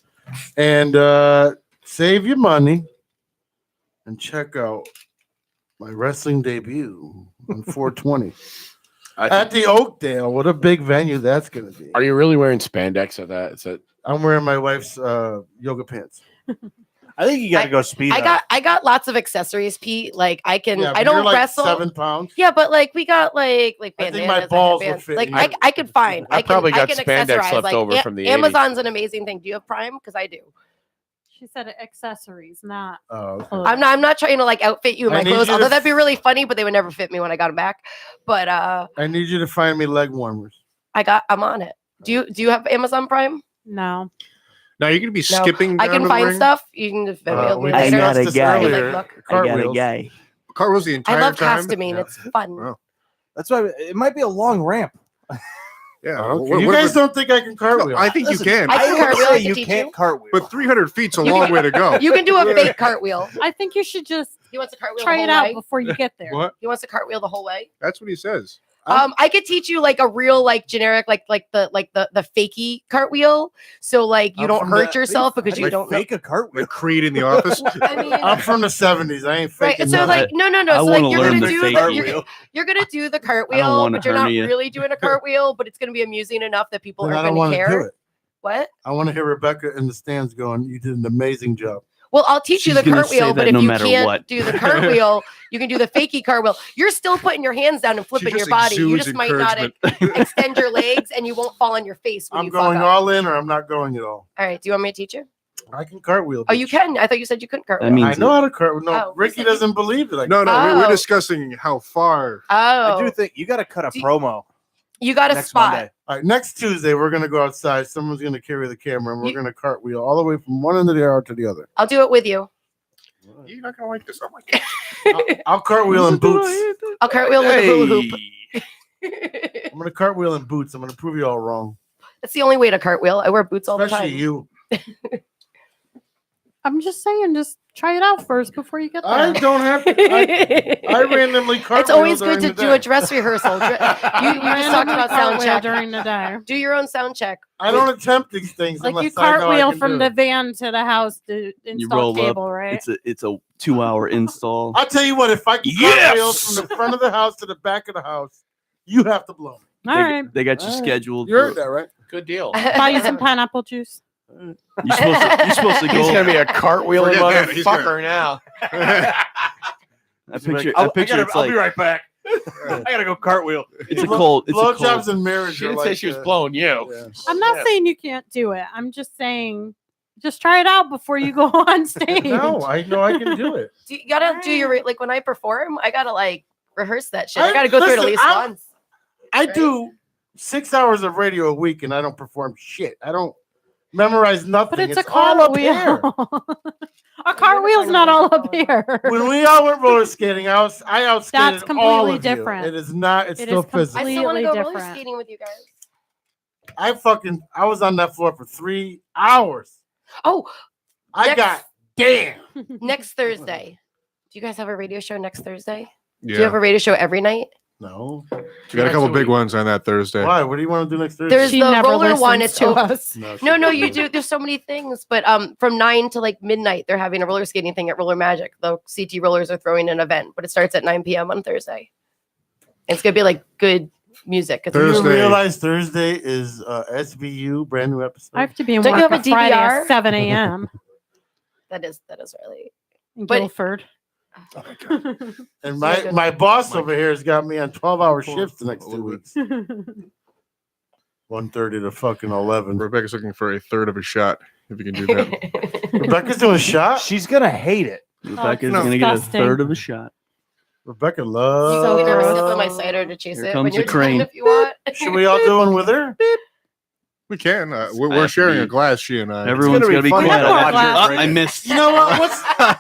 And save your money and check out my wrestling debut on 420 at the Oakdale. What a big venue that's going to be. Are you really wearing spandex at that? Is that? I'm wearing my wife's yoga pants. I think you got to go speed. I got lots of accessories, Pete. Like I can. Yeah, I but don't you're like wrestle. 7 pounds. Yeah, but like we got like I bandanas. think my and balls would headbands. fit Like in I could find. I probably got can spandex accessorize. left over from the 80s. Amazon's an amazing thing. Do you have Prime? Because I do. She said accessories, not. Oh, okay. clothes. I'm not trying to like outfit you in I my need clothes. you to Although that'd be really funny, but they would never fit me when I got them back. But I need you to find me leg warmers. I'm on it. Do you have Amazon Prime? No. Now you're gonna be No. skipping. I down can to the find ring? stuff. You can just video me We later. got a discussed this guy. earlier. Look. I got a Cartwheels. guy. Cartwheels the entire I love time. costuming. Yeah. It's fun. Wow. That's why it might be a long ramp. Yeah. Okay. You guys don't think I can cartwheel? No, I think Listen, you can. I can don't cartwheel, say I can you teach can't you. cartwheel. But 300 feet's a You long can- way to go. You can do a fake cartwheel. I think you should just He wants to cartwheel try the it whole out way. before you get there. What? He wants to cartwheel the whole way. That's what he says. I could teach you like a real like generic like the fakey cartwheel. So like you I'm don't from hurt the- yourself because you Like don't know. fake a cartwheel. Like Creed in the office. I mean, I'm from the 70s. I ain't right. faking So nothing. like no. I So like wanna you're learn gonna the do fakey. you're gonna do the cartwheel, wanna but you're not hernia. really doing a cartwheel. But it's gonna be amusing enough that people Then I are don't gonna want to do care. it. What? I want to hear Rebecca in the stands going, "You did an amazing job." Well, I'll teach you She's the gonna say cartwheel, but that if no you matter can't what. do the cartwheel, you can do the fakey cartwheel. You're still putting your hands down and flipping your just body. You exudes just might not extend your legs, and you won't fall on your face when I'm you fuck going up. all in, or I'm not going at all. All right. Do you want me to teach you? I can cartwheel. Oh, you bitch. can. I thought you said you couldn't cartwheel. That means I know how to cartwheel. No, Oh, Ricky you said- doesn't believe it. No, we're Oh. discussing how far. Oh, I do think you got to cut a Do- promo you got a next spot. Monday. All right, next Tuesday we're gonna go outside. Someone's gonna carry the camera, and we're You- gonna cartwheel all the way from one end of the yard to the other. I'll do it with you. You're not gonna like this. Oh my god. I'll cartwheel in boots. I'll cartwheel with a hula hoop. I'm gonna cartwheel in boots. I'm gonna prove you all wrong, That's the only way to cartwheel. I wear boots all the especially time. you. I'm just saying, just try it out first before you get I there. don't have to. I randomly cartwheel. It's always good during to the do a day. dress rehearsal. You just talked Randomly about sound cartwheel check. during the day. Do your own sound check. I don't attempt these things Like you unless I know I cartwheel can from do the it. van to the house to You install roll cable, up. right? It's a 2-hour install. I'll tell you what. If I can cartwheel from the front of the house to the back of the house, you have to blow me. All right. They got you All right. scheduled. You heard that, right? Good deal. Buy you some pineapple juice. You're supposed to He's go. gonna be a cartwheeling Forget that. He's motherfucker now. I picture I'll it's be like right back. I gotta go cartwheel. it's a cold. It's a Blowjobs cold. and marriage. She are didn't say like, she was blowing you. yeah. I'm not saying you can't do it. I'm just saying, just try it out before you go on stage. No, I know I can do it. You gotta do your like when I perform. I gotta like rehearse that shit. I gotta go through it at least once. I Right? do 6 hours of radio a week, and I don't perform shit. I don't memorize nothing. But it's a all up here. cartwheel. A cartwheel's not all up here. When we all went roller skating, I outskated That's all completely of different. You. It is not. It's It still is physical. I still want to go roller different. skating with you guys. I was on that floor for 3 hours. Oh, I Next- got damn. next Thursday. Do you guys have a radio show next Thursday? Do you Yeah. have a radio show every night? No. We got a couple big ones on that Thursday. Why? What do you want to do next Thursday? There's She the never roller one. listens It's to o- us. No, you do. There's so many things, but from 9 to like midnight, they're having a roller skating thing at Roller Magic. The CT Rollers are throwing an event, but it starts at 9 p.m. on Thursday. It's gonna be like good music. It's Do you Thursday. realize Thursday is SVU brand new episode? I have to be in Don't work you have a on Friday DVR? at 7 a.m. that is really. in But- Guilford. And my boss over here has got me on 12-hour shifts the next 2 weeks. 1:30 to fucking 11. Rebecca's looking for a third of a shot. If you can do that. Rebecca's doing a shot. She's gonna hate it. Rebecca's gonna get a third of a shot. Rebecca loves. You can never sip on my cider to chase Here it comes when you're the crane. done if you want. Should we all do one with her? We can. We're sharing a glass, she and I. Everyone's gonna be fun quiet. to watch Oh, it. I missed. You know what?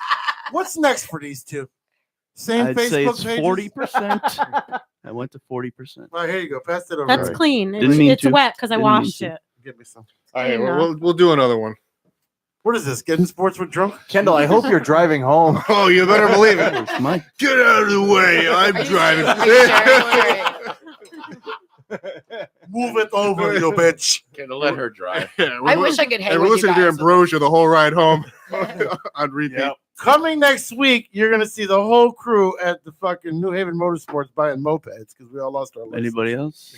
What's next for these two? Same I'd say Facebook it's pages? 40%. I went to 40%. Well, here you go. Pass it over. That's Right. clean. Didn't mean It's to. wet because I Didn't mean washed to. it. Give me some. All right, You know. we'll do another one. What is this? Getting sports with drunk? Kendall, I hope you're driving home. Oh, you better believe it. It's Mike. Get out of the way. I'm driving. Are you sure? Move it over, you bitch. Gonna let her drive. I wish I could hang And with we're you listening to guys. Ambrosia the whole ride home on repeat. Yep. Coming next week, you're gonna see the whole crew at the fucking New Haven Motorsports buying mopeds because we all lost our license. Anybody else?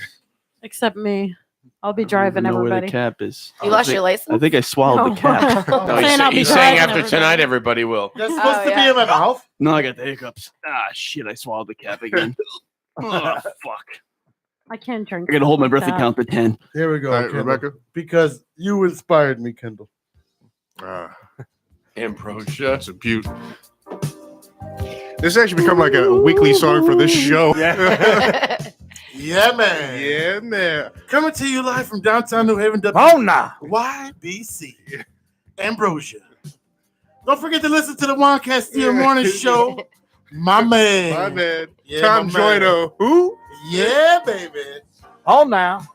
Except me. I'll be I don't driving even know where everybody. the cap is. You lost your license? I think I swallowed No. the cap. No, Saying I'll be he's saying driving after everybody. tonight, everybody will. That's supposed Oh, to yeah. be in my mouth. No, I got the hiccups. Ah, shit! I swallowed the cap again. Oh, fuck! I can't drink. I gotta hold my breath like and count to 10. Here we go, All right, Kendall. Rebecca. Because you inspired me, Kendall. Ambrosia. That's a beaut. This has actually become like a weekly song for this show. Yeah, man. Yeah, man. Coming to you live from downtown New Haven, Oh, nah. YBC. Ambrosia. Don't forget to listen to the Juan Castillo Morning Show. My man. My man. Yeah, Tom my man. Joyno. Who? Yeah, baby. Oh, now.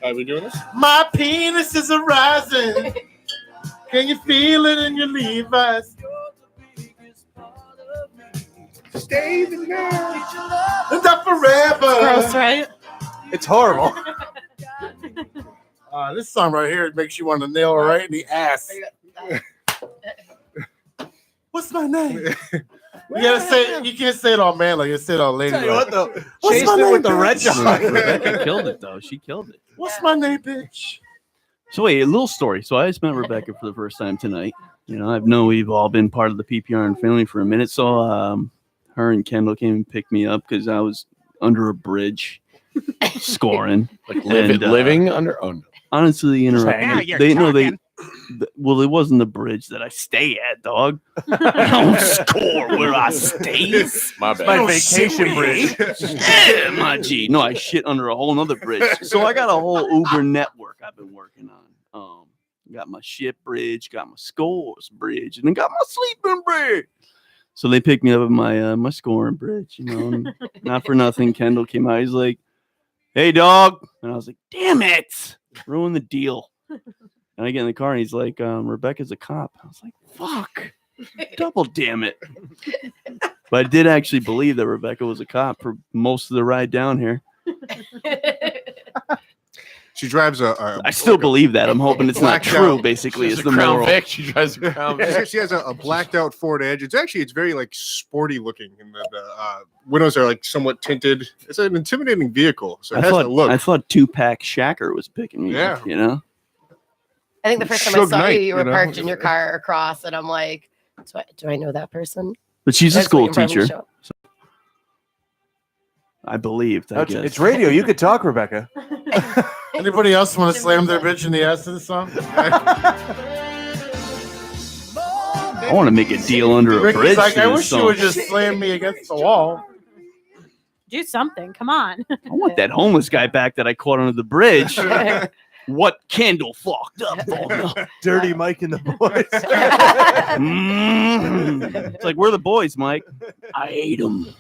Are we doing this? My penis is arising. Can you feel it in your Levi's? Stay the night. And that forever. Gross, right? It's horrible. This song right here makes you want to nail her right in the ass. What's my name? You gotta say you can't say it all man like you say it all lady. Tell you like, what, though. What's Chased my it name, with the red bitch? dot. Rebecca killed it though. She killed it. What's my name, bitch? So wait, a little story. So I just met Rebecca for the first time tonight. You know, I know we've all been part of the PPR and family for a minute. So her and Kendall came and picked me up because I was under a bridge scoring. Like And, living under. Oh, no. Honestly, hanging. interrupted. They know they. Well, it wasn't the bridge that I stay at, dog. I don't score where I stay. My bad. My Oh, vacation shit. bridge. Yeah, my G. No, I shit under a whole nother bridge. So I got a whole Uber network I've been working on. Got my shit bridge, got my scores bridge, and then got my sleeping bridge. So they picked me up at my my scoring bridge, you know. And not for nothing, Kendall came out. He's like, "Hey, dog," and I was like, "Damn it, ruined the deal." And I get in the car, and he's like, "Rebecca's a cop." I was like, "Fuck, double damn it." But I did actually believe that Rebecca was a cop for most of the ride down here. She drives a I still believe that. I'm hoping it's not blacked true. out- Basically, She's is a the Crown moral. Vic. She drives a Crown Vic. She has a blacked out Ford Edge. It's very like sporty looking, and the windows are like somewhat tinted. It's an intimidating vehicle, so it I has thought to look. I thought Tupac Shacker was picking me up. You know, I think the first time I Suge saw Knight, you were you know? parked in your car across, and I'm like, do I know that person? but she's a That's school what impressed me teacher. so. So I believed. I guess It's radio. You could talk, Rebecca. Anybody else want to slam their bitch in the ass to the song? I want to make a deal under a Ricky's bridge. like, to I this wish you song. would just slam me against the wall. Do something. Come on. I want that homeless guy back that I caught under the bridge. What Kendall fucked up for? Dirty Mike and the boys. It's like, we're the boys, Mike. I ate them.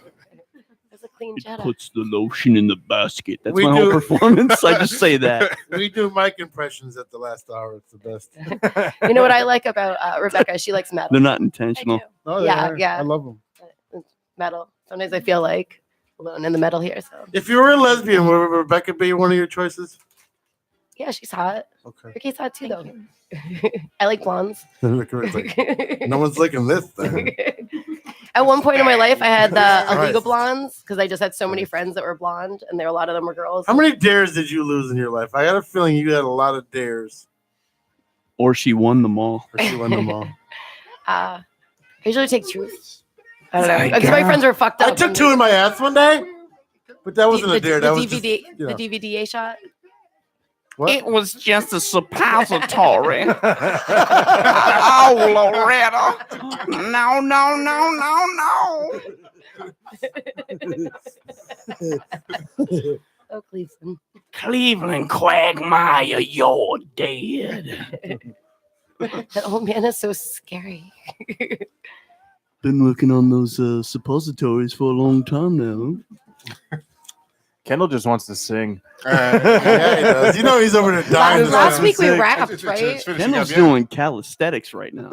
It's a clean It Jetta. puts the lotion in the basket. That's We my do- whole performance. I just say that. We do Mike impressions at the last hour. It's the best. You know what I like about Rebecca? She likes metal. They're not I intentional. do. Oh, they Yeah, are. yeah. I love them. Metal. Sometimes I feel like alone in the metal here. So If you were a lesbian, would Rebecca be one of your choices? yeah, she's hot. Okay. Ricky's hot too, though. I like blondes. It's like, no one's liking this thing. At one point in my life, I had the illegal Christ. blondes because I just had so many friends that were blonde, and there a lot of them were girls. How many dares did you lose in your life? I got a feeling you had a lot of dares. Or she won them all. Or she won them all. I usually take truth. I don't know because my friends were fucked up. I took 2 in my ass one day, but that wasn't a dare. That was DVD, just, you know. the DVD shot. What? It was just a suppository. Oh, Loretta. No, no, no, no, no. Oh, Cleveland. Cleveland Quagmire, you're dead. That old man is so scary. Been working on those suppositories for a long time now. Kendall just wants to sing. Yeah, he does. You know he's over there dying. Last week we sick. rapped, right? Kendall's doing calisthenics right now.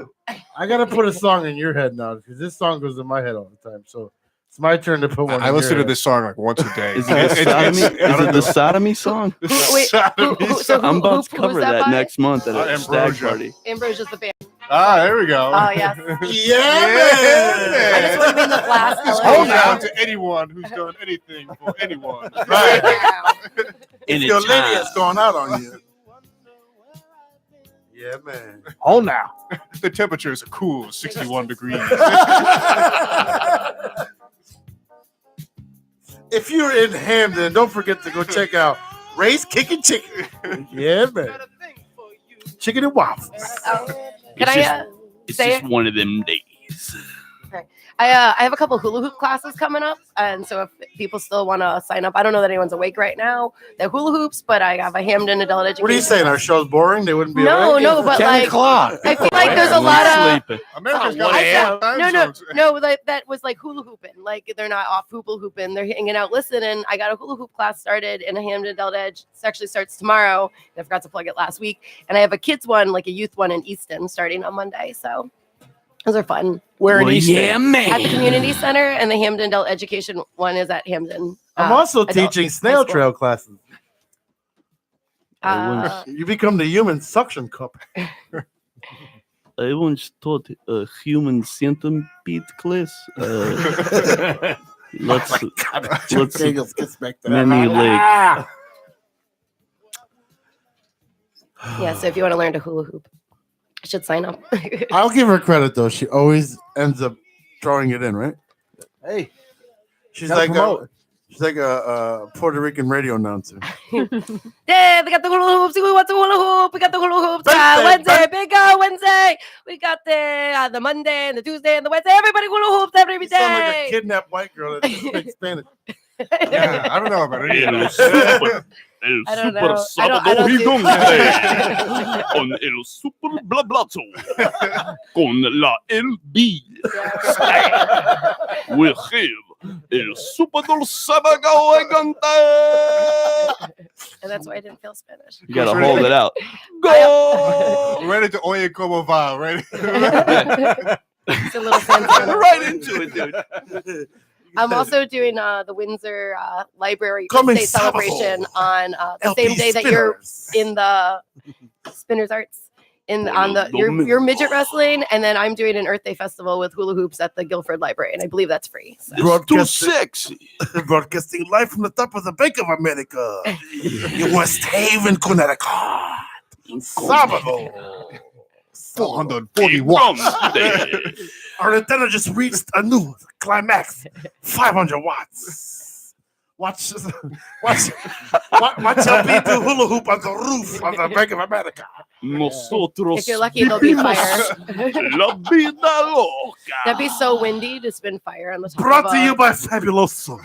I gotta put a song in your head now because this song goes in my head all the time. So it's my turn to put one. I listen to this song like once a day. Is it the sodomy song? Wait, I'm about to who's cover that by? next month at a stag Ambrosia. party. Ambrosia's the band. Ah, there we go. Oh, yes. Yeah, man. I just want to be in the last Just element. hold out to anyone who's done anything for anyone. Right. In Your a lady time. has gone out on you. Yeah, man. Hold now. The temperature is cool, 61 degrees. If you're in Hamden, don't forget to go check out Ray's Kicking Chicken. Yeah, man. Chicken and waffles. Can I It's say just it? one of them days. I have a couple hula hoop classes coming up, and so if people still want to sign up, I don't know that anyone's awake right now. They're hula hoops, but I have a Hamden adult education. What are you saying? Our show's boring? They wouldn't be No, awake? no, but 10 like o'clock. I feel like there's a lot of America's Oh, got I a said- time no, zones. that was like hula hooping. Like they're not off hooping. They're hanging out, listening. I got a hula hoop class started in a Hamden Adult Edge. It actually starts tomorrow. I forgot to plug it last week. And I have a kids one, like a youth one in Easton, starting on Monday. So those are fun. Where in Easton? Yeah, man. At the community center, and the Hamden Adult Education one is at Hamden. I'm also Adult teaching High snail School. trail classes. Uh, You become the human suction cup. I once taught a human centipede class. Let's Daniels gets back to many leg. yeah, so if you want to learn to hula hoop, I should sign up. I'll give her credit though. She always ends up throwing it in, right? Hey, She's gotta like promote. she's like a Puerto Rican radio announcer. Yeah, they got the hula hoops. Who wants a hula hoop? We got the hula hoops. Wednesday, Wednesday, big Wednesday. We got the Monday and the Tuesday and the Wednesday. Everybody hula hoops every You sound like a day. kidnapped white girl that speaks Spanish. Yeah, I don't know about it. El either. super, el I don't super know. I don't sábado do- gigante con el super blablazo con la LB. We have el super sábado gigante. And that's why I didn't feel Spanish. You gotta hold it out. Go! Right into Oye Como Va, right? It's a little Santana. Right into it, dude. I'm also doing the Windsor Library Coming State Celebration sábado. on the LP same day that you're Spinners. in the Spinners Arts on the your midget wrestling, and then I'm doing an Earth Day festival with hula hoops at the Guilford Library, and I believe that's free. So. It's too Broadcasting- sexy. Broadcasting live from the top of the Bank of America in West Haven, Connecticut. Sábado. 440 watts. Our antenna just reached a new climax, 500 watts. Watch LP do hula hoop on the roof of the Bank of America. Nosotros If you're lucky, there'll be fire. la vida loca. That'd be so windy to spin fire on the top. Brought of to a- you by Fabuloso.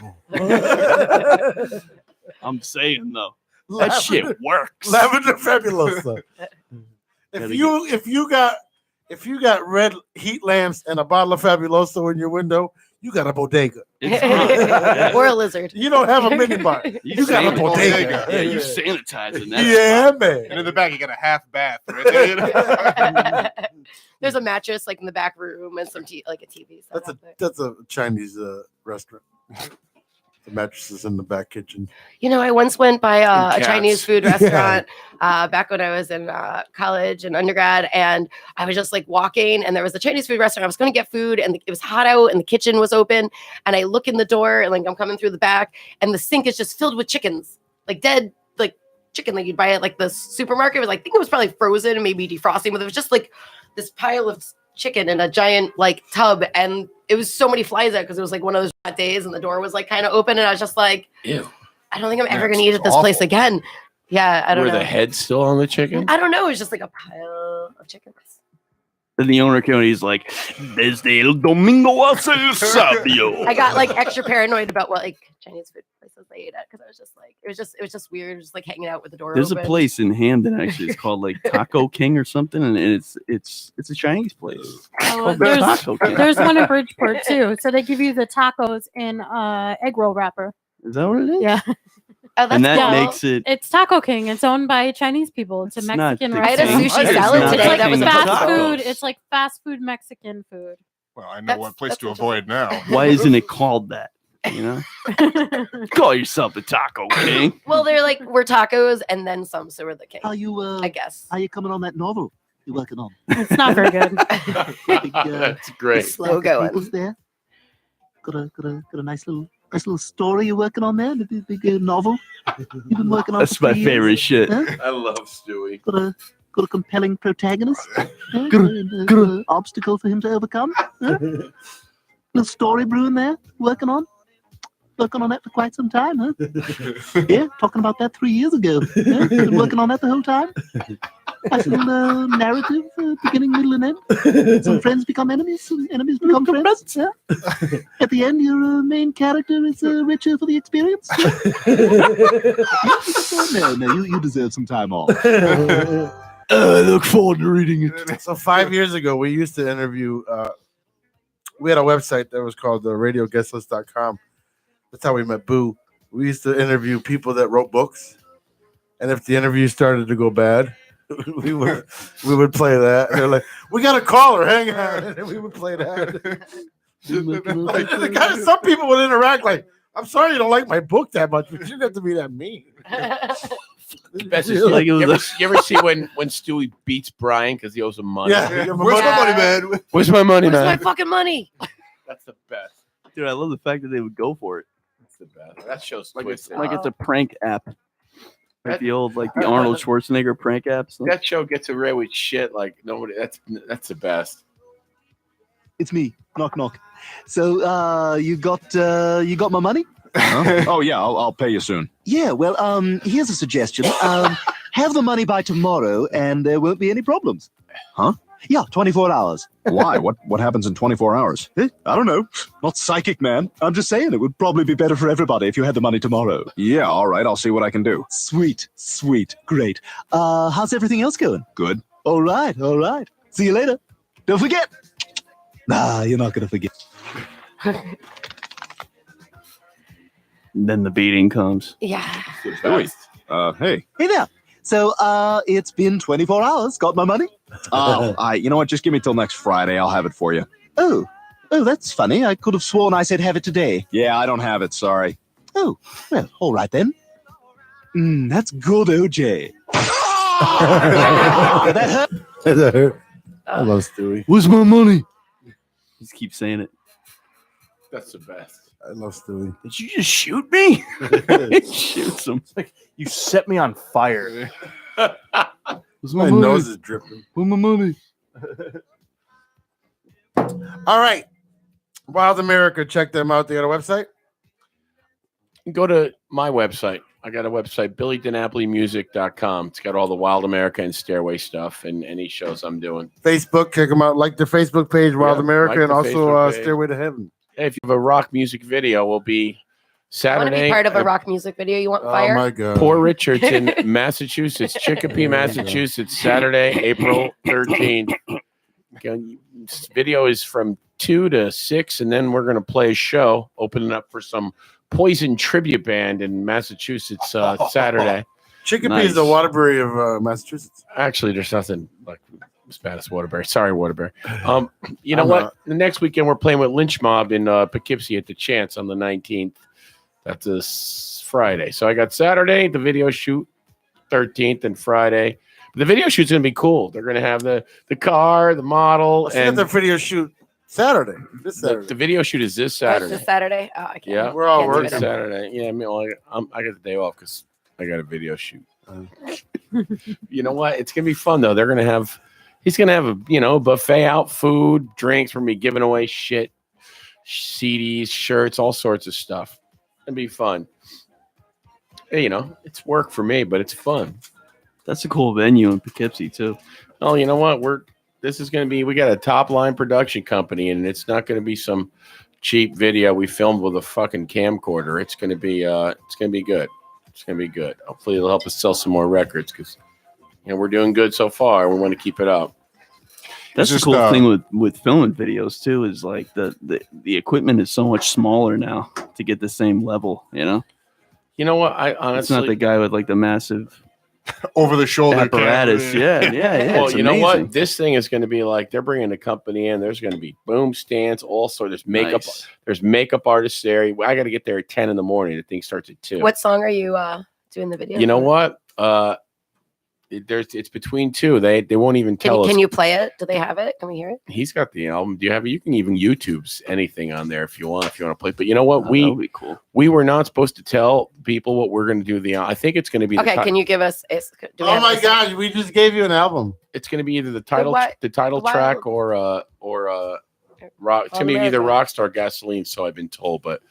I'm saying though, that shit works. Lavender Fabuloso. If you got red heat lamps and a bottle of Fabuloso in your window, you got a bodega. It's hot. or a lizard. You don't have a minibar. You got a sanit- bodega. Yeah, you sanitizing that. Yeah, man. And in the back, you got a half bath right there. You know? There's a mattress like in the back room and some like a TV. set up there. That's a Chinese restaurant. The mattresses in the back kitchen. You know, I once went by a cats. Chinese food restaurant back when I was in college and undergrad, and I was just like walking, and there was a Chinese food restaurant. I was going to get food, and it was hot out, and the kitchen was open. And I look in the door, and like I'm coming through the back, and the sink is just filled with chickens, like dead, like chicken that you'd buy at like the supermarket. It was like, I think it was probably frozen and maybe defrosting, but it was just like this pile of chicken in a giant like tub, and it was so many flies out because it was like one of those hot days, and the door was like kind of open, and I was just like, Ew. I don't think I'm ever gonna eat at this place again. Yeah, I don't Were know. the heads still on the chicken? I don't know. It was just like a pile of chickens. Then the owner came and he's like, "Desde el domingo hace el sabio." I got like extra paranoid about what like Chinese food places I ate at because I was just like, it was just weird, just like hanging out with the door There's open. a place in Hamden actually. It's called like Taco King or something, and it's a Chinese place. It's called the Taco King. There's one in Bridgeport too. So they give you the tacos in egg roll wrapper. Is that what it is? Yeah. Oh, And that cool. makes it. It's Taco King. It's owned by Chinese people. It's a It's not Mexican the I had a restaurant. sushi It's salad not today. the That was king of fast tacos. food. It's like fast food Mexican food. Well, I know That's- what place that's to avoid now. Why isn't it called that? You know, call yourself the Taco King. Well, they're like we're tacos and then some, so we're the king. Are you I guess. are you coming on that novel you're working on? It's not very good. That's great. Slow going. People's there. Got a nice little story you're working on there. The big novel you've been working on. That's for my 3 years. favorite shit. Huh? I love Stewie. Got a compelling protagonist. Got a- Obstacle for him to overcome. Huh? Little story brewing there. Working on that for quite some time, huh? Yeah, talking about that 3 years ago. Yeah? Been working on that the whole time. Nice little narrative, beginning, middle, and end. Some friends become enemies, some enemies become friends. Yeah? At the end, your main character is richer for the experience. Yeah? No, you deserve some time off. I look forward to reading it. So 5 years ago, we used to interview. We had a website that was called radioguestlist.com. That's how we met Boo. We used to interview people that wrote books, and if the interview started to go bad, we would play that. And they're like, "We got a caller, hang on," and we would play that. Like, the guy, some people would interact like, "I'm sorry you don't like my book that much, but you didn't have to be that mean." The best is Like it was you ever see when Stewie beats Brian because he owes him money? Yeah, Where's my money, man? Where's my money, Where's my man? fucking money? That's the best. dude. I love the fact that they would go for it. That's the best. That show's Like it's twisted. like it's a prank app, like That- the old like the Arnold Schwarzenegger prank apps. That show gets away with shit like nobody. That's the best. It's me. Knock knock. So you got my money? Oh, yeah, I'll pay you soon. Yeah, well, here's a suggestion. Have the money by tomorrow and there won't be any problems. Huh? Yeah, 24 hours. Why? What happens in 24 hours? I don't know. Not psychic, man. I'm just saying it would probably be better for everybody if you had the money tomorrow. Yeah, all right, I'll see what I can do. Sweet, great. How's everything else going? Good. All right. See you later. Don't forget. Nah, you're not going to forget. And then the beating comes. Yeah. Stewie, hey. Hey there. So, it's been 24 hours. Got my money? You know what? Just give me till next Friday. I'll have it for you. Oh, that's funny. I could have sworn I said have it today. Yeah, I don't have it. Sorry. Oh, well, all right then. That's good, OJ. That hurt. I love Stewie. Where's my money? Just keep saying it. That's the best. I love Stewie. Did you just shoot me? Shoots him. You set me on fire. Where's My money? nose is dripping. Where's my money? All right. Wild America, check them out. They got a website. Go to my website. I got a website, BillyDiNapolimusic.com. It's got all the Wild America and Stairway stuff and any shows I'm doing. Facebook, check them out. Like their Facebook page, Wild Yeah, America, like and the also Facebook page. Stairway to Heaven. Hey, if you have a rock music video, will be I want to Saturday. be part of a rock music video. You want fire? Oh my God. Poor Richards in Massachusetts, Chicopee, Massachusetts, Saturday, April 13th. Again, this video is from 2 to 6, and then we're going to play a show, opening up for some Poison tribute band in Massachusetts Saturday. Chicopee Nice. is the Waterbury of Massachusetts. Actually, there's nothing like as bad as Waterbury. Sorry, Waterbury. You know I'm what? not. The next weekend we're playing with Lynch Mob in Poughkeepsie at the Chance on the 19th. That's this Friday. So I got Saturday, the video shoot, 13th, and Friday. The video shoot's gonna be cool. They're gonna have the car, the model, Let's get and the video shoot Saturday. This Saturday. the video shoot is this Oh, it's Saturday. this Saturday. Oh, I can't. Yeah, We're all can't do This it. working. Saturday. Yeah, I mean, I got the day off because I got a video shoot. You know what? It's gonna be fun though. They're gonna have He's gonna have a buffet out, food, drinks. We're gonna be giving away shit, CDs, shirts, all sorts of stuff. It'd be fun. Hey, it's work for me, but it's fun. That's a cool venue in Poughkeepsie too. Oh, you know what? We got a top line production company, and it's not gonna be some cheap video we filmed with a fucking camcorder. It's gonna be good. It's gonna be good. Hopefully it'll help us sell some more records because we're doing good so far. We want to keep it up. That's the cool thing with filming videos too, is like the equipment is so much smaller now to get the same level, You know what? I honestly, it's not the guy with like the massive over the shoulder apparatus. camera. Yeah. Well, it's you know what? amazing. This thing is going to be like they're bringing a company in. There's going to be boom stands, all sorts. There's makeup. Nice. There's makeup artists there. I got to get there at 10 in the morning. The thing starts at 2. What song are you doing the video? You know what? It's between 2. They won't even tell us. Can you play it? Do they have it? Can we hear it? He's got the album. Do you have it? You can even YouTube's anything on there if you want to play. But you know what? That would be cool. We were not supposed to tell people what we're going to do. I think it's going to be Okay, can you give us Oh my God, we just gave you an album. It's going to be either the title track or rock. It's going to be either Rockstar Gasoline, so I've been told, but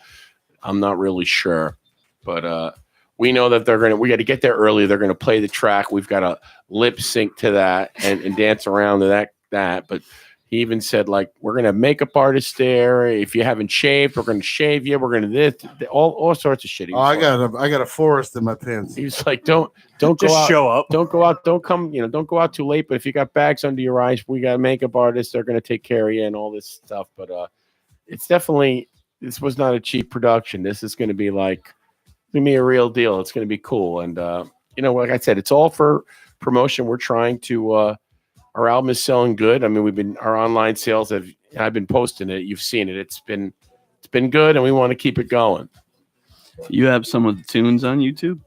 I'm not really sure. But we know that we got to get there early. They're going to play the track. We've got to lip sync to that and dance around to that. But he even said, like, we're going to have makeup artists there. If you haven't shaved, we're going to shave you. We're going to this, all sorts of shit. I got a forest in my pants. He's like, don't go Just out. show up. Don't go out. Don't come. Don't go out too late. But if you got bags under your eyes, we got makeup artists. They're going to take care of you and all this stuff. But it's definitely, this was not a cheap production. This is going to be like, going to be a real deal. It's going to be cool. And, like I said, it's all for promotion. We're trying to, our album is selling good. I mean, our online sales I've been posting it. You've seen it. It's been good. And we want to keep it going. You have some of the tunes on YouTube?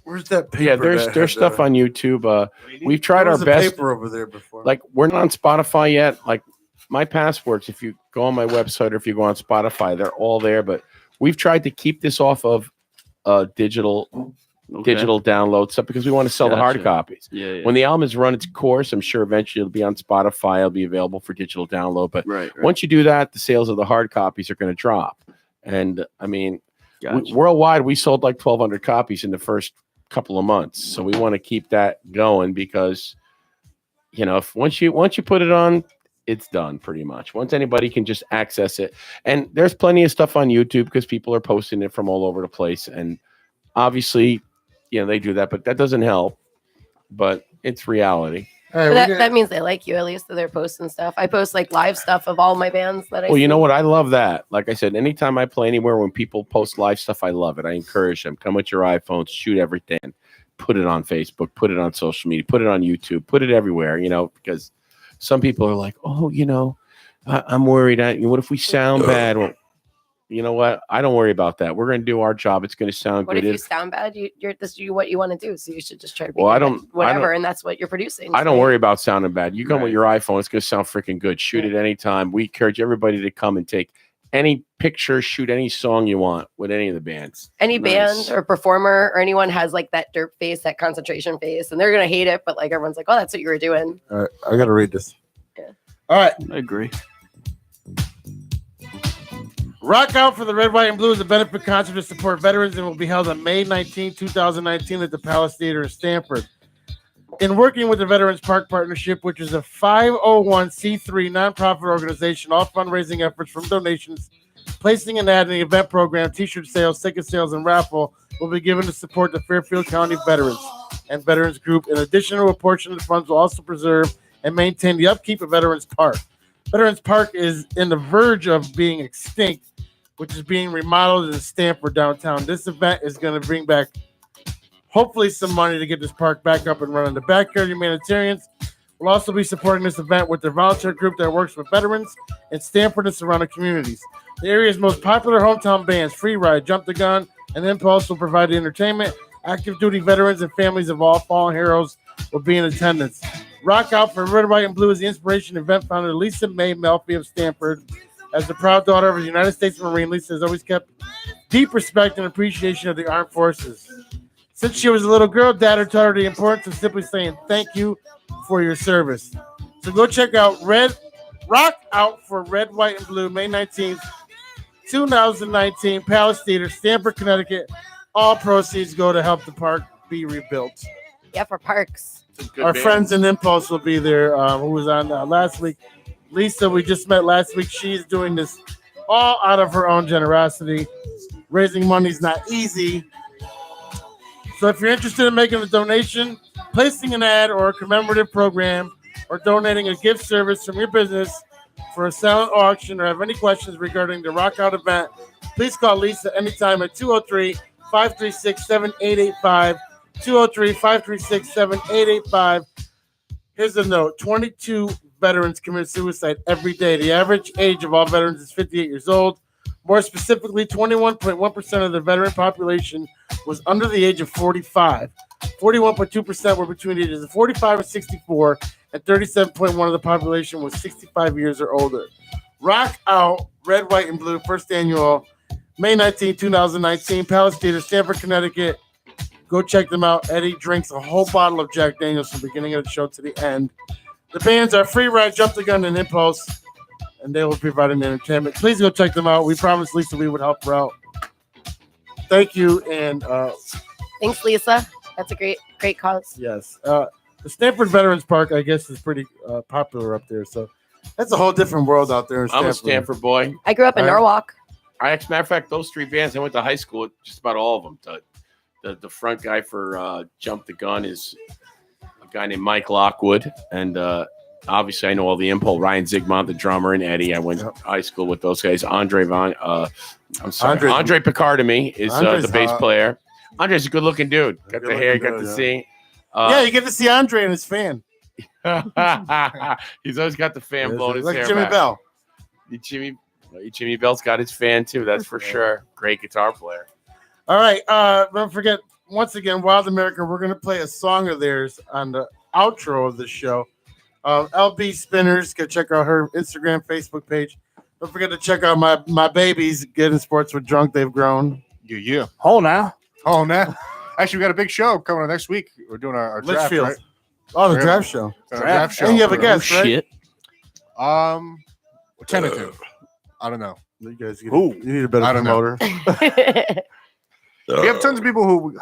Where's that paper? Yeah, there's stuff on YouTube. We've tried our best. Paper over there before. Like, we're not on Spotify yet. Like, my passwords, if you go on my website or if you go on Spotify, they're all there. But we've tried to keep this off of digital download stuff because we want to sell the hard copies. Yeah. When the album has run its course, I'm sure eventually it'll be on Spotify. It'll be available for digital download. But once you do that, the sales of the hard copies are going to drop. And I mean, worldwide, we sold like 1,200 copies in the first couple of months. So we want to keep that going because, if once you put it on, it's done pretty much. Once anybody can just access it. And there's plenty of stuff on YouTube because people are posting it from all over the place. And obviously, they do that, but that doesn't help. But it's reality. Hey, that means they like you, at least, that they're posting stuff. I post like live stuff of all my bands that I Well, you know what? I love that. Like I said, anytime I play anywhere when people post live stuff, I love it. I encourage them. Come with your iPhones, shoot everything, put it on Facebook, put it on social media, put it on YouTube, put it everywhere, because some people are like, oh, I'm worried. What if we sound bad? Well, you know what? I don't worry about that. We're going to do our job. It's going to sound what good. What if you sound bad? This is what you want to do. So you should just try to be whatever. And that's what you're producing. I don't worry about sounding bad. You come with your iPhone. It's going to sound freaking good. Shoot it anytime. We encourage everybody to come and take any picture, shoot any song you want with any of the bands. Any band or performer or anyone has like that derp face, that concentration face, and they're going to hate it. But like everyone's like, oh, that's what you were doing. All right. I got to read this. Yeah. All right. I agree. Rock Out for the Red, White, and Blue is a benefit concert to support veterans and will be held on May 19, 2019 at the Palace Theater in Stamford. In working with the Veterans Park Partnership, which is a 501c3 nonprofit organization, all fundraising efforts from donations, placing an ad in the event program, t-shirt sales, ticket sales, and raffle will be given to support the Fairfield County Veterans and Veterans Group. In addition, a portion of the funds will also preserve and maintain the upkeep of Veterans Park. Veterans Park is in the verge of being extinct, which is being remodeled in Stamford downtown. This event is going to bring back, hopefully, some money to get this park back up and running. The Backyard Humanitarians will also be supporting this event with their volunteer group that works with veterans in Stamford and surrounding communities. The area's most popular hometown bands, Free Ride, Jump the Gun, and Impulse will provide the entertainment. Active duty veterans and families of all fallen heroes will be in attendance. Rock Out for Red, White, and Blue is the inspiration event founder Lisa Mae Melfi of Stamford. As the proud daughter of a United States Marine, Lisa has always kept deep respect and appreciation of the armed forces. Since she was a little girl, Dad had taught her the importance of simply saying thank you for your service. So go check out Rock Out for Red, White, and Blue, May 19th, 2019, Palace Theater, Stamford, Connecticut. All proceeds go to help the park be rebuilt. Yeah, for parks. Our friends in Impulse will be there, who was on last week. Lisa, we just met last week. She's doing this all out of her own generosity. Raising money is not easy. So if you're interested in making a donation, placing an ad or a commemorative program, or donating a gift service from your business for a silent auction, or have any questions regarding the Rock Out event, please call Lisa anytime at 203-536-7885. 203-536-7885. Here's a note. 22 veterans commit suicide every day. The average age of all veterans is 58 years old. More specifically, 21.1% of the veteran population was under the age of 45. 41.2% were between the ages of 45 and 64, and 37.1% of the population was 65 years or older. Rock Out, Red, White, and Blue, first annual, May 19, 2019, Palace Theater, Stamford, Connecticut. Go check them out. Eddie drinks a whole bottle of Jack Daniels from the beginning of the show to the end. The bands are Free Ride, Jump the Gun, and Impulse, and they will be providing entertainment. Please go check them out. We promised Lisa we would help her out. Thank you, and thanks, Lisa. That's a great cause. yes. The Stanford Veterans Park, I guess, is pretty popular up there. So that's a whole different world out there in Stanford. I'm a Stanford boy. I grew up in Norwalk. As a matter of fact, those three bands, I went to high school with just about all of them. The front guy for Jump the Gun is a guy named Mike Lockwood. And obviously, I know all the Impulse, Ryan Zigmont, the drummer, and Eddie. I went to high school with those guys. Andre Picard to me is the bass player. Andre's a good-looking dude. Got the hair, got the C. Yeah, you get to see Andre and his fan. He's always got the fan blowing his like hair Jimmy back. Bell. Jimmy Bell's got his fan too. That's for sure. Great guitar player. All right. Don't forget, once again, Wild America, we're going to play a song of theirs on the outro of the show. LB Spinners, go check out her Instagram, Facebook page. Don't forget to check out my babies, Getting Sports with Drunk. They've grown. Yeah. Oh, now. Actually, we got a big show coming on next week. We're doing our draft, Litchfield. right? Oh, the draft show. Draft show. And you have a guest, right? Shit. Tentative. I don't know. You guys, you need a better I don't know. promoter. We have tons of people who.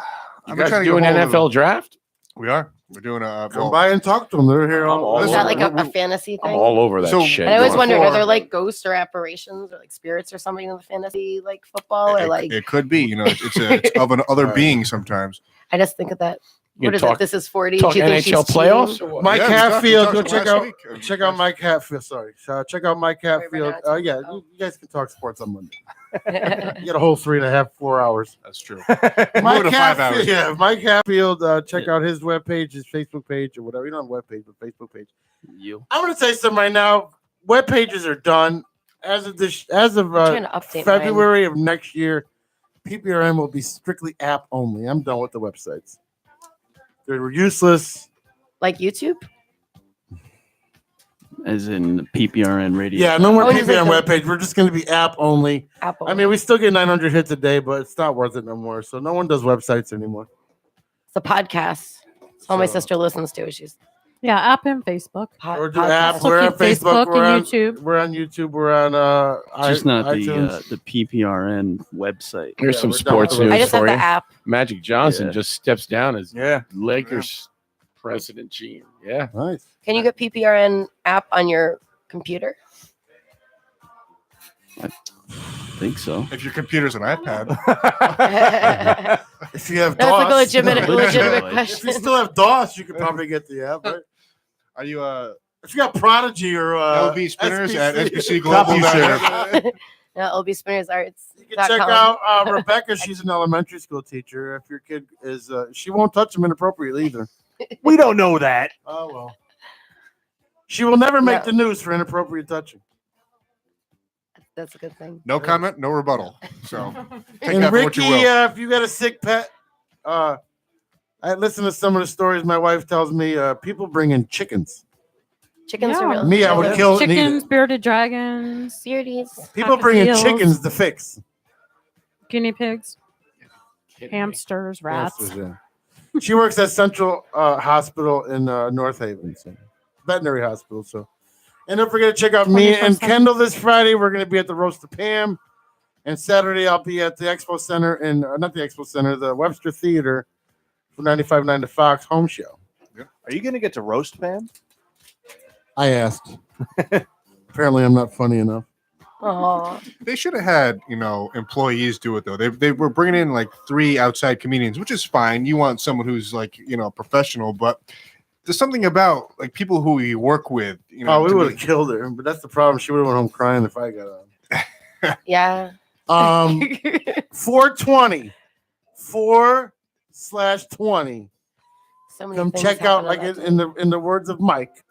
You guys do an NFL draft? We are. We're doing a. Come by and talk to them. They're here all. Is that like a fantasy thing? I'm all over that shit. And I always wondered, are there like ghosts or apparitions or like spirits or something in the fantasy like football or like? It could be. It's of an other being sometimes. I just think of that. You What is talk- it? This is 40. talk Do you think NHL she's playoffs cheating? or what? Mike Yeah, we Hatfield, go talked check last out. week. Check out Mike Hatfield. Sorry, check out Mike Hatfield. now it's Yeah, on. you guys can talk sports on Monday. You get a whole 3.5, 4 hours. That's true. Mike to 5 hours. Hatfield, yeah, Mike Hatfield. Check out his webpage, his Facebook page, or whatever. You don't have a webpage, but Facebook page. I'm going to tell you something right now. Web pages are done as of trying to update February of next year. PPRN will be strictly app only. I'm done with the websites. They're useless. Like YouTube? As in PPRN radio. Yeah, no more Oh, is it PPRN the- webpage. We're just going to be app only. Apple. I mean, we still get 900 hits a day, but it's not worth it no more. So no one does websites anymore. It's a podcast. It's all my So- sister listens to. She's Yeah, app and Facebook. Or do apps. So We're on keep Facebook. Facebook We're on and YouTube. We're on YouTube. We're on Just not iTunes. the PPRN website. Here's Yeah, some we're done sports with it. I news just have for the you. app. Magic Johnson Yeah. just steps down as Yeah. Lakers president GM. Yeah. Nice. Can you get PPRN app on your computer? I think so. If your computer's an iPad, If you have That's DOS, like a legitimate if legitimate you question. still have DOS, you could probably get the app. Right? are you If you got Prodigy or LB Spinners at SBC. SBC Global? CompuServe. No, it'll be Spinners Arts. You can check out Rebecca. She's an elementary school teacher. If your kid is, she won't touch them inappropriately either. We don't know that. Oh well. She will never make No. the news for inappropriate touching. That's a good thing. No comment, no rebuttal. So take And that for what Ricky, you will. if you got a sick pet, I listen to some of the stories my wife tells me. People bring in chickens. Chickens are Yeah. real. Me, I would kill it and eat Chickens, it. bearded dragons, Beardies. People bring in cockatiels, chickens to fix. guinea pigs, hamsters, rats. Hamsters, yeah. She works at Central Hospital in North Haven. So. veterinary hospital. So, and don't forget to check out me and Kendall this Friday. We're going to be at the Roast of Pam, and Saturday I'll be at the Expo Center and not the Expo Center, the Webster Theater for 95.9 The Fox Home Show. Are you going to get to roast Pam? I asked. Apparently, I'm not funny enough. Oh, They should have had, employees do it though. They were bringing in like 3 outside comedians, which is fine. You want someone who's like, professional, but there's something about like people who you work with. Oh, we would have killed her, but that's the problem. She would have went home crying if I got on. yeah. 420, 4/20. So many Come things check out, happen like on that in the words of Mike.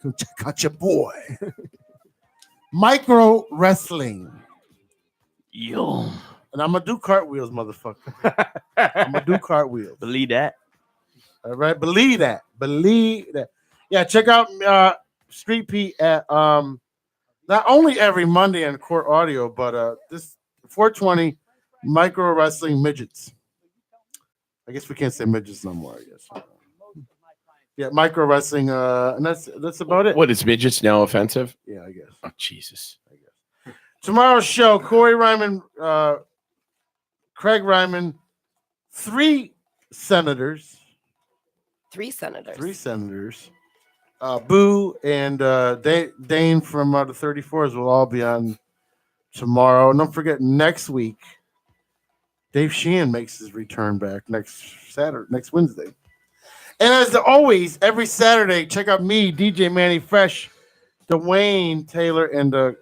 Come check out your boy. Micro wrestling. Yo. And I'm gonna do cartwheels, motherfucker. I'm gonna do cartwheels. Believe that. All right, believe that. Believe that. Yeah, check out Street Pete at not only every Monday on Court Audio, but this 420 Micro Wrestling Midgets. I guess we can't say midgets no more, I guess. Yeah, Micro Wrestling, and that's about it. What is midgets now offensive? Yeah, I guess. Oh, Jesus. Tomorrow's show, Corey Ryman, Craig Ryman, 3 senators. 3 senators. 3 senators. Boo and Dane from the 34s will all be on tomorrow. And don't forget, next week, Dave Sheehan makes his return back next Wednesday. And as always, every Saturday, check out me, DJ Manny Fresh, Dwayne Taylor, and the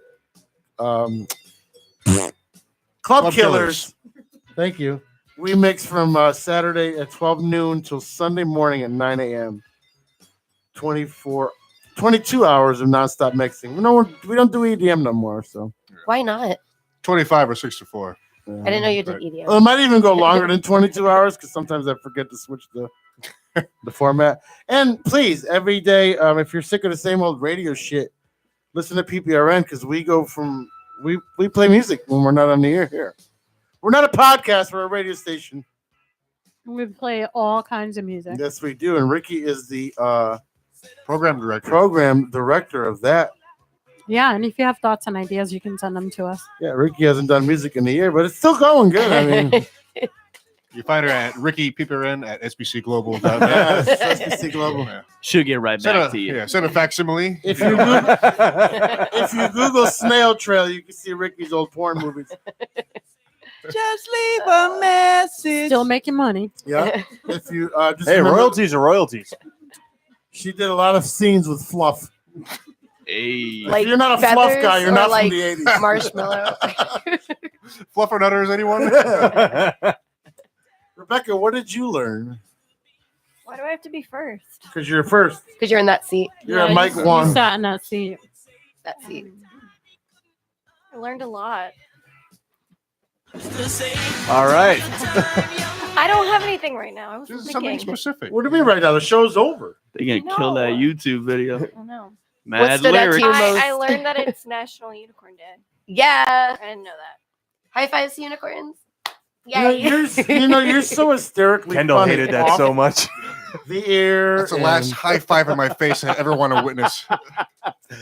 Club Killers. Thank you. We mix from Saturday at 12 noon till Sunday morning at 9 a.m. 22 hours of nonstop mixing. We don't do EDM no more. So Why not? 25 or 64. I didn't know you did EDM. Well, it might even go longer than 22 hours because sometimes I forget to switch the format. And please, every day, if you're sick of the same old radio shit, listen to PPRN because we play music when we're not on the air here. We're not a podcast, we're a radio station. We play all kinds of music. Yes, we do. And Ricky is the program director of that. Yeah, and if you have thoughts and ideas, you can send them to us. Yeah, Ricky hasn't done music in a year, but it's still going good. I mean, you find her at Ricky PPRN at SBCglobal. SBC Global. Yeah. She'll get right back to you. Yeah, send a facsimile. If you Google Snail Trail, you can see Ricky's old porn movies. Just leave a message. Still making money. Yeah. If you just Hey, remember, royalties are royalties. she did a lot of scenes with fluff. Hey. Like If you're not a fluff feathers guy, you're or not like from the 80s. marshmallow. Fluffernutters, anyone? Rebecca, what did you learn? Why do I have to be first? Because you're first. Because you're in that seat. You're at Mike One. You sat in that seat. That seat. I learned a lot. All right. I don't have anything right now. I was This is thinking. something specific. What do you mean right now? The show's over. They're going to kill that YouTube video. I don't know. Mad stood out to lyrics. you most? I learned that it's National Unicorn Day. Yeah. I didn't know that. High fives to unicorns. Yay. You're so hysterically Kendall funny hated that off so much. the air. That's the last high five in my face I ever want to witness.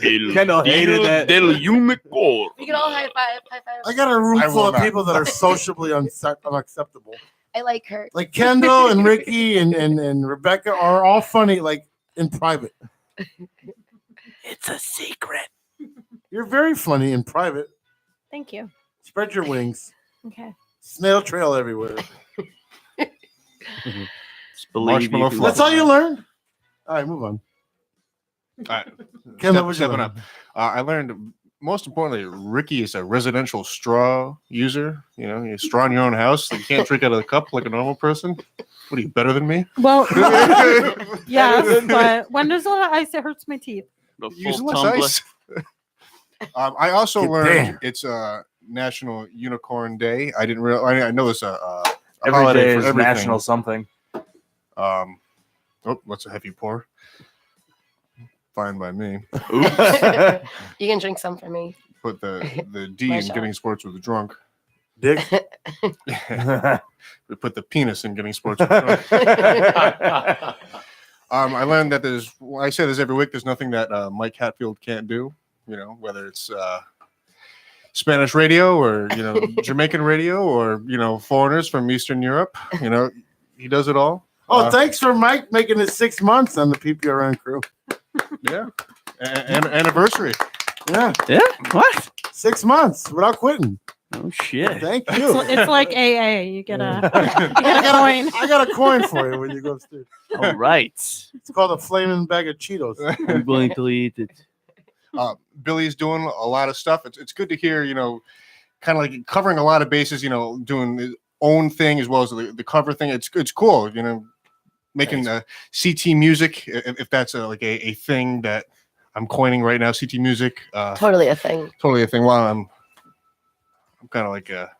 Kendall hated that. Del unicorn. We can all high five. High five. I got a room I full will of not. people that are socially unacceptable. I like her. Like Kendall and Ricky and Rebecca are all funny, like in private. It's a secret. You're very funny in private. Thank you. Spread your wings. Okay. Snail trail everywhere. Just believe Marshmallow you can- That's all you learned? All right, move on. All right. Kendall, what'd you Stepping learn? up. I learned, most importantly, Ricky is a residential straw user. You straw in your own house. So you can't drink out of the cup like a normal person. What are you, better than me? Well, yes, but when there's a lot of ice, it hurts my teeth. The Use full less tumbler. ice. I also Get learned there. it's National Unicorn Day. I didn't realize. I know it's a Every holiday day for is everything. national something. Oh, what's a heavy pour? Fine by me. You can drink some for me. Put the D My in shot. getting sports with a drunk. Dick. We put the penis in getting sports with a drunk. I learned that I say this every week, there's nothing that Mike Hatfield can't do, whether it's Spanish radio or, Jamaican radio or, foreigners from Eastern Europe, he does it all. Oh, thanks for Mike making it 6 months on the PPRN crew. Yeah. Anniversary. Yeah. Yeah. What? 6 months without quitting. Oh shit. Thank you. It's like AA. You get a coin. I got a coin for you when you go upstairs. All right. It's called a flaming bag of Cheetos. I'm going to eat it. Billy's doing a lot of stuff. It's good to hear, kind of like covering a lot of bases, doing his own thing as well as the cover thing. It's cool, making CT music, if that's a thing that I'm coining right now. CT music. Totally a thing. Totally a thing. Well, I'm kind of like a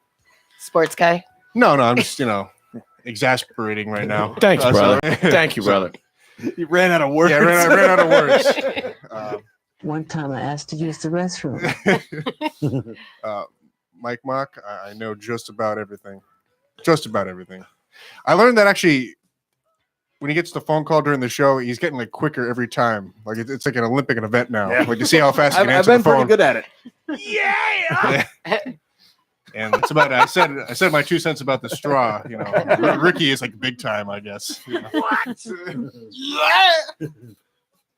sports guy. No, I'm just, exasperating right now. Thanks, brother. Thank you, brother. You ran out of words. Yeah, I ran out of words. One time I asked to use the restroom. Mike Mock, I know just about everything. Just about everything. I learned that actually when he gets the phone call during the show, he's getting like quicker every time. Like it's like an Olympic event now. Yeah. Like to see how fast he can I've answer been the phone. pretty good at it. Yeah. And it's about I said my 2 cents about the straw. Ricky is like big time, I guess. What? Yeah.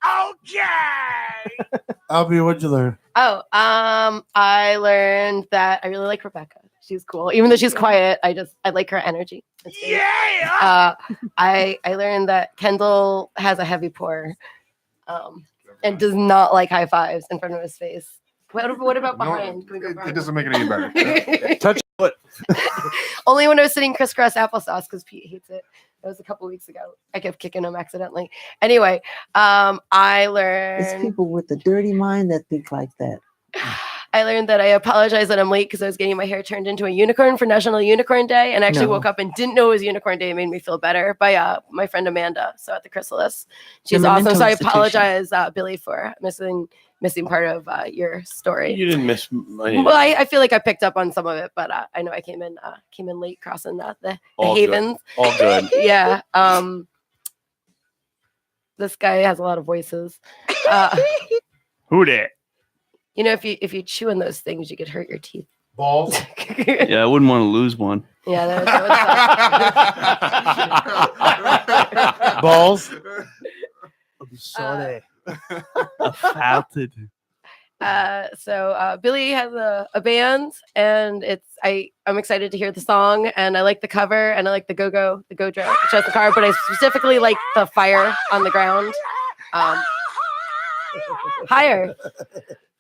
Okay. Albie, what'd you learn? Oh, I learned that I really like Rebecca. She's cool, even though she's quiet. I like her energy. Yeah. I learned that Kendall has a heavy pour, and does not like high fives in front of his face. What about behind? Can we go It behind? doesn't make it any better. Touch foot. Only when I was sitting crisscross applesauce because Pete hates it. That was a couple weeks ago. I kept kicking him accidentally. Anyway, I learned. It's people with a dirty mind that think like that. I learned that I apologize that I'm late because I was getting my hair turned into a unicorn for National Unicorn Day, and I actually woke up and didn't know it was Unicorn Day. It made me feel better by my friend Amanda. So at the Chrysalis, she's awesome. So I apologize, Billy, for missing part of your story. You didn't miss. Well, I feel like I picked up on some of it, but I know I came in late crossing the havens. Good. All good. Yeah. This guy has a lot of voices. Who that? If you chew on those things, you could hurt your teeth. Balls. Yeah, I wouldn't want to lose one. Yeah, that would suck. Balls. Sorry. Affected. So Billy has a band, and I'm excited to hear the song, and I like the cover, and I like the go drag, which has the car, but I specifically like the fire on the ground. Higher.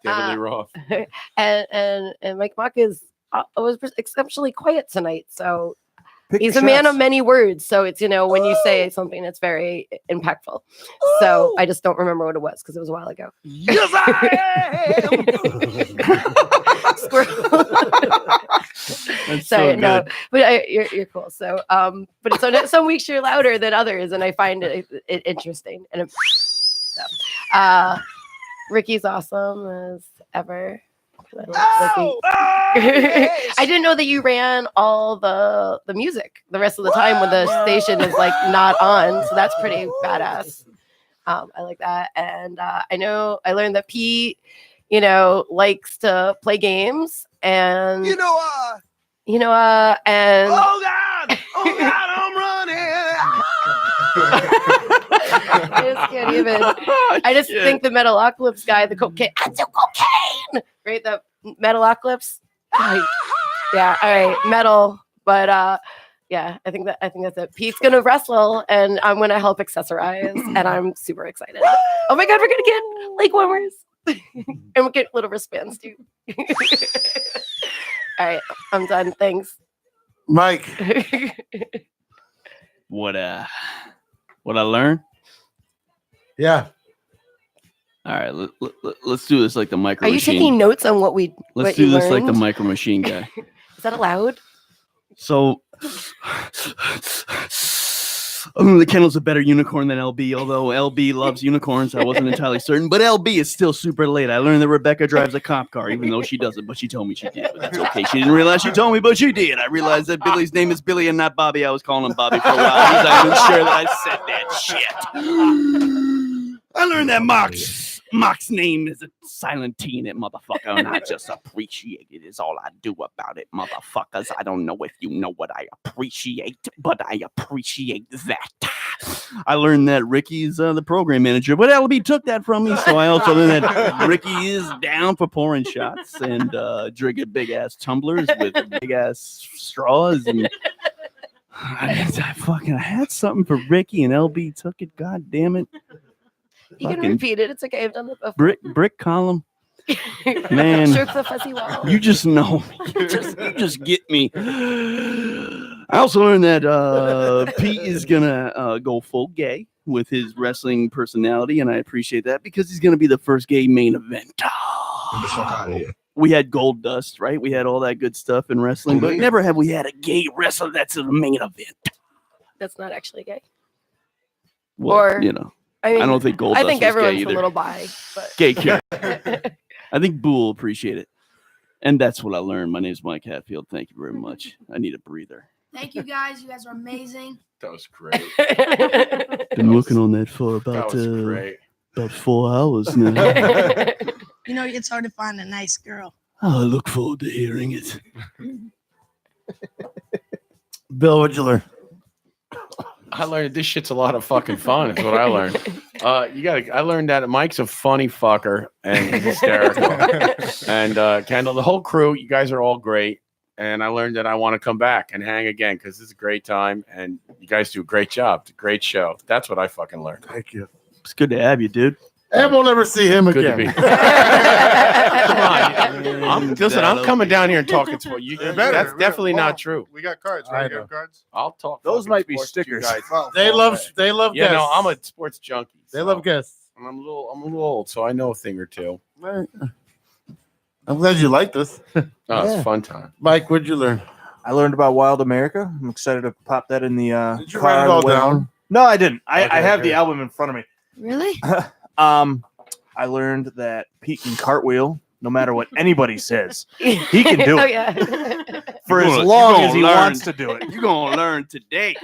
David Lee Roth. And Mike Mock was exceptionally quiet tonight, so he's a your man shots. of many words. So it's when you say something, it's very impactful. So I just don't remember what it was because it was a while ago. Yes, I That's Sorry, so no, good. but you're cool. So but some weeks you're louder than others, and I find it interesting. And Ricky's awesome as ever. I love Ricky. I didn't know that you ran all the music the rest of the time when the station is like not on, so that's pretty badass. I like that, and I learned that Pete, likes to play games, and and oh God, I'm running. I just can't even. I just think the Metalocalypse guy, the cocaine. I do cocaine, right? The Metalocalypse. Yeah, all right, metal. But yeah, I think that's it. Pete's gonna wrestle, and I'm gonna help accessorize, and I'm super excited. Oh my God, we're gonna get leg warmers, and we'll get little wristbands too. All right, I'm done. Thanks, Mike. What I learned? Yeah. All right, let's do this like the micro Are you machine. taking notes on what we? Let's do this like the micro machine guy. Is that allowed? So The Kennel's a better unicorn than LB, although LB loves unicorns. I wasn't entirely certain, but LB is still super late. I learned that Rebecca drives a cop car, even though she doesn't, but she told me she did. But that's okay. She didn't realize she told me, but she did. I realized that Billy's name is Billy and not Bobby. I was calling him Bobby for a while. He's not even sure that I said that shit. I learned that Mark's name is a silent T in it, motherfucker, and I just appreciate it. Is all I do about it, motherfuckers. I don't know if you know what I appreciate, but I appreciate that. I learned that Ricky is the program manager, but LB took that from me, so I also learned that Ricky is down for pouring shots and drinking big ass tumblers with big ass straws. And I had something for Ricky, and LB took it. God damn it! You can repeat it. It's okay. I've done that before. Brick column. Man, Stroke the fuzzy wall. you just know. You just get me. I also learned that Pete is gonna go full gay with his wrestling personality, and I appreciate that because he's gonna be the first gay main event. We had Gold Dust, right? We had all that good stuff in wrestling, but never have we had a gay wrestler that's the main event. That's not actually gay. Well, Or you know, I mean, I don't think Gold I Dust think is everyone's gay a either. little bi, but Gay kid. I think Boo will appreciate it. And that's what I learned. My name's Mike Hatfield. Thank you very much. I need a breather. Thank you guys. You guys are amazing. That was great. Been working on that for That was great. about 4 hours now. You know, it's hard to find a nice girl. I look forward to hearing it. Bill, what'd you learn? I learned this shit's a lot of fucking fun. Is what I learned. I learned that Mike's a funny fucker and hysterical. And Kendall, the whole crew, you guys are all great. And I learned that I want to come back and hang again because this is a great time and you guys do a great job. It's a great show. That's what I fucking learned. Thank you. It's good to have you, dude. And we'll never see him Good to again. be. Come on. I'm coming down here and talking to you. That's definitely not true. We got cards, I right? You know. have cards? I'll talk. Those fucking might be sports to you stickers. guys. They love You guests. know, I'm a sports junkie. They love guests. I'm a little old, so I know a thing or two. I'm glad you liked this. Oh, it's a fun time. Mike, what'd you learn? I learned about Wild America. I'm excited to pop that in the Did you car write it on all the way down? home. No, I didn't. I Okay, have okay. the album in front of me. Really? I learned that Pete can cartwheel no matter what anybody says. He can do Oh it yeah. for You're as gonna- long you're as he gonna learn. wants to do it. You're going to learn today.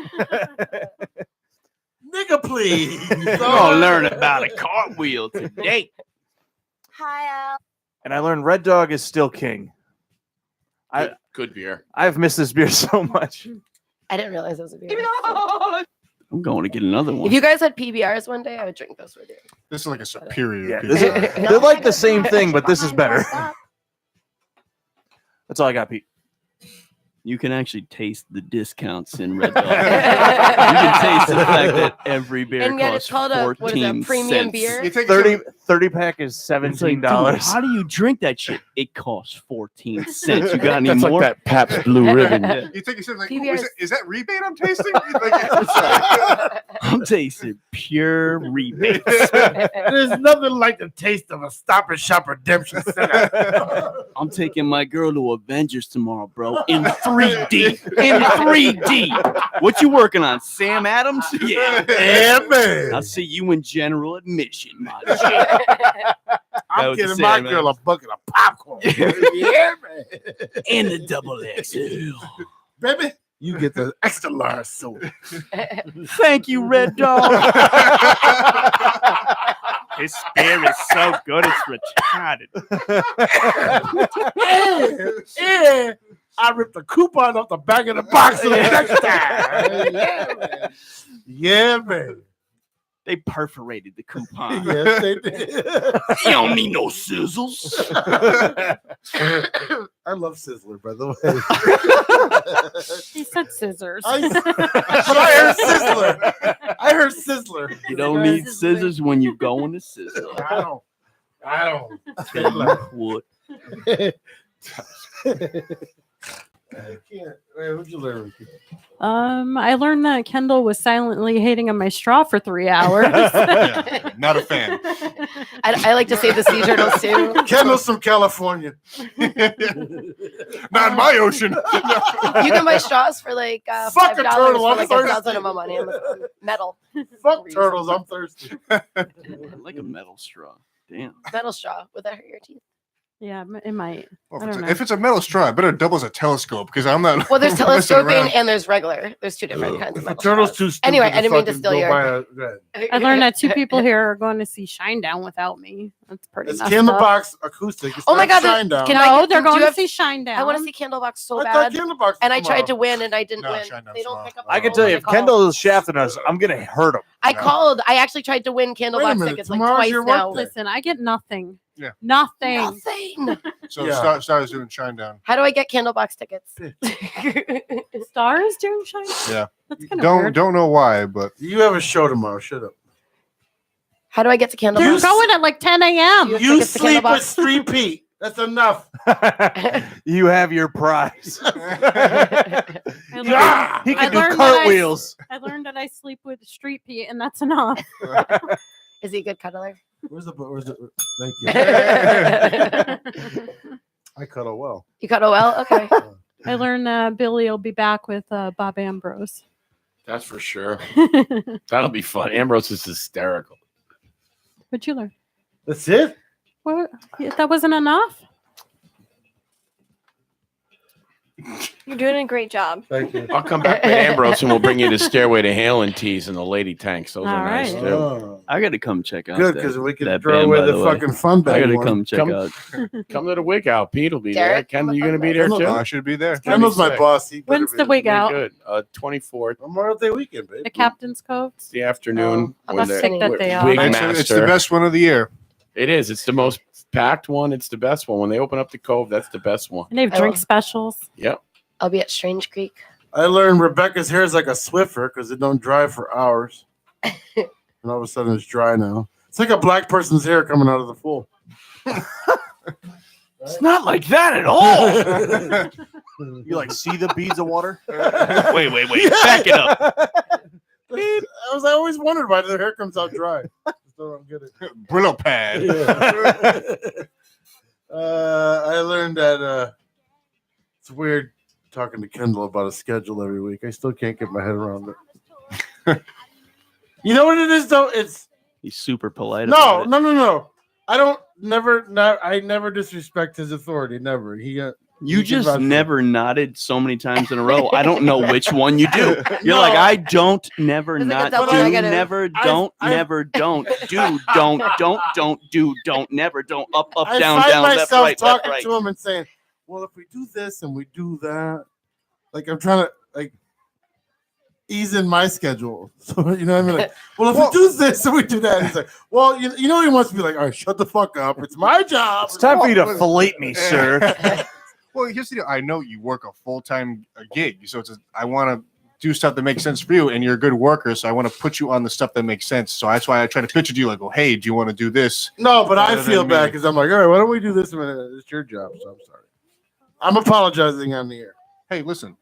Nigga, please. You're going to learn about a cartwheel today. Hi, Al. And I learned Red Dog is still king. Good beer. I've missed this beer so much. I didn't realize it was a beer. I'm going to get another one. If you guys had PBRs one day, I would drink those with you. This is like a superior. Yeah, beer. this is, they're like the same thing, but this is better. That's all I got, Pete. You can actually taste the discounts in Red Dog. You can taste the fact that every beer And yet costs it's called a 14 what is that, premium cents. beer? You take 30 pack is It's like, $17. dude, how do you drink that shit? It costs 14 cents. You got any That's more? like that Pabst Blue Ribbon. You take a sip like, ooh, PBRs. is that rebate I'm tasting? Like, I'm tasting pure rebates. There's nothing like the taste of a Stop and Shop Redemption Center. I'm taking my girl to Avengers tomorrow, bro. In 3D. In 3D. What you working on, Sam Adams? Yeah. Yeah, man. I'll see you in general admission, my G. I'm was the getting my same, girl a bucket of popcorn. Yeah, man. And the double XL. Baby, you get the extra large soda. Thank you, Red Dog. His beer is so good, it's retarded. Yeah. I ripped the coupon off the back of the box for the next time. Yeah, man. Yeah, man. They perforated the coupon. Yes, they did. You don't need no sizzles. I love Sizzler, by the way. He said scissors. But I heard Sizzler. I heard Sizzler. You don't need scissors when you're going to sizzle. I don't. Tell you what. I can't. Wait, what'd you learn, Ricky? I learned that Kendall was silently hating on my straw for 3 hours. Yeah, not a fan. I like to save the sea turtles too. Kendall's from California. Not in my ocean. You can buy straws for like Fuck $5 a turtle, for I'm like thirsty. a dozen of them on Amazon. Metal. Fuck turtles, I'm thirsty. Like a metal straw. Damn. Metal straw. Would that hurt your teeth? Yeah, it might. Well, I don't know. if it's a metal straw, I better double as a telescope because I'm not. Well, there's messing telescoping around. and there's regular. There's two different kinds of The metal turtle's straws. too stupid. Anyway, I didn't mean to fucking steal go your. buy a- go ahead. I learned that 2 people here are going to see Shinedown without me. That's pretty It's messed Candlebox acoustic. It's Oh my not God! Shinedown. Can No, I? they're do going you to have- see Shinedown. I want to see Candlebox so I thought bad, Candlebox and I was tried to tomorrow. win, and I didn't No, win. Shinedown's They don't tomorrow. pick up. I the can phone tell when you, I if call. Kendall is shafting us, I'm gonna hurt him. I called. I actually tried to win Wait a Candlebox minute, tickets like tomorrow's twice your now. workday. Listen, I get nothing. Yeah. Nothing. Nothing. So Yeah. Star's doing Shinedown. How do I get Candlebox tickets? Stars doing Shinedown? Yeah. That's kind of weird. Don't know why, but You have a show tomorrow. Shut up. How do I get to They're Candlebox? going at like 10 a.m. You have You tickets to sleep with Candlebox? 3P. That's enough. You have your prize. I learned, Yeah. He I can do learned that cartwheels. I learned that I sleep with Street Pete, and that's enough. Is he a good cuddler? Where's the? Thank you. I cuddle well. You cuddle well? Okay. I learned that Billy will be back with Bob Ambrose. That's for sure. That'll be fun. Ambrose is hysterical. What'd you learn? That's it. What? That wasn't enough? You're doing a great job. Thank you. I'll come back with Ambrose and we'll bring you the Stairway to Halen tees and the lady tanks. Those are All nice right. too. Oh, I got to come check out. good, that- because we can that throw band, away by the way. fucking fun I bag. got to one. come check Come- out. Come to the wig out. Pete will be there. Derek, Ken, you gonna be there Kendall- too? I should be there. Kendall's my 26. boss. He better When's be the there. wig Be out? good. 24th, Memorial Day weekend, babe. The Captain's Cove? the afternoon. Oh, when I'll the take that day off. wig It's master. the best one of the year. It is. It's the most packed one. It's the best one. When they open up the Cove, that's the best one. And they have I drink will. specials. Yep. I'll be at Strange Creek. I learned Rebecca's hair is like a Swiffer because it don't dry for hours. And all of a sudden it's dry now. It's like a black person's hair coming out of the pool. It's not like that at all. You like see the beads of water? Wait. Back it up. I always wondered why their hair comes out dry. Still don't get it. Brillo pad. I learned that it's weird talking to Kendall about a schedule every week. I still can't get my head around it. You know what it is though? It's He's super polite. no. about it. I never disrespect his authority. Never. You he can just vouch for never nodded so many times in a row. I don't know which one you do. You're No. like, I don't, never, It's like a not, double do, negative. never, don't, never, don't, do, don't, do, don't, never, don't, up, I down, find down, left, myself right, left, talking right. to him and saying, "Well, if we do this and we do that, like I'm trying to like ease in my schedule." So you know what I mean? Like, well, if we do this and we do that, he's like, "Well, you know," he wants to be like, "All right, shut the fuck up. It's my job. It's time for you to fillet me, sir. Well, here's the deal. I know you work a full-time gig, so I want to do stuff that makes sense for you, and you're a good worker, so I want to put you on the stuff that makes sense. So that's why I try to pitch it to you, like, "Oh, hey, do you want to do this?" No, but I Rather feel than bad me. because I'm like, all right, why don't we do this a minute? It's your job, so I'm sorry. I'm apologizing on the air. Hey, listen,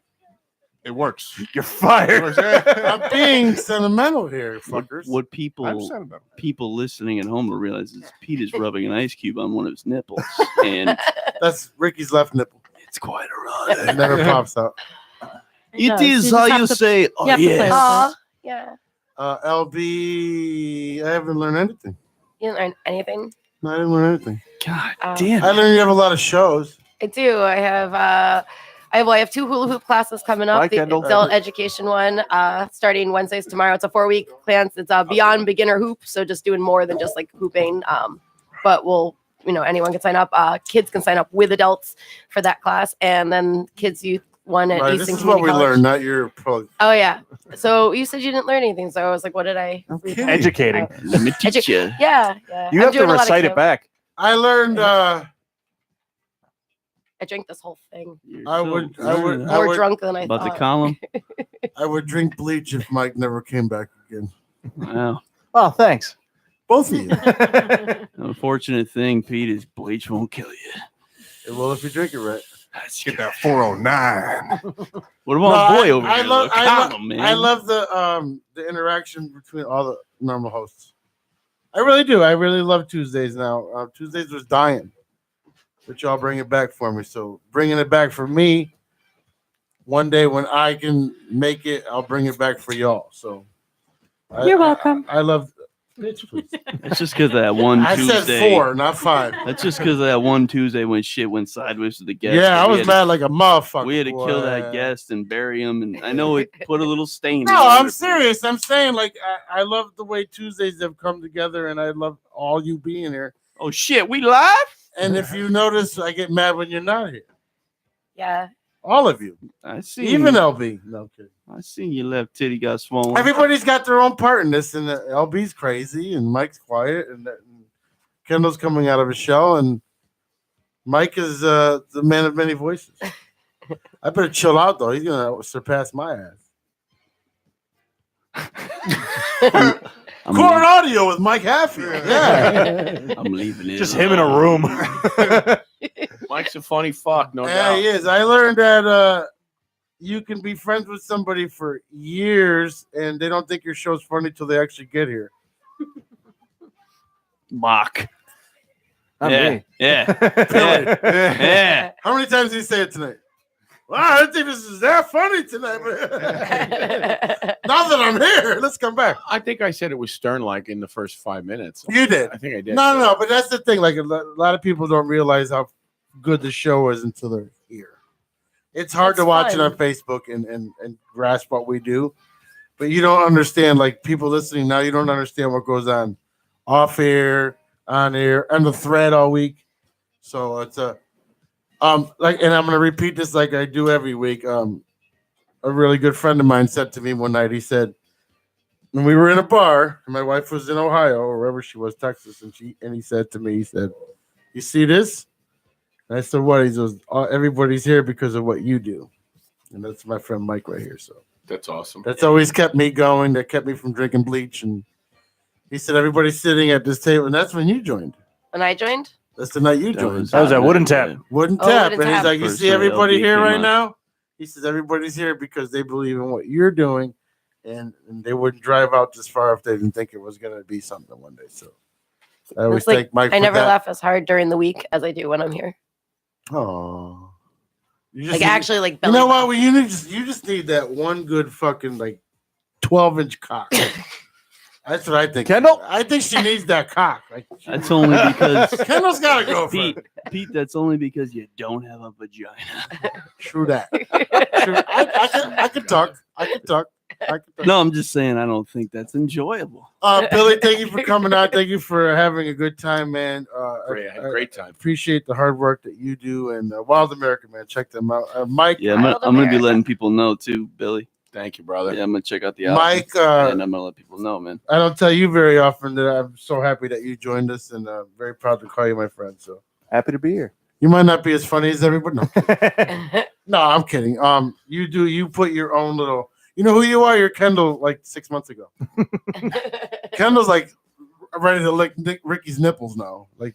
it works. You're fired. I'm being sentimental here, fuckers. What I'm people sentimental. listening at home will realize is Pete is rubbing an ice cube on one of his nipples, and That's Ricky's left nipple. it's quite a It run. never pops out. It does. is You how just have you to- say, oh you have to play yes. with Aw, yeah. LB, I haven't learned anything. You didn't learn anything. No, I didn't learn anything. God Oh. damn. I learned you have a lot of shows. I do. I have 2 hula hoop classes coming up. Bye, The Kendall. adult education one, starting Wednesdays tomorrow. It's a 4-week class. It's beyond beginner hoop, so just doing more than just like hooping. But anyone can sign up. Kids can sign up with adults for that class, and then kids youth one at Right, Easton this is what we Community College. learned, not your plug. Oh yeah. So you said you didn't learn anything, so I was like, what did I? Educating. Let me teach you. Yeah. You I'm have to doing a lot of recite it camp. back. I learned I drank this whole thing. I would More drunk than I about thought. the column. I would drink bleach if Mike never came back again. Wow. Oh, thanks. Both of you. Unfortunate thing, Pete, is bleach won't kill you. Well, if you drink it right. Let's get that 409. What about boy over I here? love, Look, I, calm love, him, man. I love the interaction between all the normal hosts. I really do. I really love Tuesdays now. Tuesdays was dying, but y'all bring it back for me. So bringing it back for me. One day when I can make it, I'll bring it back for y'all. So You're welcome. I love. Bitch, please. It's just because of that one I Tuesday. said 4, not 5. That's just because of that one Tuesday when shit went sideways with the guest. Yeah, I We was had mad to- like a motherfucker. We had to kill that boy. guest and bury him, and I know it put a little stain. No, in I'm it. serious. I'm saying like I love the way Tuesdays have come together, and I love all you being here. Oh shit, we live? And if you notice, I get mad when you're not here. Yeah. All of you. I see. Even LB. No kidding. I seen your left titty got swollen. Everybody's got their own part in this, and LB's crazy, and Mike's quiet, and Kendall's coming out of his shell, and Mike is the man of many voices. I better chill out though. He's gonna surpass my ass. Core audio with Mike Hatfield. Yeah. I'm leaving it. Just him in a room. Mike's a funny fuck, no Yeah, doubt. he is. I learned that you can be friends with somebody for years and they don't think your show's funny till they actually get here. Mock. Not Yeah. me. Yeah. Really? Yeah. How many times did he say it tonight? Well, I didn't think this is that funny tonight. But now that I'm here, let's come back. I think I said it was Stern like in the first 5 minutes. You did. I think I did. No, but that's the thing. Like a lot of people don't realize how good the show is until they're here. It's hard It's to watch fun. it on Facebook and grasp what we do, but you don't understand. Like people listening now, you don't understand what goes on off air, on air, and the thread all week. So it's a like, and I'm gonna repeat this like I do every week. A really good friend of mine said to me one night. He said, when we were in a bar, and my wife was in Ohio or wherever she was, Texas, and he said to me, he said, "You see this?" And I said, "What?" He goes, "Everybody's here because of what you do," and that's my friend Mike right here. So That's awesome. that's always kept me going. That kept me from drinking bleach. And he said, "Everybody's sitting at this table," and that's when you joined. When I joined? That's the night you joined. That was at Wooden Tap. Wooden Oh, Tap. Wooden And he's Tap. like, "You First see night everybody LB here came right on. now?" He says, "Everybody's here because they believe in what you're doing, and they wouldn't drive out this far if they didn't think it was going to be something one day." So I always It's like, thank Mike I for never that. laugh as hard during the week as I do when I'm here. Oh, Like actually, like you belly know laugh. what? Well, you just need that one good fucking like 12-inch cock. That's what I think. Kendall? I think she needs that cock. Like, That's only because Kendall's got to go for Pete. it. Pete, that's only because you don't have a vagina. True that. True. I could talk. I could talk. No, I'm just saying I don't think that's enjoyable. Billy, thank you for coming out. Thank you for having a good time, man. Great, I had a great time. Appreciate the hard work that you do. And Wild American, man, check them out. Mike, Yeah, I'm gonna be letting people know too, Billy. Thank you, brother. Yeah, I'm gonna check out the album. Mike, and I'm gonna let people know, man. I don't tell you very often that I'm so happy that you joined us, and very proud to call you my friend. So Happy to be here. you might not be as funny as everybody. No, no, I'm kidding. You put your own little. You know who you are? You're Kendall. Like 6 months ago, Kendall's like ready to lick Ricky's nipples now. Like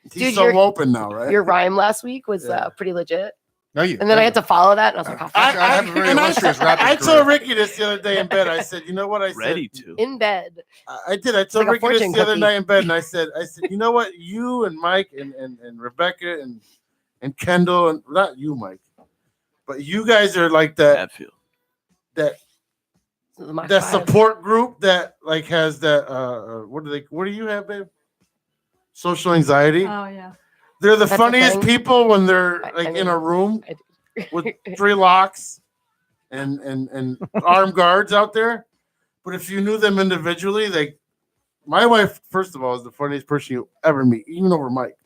he's Dude, so your- open now, right? Your rhyme last week was Yeah. pretty legit. No, you. And then I had to follow that, and I was like, oh, fuck. I have a very illustrious rapping I career. told Ricky this the other day in bed. I said, you know what? I said, Ready to. In bed. I did. I told like a Ricky this fortune the other cookie. night in bed, and I said, you know what? You and Mike and Rebecca and Kendall and not you, Mike, but you guys are like that Hatfield. that This is my that five. support group that like has that what do you have, babe? Social anxiety. Oh yeah. They're the That's a funniest thing? people when they're I like in mean, a room I with 3 locks and armed guards out there. But if you knew them individually, like my wife, first of all, is the funniest person you ever meet, even over Mike.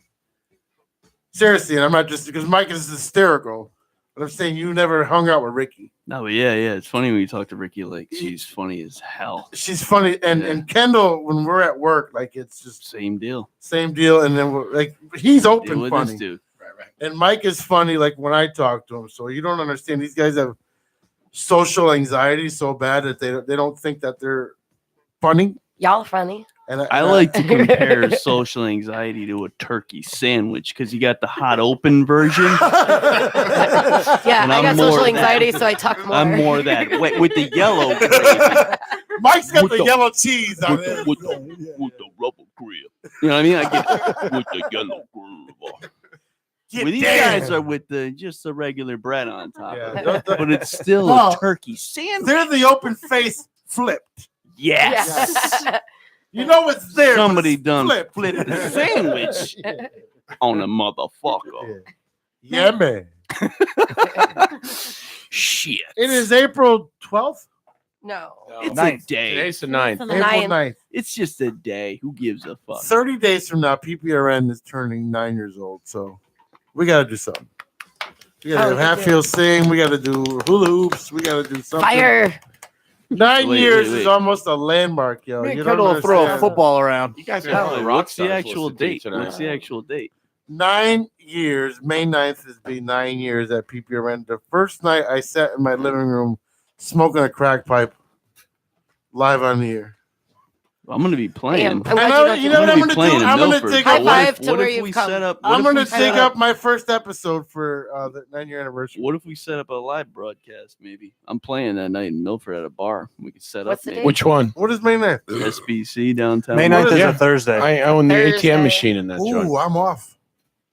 Seriously, and I'm not just because Mike is hysterical, but I'm saying you never hung out with Ricky. No, but yeah. It's funny when you talk to Ricky. Like she's funny as hell. She's funny, and Kendall, when we're at work, like it's just Same deal. same deal. And then we're, like he's Deal open with funny, this dude. and Mike is funny. Like when I talk to him, so you don't understand. These guys have social anxiety so bad that they don't think that they're funny. Y'all funny. And I like to compare social anxiety to a turkey sandwich because you got the hot open version. Yeah, And I got I'm social more anxiety, so I tuck more. I'm more that with the yellow gravy. Mike's got With the the- yellow cheese on with it. the rubber grip. You know what I mean? I get with the yellow grip. Get Well, these down. guys are with just the regular bread on top of it. Yeah. But it's still No. a turkey sandwich. They're the open face flipped. Yes. You know it's there. but Somebody it's done flipped. flipped the sandwich on a motherfucker. Yeah, man. Shit. It is April 12th. No. It's Ninth. a day. Today's the 9th. It's on the April 9th. 9th. It's just a day. Who gives a fuck? 30 days from now, PPRN is turning 9 years old. So we got to do something. We got to Oh, do we Hatfield sing. We got to do hula hoops. We got to do something. Fire. 9 Wait, years wait. is almost a landmark, yo. Me and You don't Kendall will throw a understand. football around. You guys Oh, are the rock what's the stars actual listening to you date? tonight. What's the actual date? 9 years. May 9th has been 9 years at PPRN. The first night I sat in my living room smoking a crack pipe live on the air. I'm gonna be playing. Damn, I'm I glad know, you don't you do know what that. I'm gonna do? playing in I'm gonna Milford. dig High up five to what where if you've we come. set up? I'm What if gonna we set dig up? up my first episode for the 9-year anniversary. What if we set up a live broadcast? Maybe I'm playing that night in Milford at a bar. We could set What's up the maybe. date? Which one? What is May 9th? SBC downtown. May 9th is Yeah. a Thursday. I own the Thursday. ATM machine in that joint. Ooh, I'm off.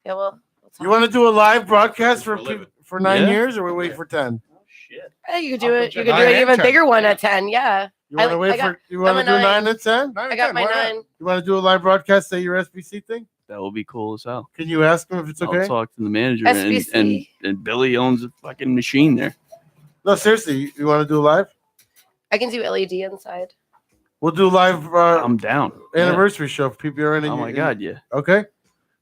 Yeah, well, You want to do a live broadcast for living. for 9 Yeah. years, or we wait for 10? Shit. hey, you could do I'll it. check You could nine do an and even 10. bigger one at 10. Yeah. You want to wait I got- for? You want to I'm do a 9 and 10? I got my 9. You want to do a live broadcast at your SBC thing? That would be cool as hell. Can you ask him if it's okay? I'll talk to the manager and SBC. Billy owns a fucking machine there. No, seriously, you want to do live? I can do LED inside. We'll do live I'm down. Yeah. anniversary show for PPRN. Oh my god, yeah. Okay.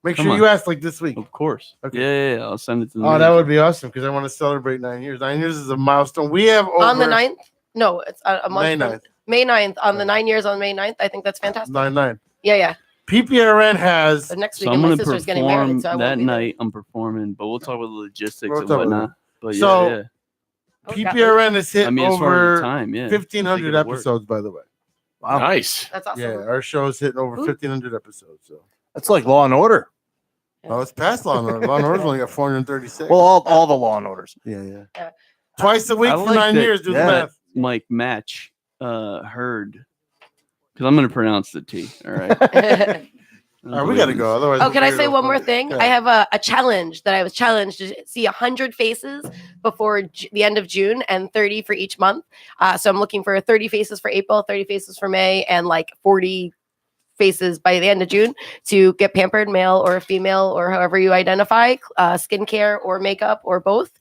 Make Come sure on. you ask like this week. Of course. Okay. Yeah. I'll send it to the Oh, that manager. would be awesome because I want to celebrate 9 years. 9 years is a milestone. We have over On the 9th? No, it's a month. May from- 9th. May 9th. On the 9 years on May 9th. I think that's fantastic. 9/9. Yeah. PPRN has. The next So weekend, I'm my gonna sister's getting perform married, so I won't that be there. night. I'm performing, but we'll talk about the logistics We'll and talk about whatnot. But So, yeah. Oh, PPRN has hit I mean, as far as over the time, yeah. 1,500 Make it work. episodes, by the way. Wow. Nice. That's awesome. Yeah, our show's hitting over Ooh. 1,500 episodes. So, That's like Law and Order. oh, it's past Law and Order. Law and Order's only got 436. Well, all the Law and Orders. yeah. Yeah. Twice a week I for like 9 that- years. Do the yeah. math. Mike Match heard because I'm gonna pronounce the T. All right. All right, we got to go. Otherwise, Oh, we'll can I figure say it out one for more you. thing? Yeah. I have a challenge that I was challenged to see 100 faces before the end of June and 30 for each month. So I'm looking for 30 faces for April, 30 faces for May, and like 40 faces by the end of June to get pampered, male or female or however you identify, skincare or makeup or both.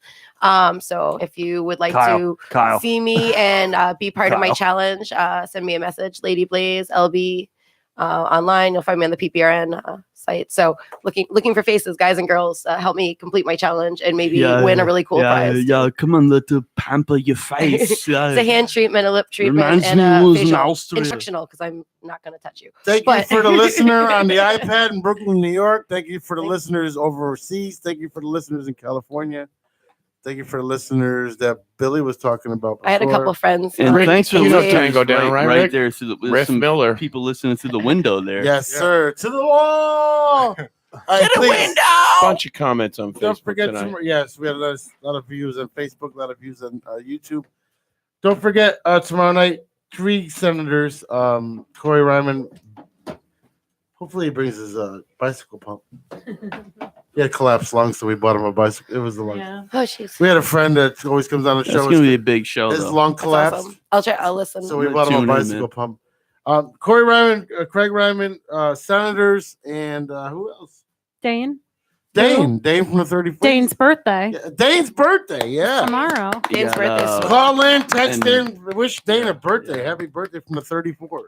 So if you would like to Kyle. see me and be part of my Kyle. challenge, send me a message, Lady Blaze LB. Online, you'll find me on the PPRN site. So looking for faces, guys and girls, help me complete my challenge and maybe win a really cool prize. Yeah, come on, let the pamper your face. It's a hand treatment, a lip treatment, Reminds and me a who's in facial Austria. instructional because I'm not going to touch you. Thank But- you for the listener on the iPad in Brooklyn, New York. Thank you for the listeners overseas. Thank you for the listeners in California. Thank you for the listeners that Billy was talking about before. I had a couple of friends. And Rick, thanks for you know listening. Tango down, right, Rick? there through the with Riff some Miller. people listening through the window there. Yes, sir. To the wall. To the window. Bunch of comments on Don't Facebook forget tonight. yes, we had a lot of views on Facebook, a lot of views on YouTube. Don't forget tomorrow night, 3 senators. Corey Ryman. Hopefully he brings his bicycle pump. He had collapsed lungs, so we bought him a bicycle. It was the lungs. Yeah. Oh, jeez. We had a friend that always comes on the It's show. gonna be a big show. His though. lung That's collapsed. awesome. I'll try. I'll listen. So we I'm bought him a gonna tune in, bicycle man. pump. Corey Ryman, Craig Ryman, Senators, and who else? Dane. Dane from the 34th. Dane's birthday. Yeah, Dane's birthday, yeah. Tomorrow. You Dane's got, birthday. Call in, text and- in, wish Dane a birthday. Happy birthday from the 34s.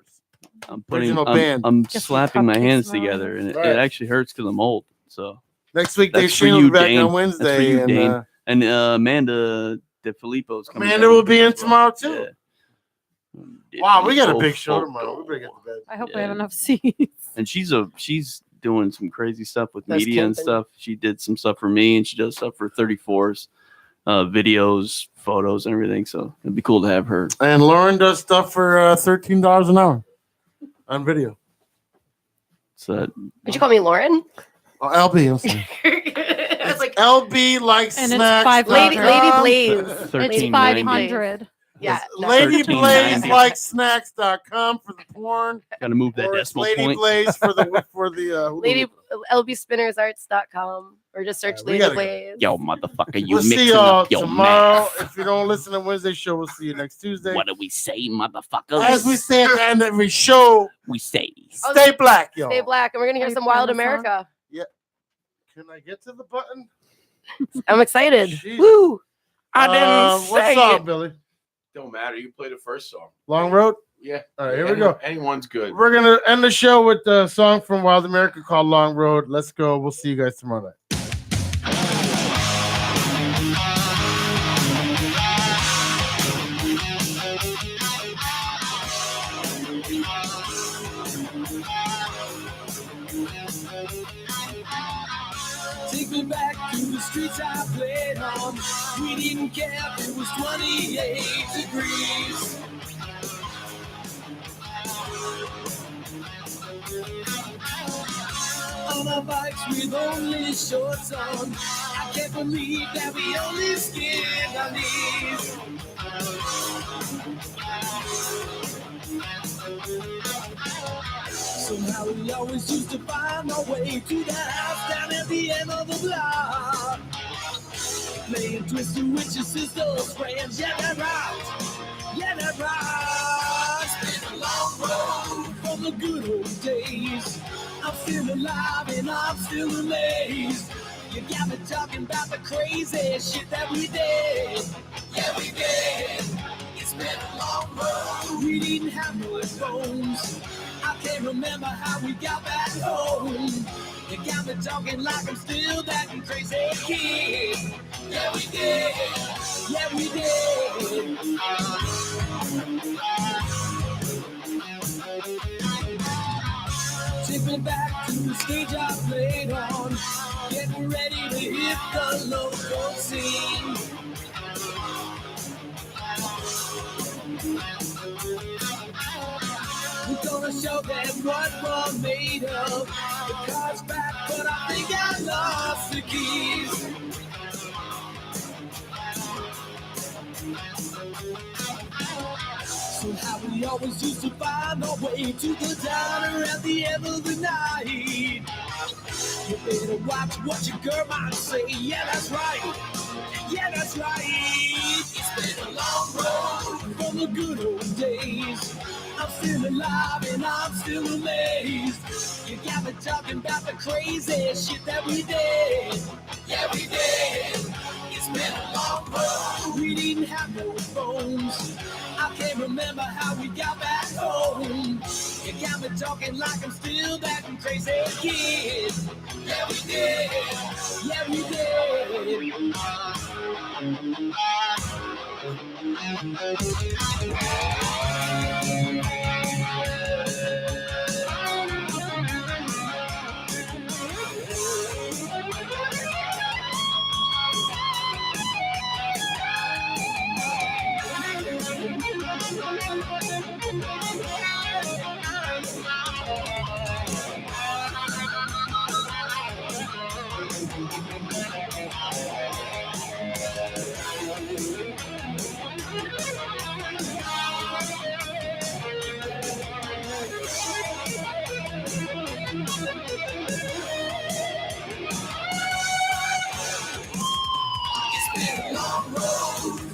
I'm putting. original band. I'm Guess we slapping my cupcakes hands tomorrow. together, and Right. it actually hurts because I'm old. So Next week, Dave That's for Sheen will you, be back Dane. on That's for Wednesday. you, and Dane. And Amanda DeFilippo's coming. Amanda down will be in as well. tomorrow, too. Yeah. Wow, we got a DeFilippo big show photo. tomorrow. We better get to bed. I hope we Yeah. have enough seats. And she's doing some crazy stuff with That's media and camping. stuff. She did some stuff for me, and she does stuff for 34s, videos, photos, and everything. So it'd be cool to have her. And Lauren does stuff for $13 an hour on video. So Did you call me Lauren? Oh, LB. I'm sorry. It's like LB likes And it's snacks. 500. Lady Blaze. It's 13.90. 500. Yeah. Lady Blaze $13.90. likes snacks.com for the porn. Got to move that Or it's decimal Lady point. Blaze for the Lady LBspinnersarts.com or just search we Lady gotta go. Blaze. Yo, motherfucker, you We'll see mixing y'all up your tomorrow. math. If you don't listen to Wednesday show, we'll see you next Tuesday. What do we say, motherfuckers? As we say at the end of every show, we say, stay black, y'all. Stay black, and we're gonna hear Are you some playing Wild the song? America. Yeah. Can I get to the button? I'm excited. Jeez. Woo! I didn't What say song, it. Billy? Don't matter. You can play the first song. Long Road? Yeah. All right, here we go. Anyone's good. We're going to end the show with the song from Wild America called Long Road. Let's go. We'll see you guys tomorrow night. Take me back to the streets I played on. We didn't care if it was 28 degrees. On our bikes with only shorts on. I can't believe that we only skinned our knees. Somehow we always used to find our way to the house down at the end of the block. Playing Twisted Witches, Sisters, Friends, yeah, that right. Yeah, that right. It's been a long road from the good old days. I'm still alive and I'm still amazed. You got me talking about the crazy shit that we did. Yeah, we did. It's been a long road. We didn't have no phones. I can't remember how we got back home. You got me talking like I'm still that crazy kid. Yeah, we did. Yeah, we did. Take me back to the stage I played on. Getting ready to hit the local scene. We're gonna show them what we're made of. The car's back, but I think I lost the keys. Somehow we always used to find our way to the diner at the end of the night. You better watch what your girl might say. Yeah, that's right. Yeah, that's right. It's been a long road from the good old days. I'm still alive and I'm still amazed. You got me talking about the crazy shit that we did. Yeah, we did. It's been a long road. We didn't have no phones. I can't remember how we got back home. You got me talking like I'm still that crazy kid. Yeah, we did. Yeah, we did.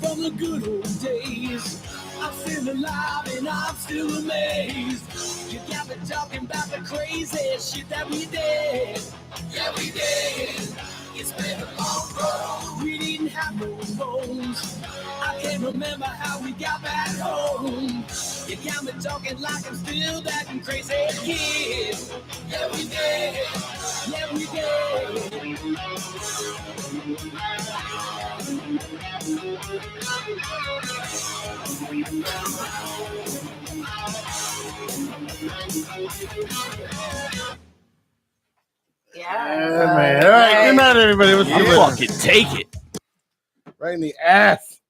From the good old days, I'm still alive and I'm still amazed. You got me talking about the crazy shit that we did. Yeah, we did. It's been a long road. We didn't have no phones. I can't remember how we got back home. You got me talking like I'm still that crazy kid. Yeah, we did. Yeah, we did. Yeah. Man. All right. Good night, everybody. We'll see you later. Fucking take it. Right in the ass.